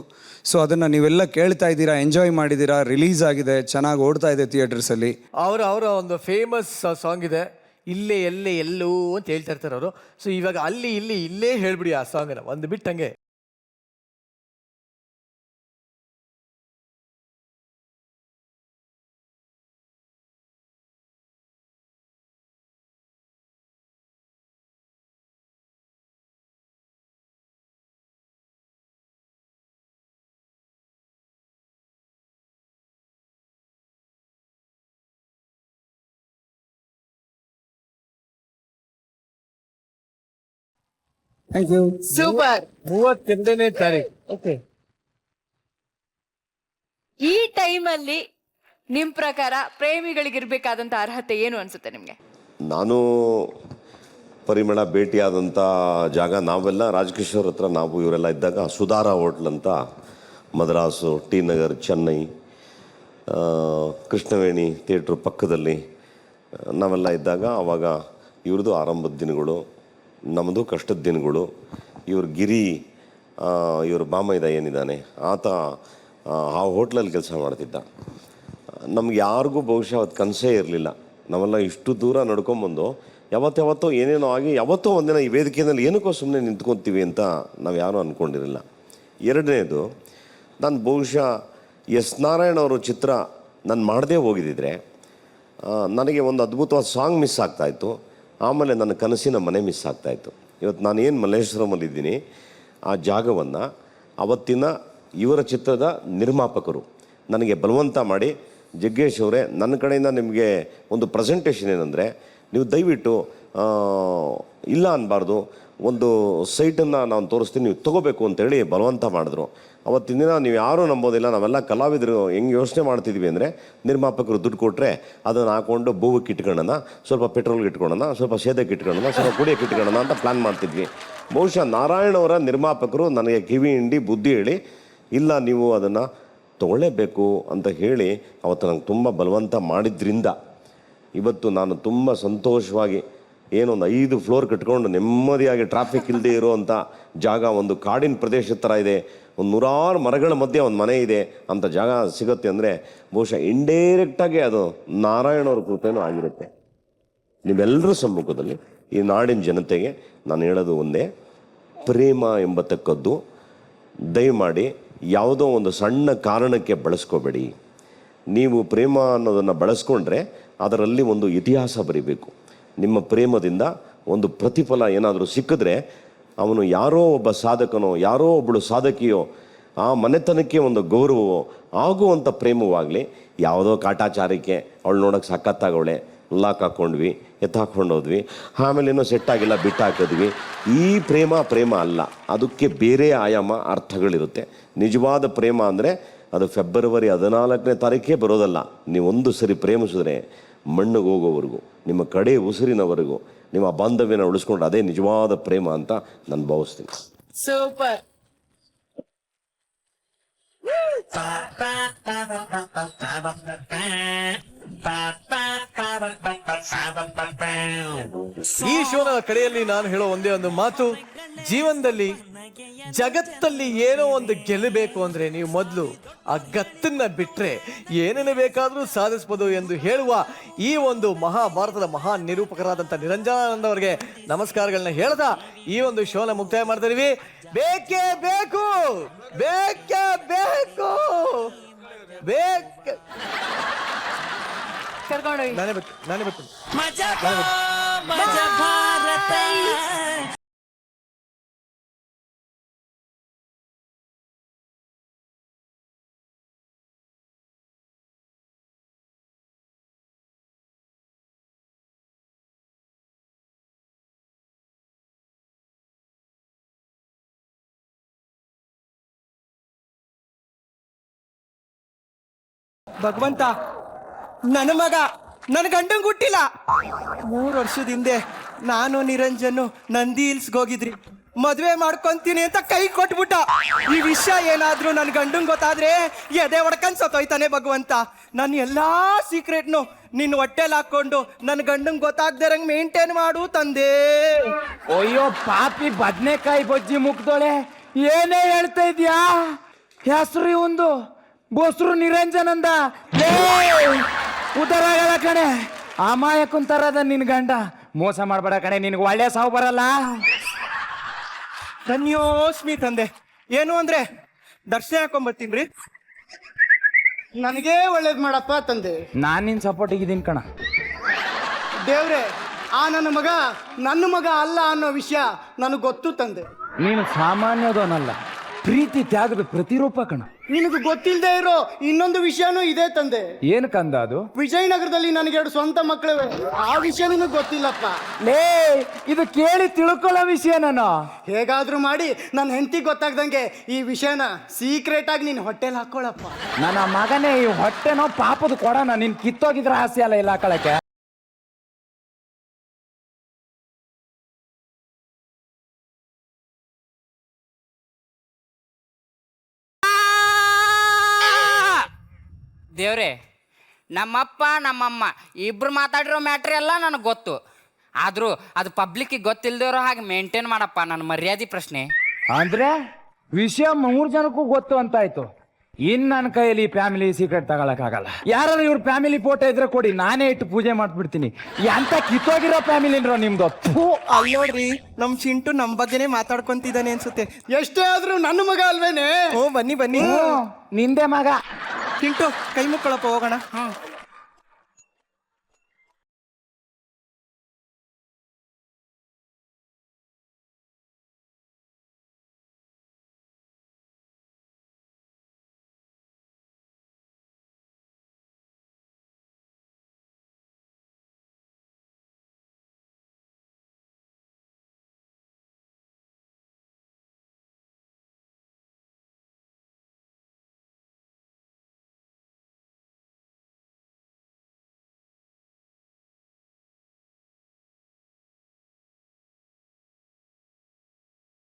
ಸೊ ಅದನ್ನು ನೀವೆಲ್ಲ ಕೇಳ್ತಾ ಇದ್ದೀರಾ, ಎಂಜಾಯ್ ಮಾಡಿದ್ದೀರಾ. ರಿಲೀಸ್ ಆಗಿದೆ, ಚೆನ್ನಾಗಿ ಓಡ್ತಾ ಇದೆ ಥಿಯೇಟರ್ಸಲ್ಲಿ. ಅವರ ಒಂದು ಫೇಮಸ್ ಸಾಂಗ್ ಇದೆ, ಇಲ್ಲೇ ಎಲ್ಲೇ ಎಲ್ಲೂ ಅಂತ ಹೇಳ್ತಾ ಇರ್ತಾರೆ ಅವರು. ಸೊ ಇವಾಗ ಅಲ್ಲಿ ಇಲ್ಲಿ ಇಲ್ಲೇ ಹೇಳ್ಬಿಡಿ ಆ ಸಾಂಗ್ನ ಒಂದು ಬಿಟ್ಟು ಹಂಗೆ. Thank you. ಸೂಪರ್. 32ನೇ ತಾರೀಕು. ಓಕೆ. ಈ ಟೈಮಲ್ಲಿ ನಿಮ್ ಪ್ರಕಾರ ಪ್ರೇಮಿಗಳಿಗಿರ್ಬೇಕಾದಂತ ಅರ್ಹತೆ ಏನು ಅನ್ಸುತ್ತೆ ನಿಮ್ಗೆ? ನಾನು ಪರಿಮಳ ಭೇಟಿಯಾದಂಥ ಜಾಗ ನಾವೆಲ್ಲ ರಾಜಕಿಶೋರ್ ಹತ್ರ ನಾವು ಇವರೆಲ್ಲ ಇದ್ದಾಗ ಸುಧಾರ ಹೋಟ್ಲ್ ಅಂತ ಮದ್ರಾಸು, ಟಿ ನಗರ್, ಚೆನ್ನೈ, ಕೃಷ್ಣವೇಣಿ ಥಿಯೇಟ್ರ್ ಪಕ್ಕದಲ್ಲಿ ನಾವೆಲ್ಲ ಇದ್ದಾಗ ಆವಾಗ ಇವ್ರದ್ದು ಆರಂಭದ ದಿನಗಳು, ನಮ್ಮದು ಕಷ್ಟದ ದಿನಗಳು. ಇವ್ರ ಗಿರಿ, ಇವ್ರ ಬಾಮೈದ ಏನಿದ್ದಾನೆ ಆತ ಆ ಹೋಟ್ಲಲ್ಲಿ ಕೆಲಸ ಮಾಡ್ತಿದ್ದ. ನಮ್ಗೆ ಯಾರಿಗೂ ಬಹುಶಃ ಅವತ್ತು ಕನಸೇ ಇರಲಿಲ್ಲ. ನಾವೆಲ್ಲ ಇಷ್ಟು ದೂರ ನಡ್ಕೊಂಬಂದು ಯಾವತ್ತೋ ಏನೇನೋ ಆಗಿ ಯಾವತ್ತೋ ಒಂದಿನ ಈ ವೇದಿಕೆಯಲ್ಲಿ ಏನಕ್ಕೋ ಸುಮ್ಮನೆ ನಿಂತ್ಕೊತೀವಿ ಅಂತ ನಾವು ಯಾರೂ ಅಂದ್ಕೊಂಡಿರಲಿಲ್ಲ. ಎರಡನೇದು, ನಾನು ಬಹುಶಃ ಎಸ್ ನಾರಾಯಣ್ ಅವರು ಚಿತ್ರ ನಾನು ಮಾಡದೇ ಹೋಗಿದ್ದಿದ್ರೆ ನನಗೆ ಒಂದು ಅದ್ಭುತವಾದ ಸಾಂಗ್ ಮಿಸ್ ಆಗ್ತಾಯಿತ್ತು. ಆಮೇಲೆ ನನ್ನ ಕನಸಿನ ಮನೆ ಮಿಸ್ ಆಗ್ತಾಯಿತ್ತು. ಇವತ್ತು ನಾನೇನು ಮಲ್ಲೇಶ್ವರಮಲ್ಲಿದ್ದೀನಿ, ಆ ಜಾಗವನ್ನು ಅವತ್ತಿನ ಇವರ ಚಿತ್ರದ ನಿರ್ಮಾಪಕರು ನನಗೆ ಬಲವಂತ ಮಾಡಿ, ಜಗ್ಗೇಶ್ ಅವರೇ, ನನ್ನ ಕಡೆಯಿಂದ ನಿಮಗೆ ಒಂದು ಪ್ರೆಸೆಂಟೇಷನ್ ಏನಂದರೆ, ನೀವು ದಯವಿಟ್ಟು ಇಲ್ಲ ಅನ್ನಬಾರ್ದು, ಒಂದು ಸೈಟನ್ನು ನಾನು ತೋರಿಸ್ತೀನಿ, ನೀವು ತೊಗೋಬೇಕು ಅಂತೇಳಿ ಬಲವಂತ ಮಾಡಿದ್ರು. ಅವತ್ತಿನ ದಿನ ನೀವು ಯಾರೂ ನಂಬೋದಿಲ್ಲ, ನಾವೆಲ್ಲ ಕಲಾವಿದರು ಹೆಂಗೆ ಯೋಚನೆ ಮಾಡ್ತಿದ್ವಿ ಅಂದರೆ, ನಿರ್ಮಾಪಕರು ದುಡ್ಡು ಕೊಟ್ಟರೆ ಅದನ್ನು ಹಾಕ್ಕೊಂಡು ಬೂವಕ್ಕೆ ಇಟ್ಕೊಳ್ಳೋಣ, ಸ್ವಲ್ಪ ಪೆಟ್ರೋಲ್ಗೆ ಇಟ್ಕೊಳ್ಳೋಣ, ಸ್ವಲ್ಪ ಸೇದಕ್ಕೆ ಇಟ್ಕೊಳ್ಳೋಣ, ಸ್ವಲ್ಪ ಕುಡಿಯೋಕ್ಕೆ ಇಟ್ಕೊಳ್ಳೋಣ ಅಂತ ಪ್ಲ್ಯಾನ್ ಮಾಡ್ತಿದ್ವಿ. ಬಹುಶಃ ನಾರಾಯಣ್ ಅವರ ನಿರ್ಮಾಪಕರು ನನಗೆ ಕಿವಿ ಹಿಂಡಿ ಬುದ್ಧಿ ಹೇಳಿ, ಇಲ್ಲ ನೀವು ಅದನ್ನು ತೊಗೊಳ್ಳೇಬೇಕು ಅಂತ ಹೇಳಿ ಅವತ್ತು ನಂಗೆ ತುಂಬ ಬಲವಂತ ಮಾಡಿದ್ರಿಂದ ಇವತ್ತು ನಾನು ತುಂಬ ಸಂತೋಷವಾಗಿ ಏನೊಂದು 5 ಫ್ಲೋರ್ ಕಟ್ಕೊಂಡು ನೆಮ್ಮದಿಯಾಗಿ ಟ್ರಾಫಿಕ್ ಇಲ್ಲದೆ ಇರೋವಂಥ ಜಾಗ, ಒಂದು ಕಾಡಿನ ಪ್ರದೇಶದ ಥರ ಇದೆ, ಒಂದು 100 ಮರಗಳ ಮಧ್ಯೆ ಒಂದು ಮನೆ ಇದೆ ಅಂತ ಜಾಗ ಸಿಗುತ್ತೆ ಅಂದರೆ ಬಹುಶಃ ಇಂಡೈರೆಕ್ಟಾಗಿ ಅದು ನಾರಾಯಣವ್ರ ಕೃಪೆನೂ ಆಗಿರುತ್ತೆ. ನೀವೆಲ್ಲರ ಸಮ್ಮುಖದಲ್ಲಿ ಈ ನಾಡಿನ ಜನತೆಗೆ ನಾನು ಹೇಳೋದು ಒಂದೇ, ಪ್ರೇಮ ಎಂಬತಕ್ಕದ್ದು ದಯಮಾಡಿ ಯಾವುದೋ ಒಂದು ಸಣ್ಣ ಕಾರಣಕ್ಕೆ ಬಳಸ್ಕೋಬೇಡಿ. ನೀವು ಪ್ರೇಮ ಅನ್ನೋದನ್ನು ಬಳಸ್ಕೊಂಡ್ರೆ ಅದರಲ್ಲಿ ಒಂದು ಇತಿಹಾಸ ಬರೀಬೇಕು. ನಿಮ್ಮ ಪ್ರೇಮದಿಂದ ಒಂದು ಪ್ರತಿಫಲ ಏನಾದರೂ ಸಿಕ್ಕಿದ್ರೆ ಅವನು ಯಾರೋ ಒಬ್ಬ ಸಾಧಕನೋ ಯಾರೋ ಒಬ್ಬಳು ಸಾಧಕಿಯೋ ಆ ಮನೆತನಕ್ಕೆ ಒಂದು ಗೌರವವೋ ಆಗುವಂಥ ಪ್ರೇಮವಾಗಲಿ, ಯಾವುದೋ ಕಾಟಾಚಾರಕ್ಕೆ ಅವಳು ನೋಡೋಕ್ಕೆ ಸಖತ್ತಾಗವಳೆ, ಲಾಕ್ ಹಾಕ್ಕೊಂಡ್ವಿ, ಎತ್ತಾಕೊಂಡೋದ್ವಿ, ಆಮೇಲೆ ಏನೋ ಸೆಟ್ ಆಗಿಲ್ಲ ಬಿಟ್ಟು ಹಾಕಿದ್ವಿ. ಈ ಪ್ರೇಮ ಅಲ್ಲ, ಅದಕ್ಕೆ ಬೇರೆ ಆಯಾಮ ಅರ್ಥಗಳಿರುತ್ತೆ. ನಿಜವಾದ ಪ್ರೇಮ ಅಂದರೆ ಅದು ಫೆಬ್ರವರಿ 14ನೇ ತಾರೀಕೇ ಬರೋದಲ್ಲ. ನೀವೊಂದು ಸರಿ ಪ್ರೇಮಿಸಿದ್ರೆ ಮಣ್ಣಿಗೆ ಹೋಗೋವರೆಗೂ, ನಿಮ್ಮ ಕಡೆ ಉಸಿರಿನವರೆಗೂ ನಿಮ್ಮ ಬಾಂಧವ್ಯನ ಉಳಿಸ್ಕೊಂಡ್ರೆ ಅದೇ ನಿಜವಾದ ಪ್ರೇಮ ಅಂತ ನಾನು ಭಾವಿಸ್ತೀನಿ. ಸೂಪರ್. ಈ ಶೋನ ಕಡೆಯಲ್ಲಿ ನಾನು ಹೇಳೋ ಒಂದೇ ಒಂದು ಮಾತು, ಜೀವನದಲ್ಲಿ ಜಗತ್ತಲ್ಲಿ ಏನೋ ಒಂದು ಗೆಲ್ಲಬೇಕು ಅಂದ್ರೆ ನೀವು ಮೊದಲು ಆ ಗತ್ತನ್ನ ಬಿಟ್ರೆ ಏನೇನು ಬೇಕಾದರೂ ಸಾಧಿಸ್ಬೋದು ಎಂದು ಹೇಳುವ ಈ ಒಂದು ಮಹಾಭಾರತದ ಮಹಾ ನಿರೂಪಕರಾದಂಥ ನಿರಂಜನಾನಂದ ಅವರಿಗೆ ನಮಸ್ಕಾರಗಳನ್ನ ಹೇಳ್ತಾ ಈ ಒಂದು ಶೋನ ಮುಕ್ತಾಯ ಮಾಡ್ತಾ ಇದೀವಿ. ಬೇಕೇ ಬೇಕು, ಬೇಕೇ ಬೇಕು, ನಾನೇ ಬರ್ತೀನಿ. ಭಗವಂತ, ನನ್ನ ಮಗ ನನ್ನ ಗಂಡಂಗೆ ಹುಟ್ಟಿಲ್ಲ. 3 ವರ್ಷದ ಹಿಂದೆ ನಾನು ನಿರಂಜನು ನಂದಿ ಹಿಲ್ಸ್ಗೆ ಹೋಗಿದ್ರಿ, ಮದುವೆ ಮಾಡ್ಕೊಂತೀನಿ ಅಂತ ಕೈ ಕೊಟ್ಬಿಟ್ಟ. ಈ ವಿಷಯ ಏನಾದ್ರೂ ನನ್ನ ಗಂಡಂಗೆ ಗೊತ್ತಾದ್ರೆ ಎದೆ ಹೊಡ್ಕೊಂಡ್ ಸತ್ತೋಯ್ತಾನೆ. ಭಗವಂತ, ನನ್ನ ಎಲ್ಲಾ ಸೀಕ್ರೆಟ್ನು ನಿನ್ನ ಹೊಟ್ಟೆಲ್ ಹಾಕೊಂಡು ನನ್ನ ಗಂಡಂಗೆ ಗೊತ್ತಾಗ್ದಿರಂಗ್ ಮೇಂಟೈನ್ ಮಾಡು ತಂದೆ. ಅಯ್ಯೋ ಪಾಪಿ ಬದ್ನೆಕಾಯಿ ಬಜ್ಜಿ ಮುಗ್ದೋಳೆ, ಏನೇ ಹೇಳ್ತಾ ಇದ್ಯಾ? ಹೆಸರು ಇವಂದು ಬೋಸ್ರು ನಿರಂಜನಂದ. ಉದರ ಕಣೆ, ಅಮಾಯಕುಂತರದ ನಿನ್ ಗಂಡ. ಮೋಸ ಮಾಡ್ಬೇಡ ಕಣೆ, ನಿನ್ಗೆ ಒಳ್ಳೆ ಸಾವು ಬರಲ್ಲ. ಧನ್ಯೋಸ್ಮಿ ತಂದೆ. ಏನು ಅಂದ್ರೆ ದರ್ಶನ ಹಾಕೊಂಬರ್ತೀನ್ರಿ. ನನಗೇ ಒಳ್ಳೇದು ಮಾಡಪ್ಪ ತಂದೆ. ನಾನ್ ನಿನ್ ಸಪೋರ್ಟಿಗಿದ್ದೀನಿ ಕಣ. ದೇವ್ರೆ, ಆ ನನ್ನ ಮಗ ಅಲ್ಲ ಅನ್ನೋ ವಿಷಯ ನನಗೆ ಗೊತ್ತು ತಂದೆ. ನೀನು ಸಾಮಾನ್ಯದವನಲ್ಲ, ಪ್ರೀತಿ ತ್ಯಾಗದ ಪ್ರತಿರೂಪ ಕಣ. ನಿನಗೆ ಗೊತ್ತಿಲ್ಲದೆ ಇರೋ ಇನ್ನೊಂದು ವಿಷಯನೂ ಇದೆ ತಂದೆ. ಏನು ಕಂದ ಅದು? ವಿಜಯನಗರದಲ್ಲಿ ನನಗೆ 2 ಸ್ವಂತ ಮಕ್ಕಳಿವೆ. ಆ ವಿಷಯ ನಿನಗೆ ಗೊತ್ತಿಲ್ಲಪ್ಪ. ಲೇ, ಇದು ಕೇಳಿ ತಿಳ್ಕೊಳ್ಳೋ ವಿಷಯ ನಾನು. ಹೇಗಾದ್ರೂ ಮಾಡಿ ನನ್ನ ಹೆಂಡತಿ ಗೊತ್ತಾಗ್ದಂಗೆ ಈ ವಿಷಯನ ಸೀಕ್ರೆಟ್ ಆಗಿ ನೀನ್ ಹೊಟ್ಟೆಲ್ ಹಾಕೊಳ್ಳಪ್ಪ. ನನ್ನ ಮಗನೇ, ಈ ಹೊಟ್ಟೆನೋ ಪಾಪದ ಕೊಡೋಣ, ನೀನ್ ಕಿತ್ತೋಗಿದ್ರ ಆಸೆ ಅಲ್ಲ ಇಲ್ಲ ಹಾಕೊಳಕ್ಕೆ. ದೇವ್ರೆ, ನಮ್ಮಪ್ಪ ನಮ್ಮಮ್ಮ ಇಬ್ರು ಮಾತಾಡಿರೋ ಮ್ಯಾಟ್ರ್ ಎಲ್ಲ ನನಗೆ ಗೊತ್ತು. ಆದರೂ ಅದು ಪಬ್ಲಿಕ್ಕಿಗೆ ಗೊತ್ತಿಲ್ದಿರೋ ಹಾಗೆ ಮೇಂಟೈನ್ ಮಾಡಪ್ಪ ನನ್ನ ಮರ್ಯಾದೆ ಪ್ರಶ್ನೆ. ಅಂದ್ರೆ ವಿಷಯ 3 ಜನಕ್ಕೂ ಗೊತ್ತು ಅಂತಾಯ್ತು. ಇನ್ ನನ್ನ ಕೈಯಲ್ಲಿ ಫ್ಯಾಮಿಲಿ ಸೀಕ್ರೆಟ್ ತಗೊಳಕ್ಕಾಗಲ್ಲ. ಯಾರು ಇವ್ರ ಫ್ಯಾಮಿಲಿ ಫೋಟೋ ಇದ್ರೆ ಕೊಡಿ, ನಾನೇ ಇಟ್ಟು ಪೂಜೆ ಮಾಡ್ಬಿಡ್ತೀನಿ. ಎಂತ ಕಿತ್ತೋಗಿರೋ ಫ್ಯಾಮಿಲಿ ಇರೋ ನಿಮ್ದು. ಅಲ್ಲಿ ನೋಡ್ರಿ, ನಮ್ ಚಿಂಟು ನಮ್ ಬಗ್ಗೆನೇ ಮಾತಾಡ್ಕೊಂತಿದ್ದಾನೆ ಅನ್ಸುತ್ತೆ. ಎಷ್ಟೇ ಆದ್ರೂ ನನ್ನ ಮಗ ಅಲ್ವೇನೆ? ಓ ಬನ್ನಿ ಬನ್ನಿ, ನಿಂದೆ ಮಗ. ಚಿಂಟು ಕೈ ಮುಕ್ಕೊಳಪ್ಪ, ಹೋಗೋಣ.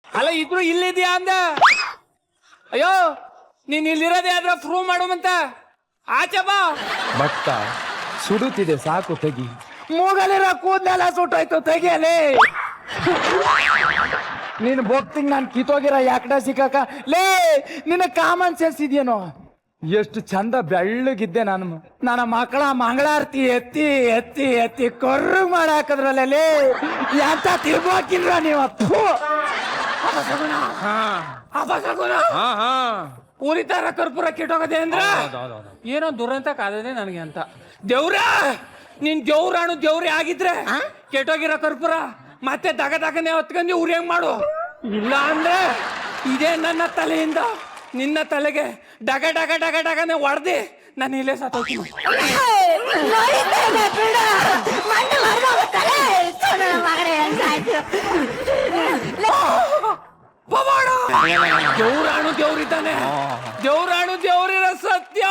ಅಲ್ಲ, ಇದ್ರು ಇಲ್ಲಿದ್ಯಾ ಅಂದ. ಅಯ್ಯೋ, ನೀನ್ ಇಲ್ಲಿರೋದೇ ಆದ್ರೆ ಪ್ರೂವ್ ಮಾಡುವಂತ. ಆಚೆ ಬಾ. ಭಕ್ತ ಸುಡುತ್ತಿದೆ, ಸಾಕು ತೆಗಿ. ಮೂಗಲಿರೋ ಕೂದಲೆಲ್ಲ ಸುಟ್ಟೋಯ್ತು, ತೆಗಿಯಲೇ. ನೀನು ಭಕ್ತಿಗೆ ನಾನು ಕಿತ್ತೋಗಿರೋ ಯಾಕಡ ಸಿಕ್ಕಾಕ. ಲೇ, ನಿನ್ನ ಕಾಮನ್ ಸೆನ್ಸ್ ಇದೆಯೇನೋ? ಎಷ್ಟು ಚಂದ ಬೆಳ್ಳಗಿದ್ದೆ ನಾನು. ನನ್ನ ಮಕ್ಕಳ ಮಂಗಳಾರತಿ ಎತ್ತಿ ಎತ್ತಿ ಎತ್ತಿ ಕೊರ್ರು ಮಾಡಾಕದ್ರಲ್ಲೇ. ಎಂತ ತಿರ್ಬೋಕಿಲ್ರ ನೀವು? ಉರಿತಾರ ಕರ್ಪೂರ ಕೆಟ್ಟೋಗದೆ ಅಂದ್ರ ಏನೋ ದುರಂತ ಕಾದದೆ ನನಗೆ ಅಂತ. ದೇವ್ರ, ನೀನ್ ದೇವ್ರಾಣು ದೇವ್ರೇ ಆಗಿದ್ರೆ ಕೆಟ್ಟೋಗಿರೋ ಕರ್ಪೂರ ಮತ್ತೆ ದಗದಗನೆ ಹೊತ್ಕೊಂಡಿ ಉರಿಯಂಗ್ ಮಾಡು. ಇಲ್ಲ ಅಂದ್ರೆ ಇದೇ ನನ್ನ ತಲೆಯಿಂದ ನಿನ್ನ ತಲೆಗೆ ಡಗ ಡಗ ಡಗ ಡಗನೆ ಹೊಡೆದಿ ನಾನು ಇಲ್ಲೇ ಸತ್ತೋಗ್ತೀನಿ. ದೇವ್ರಾಣು ದೇವ್ರಿದ್ದಾನೆ. ದೇವ್ರಾಣು ದೇವ್ರಿರೋ ಸತ್ಯ.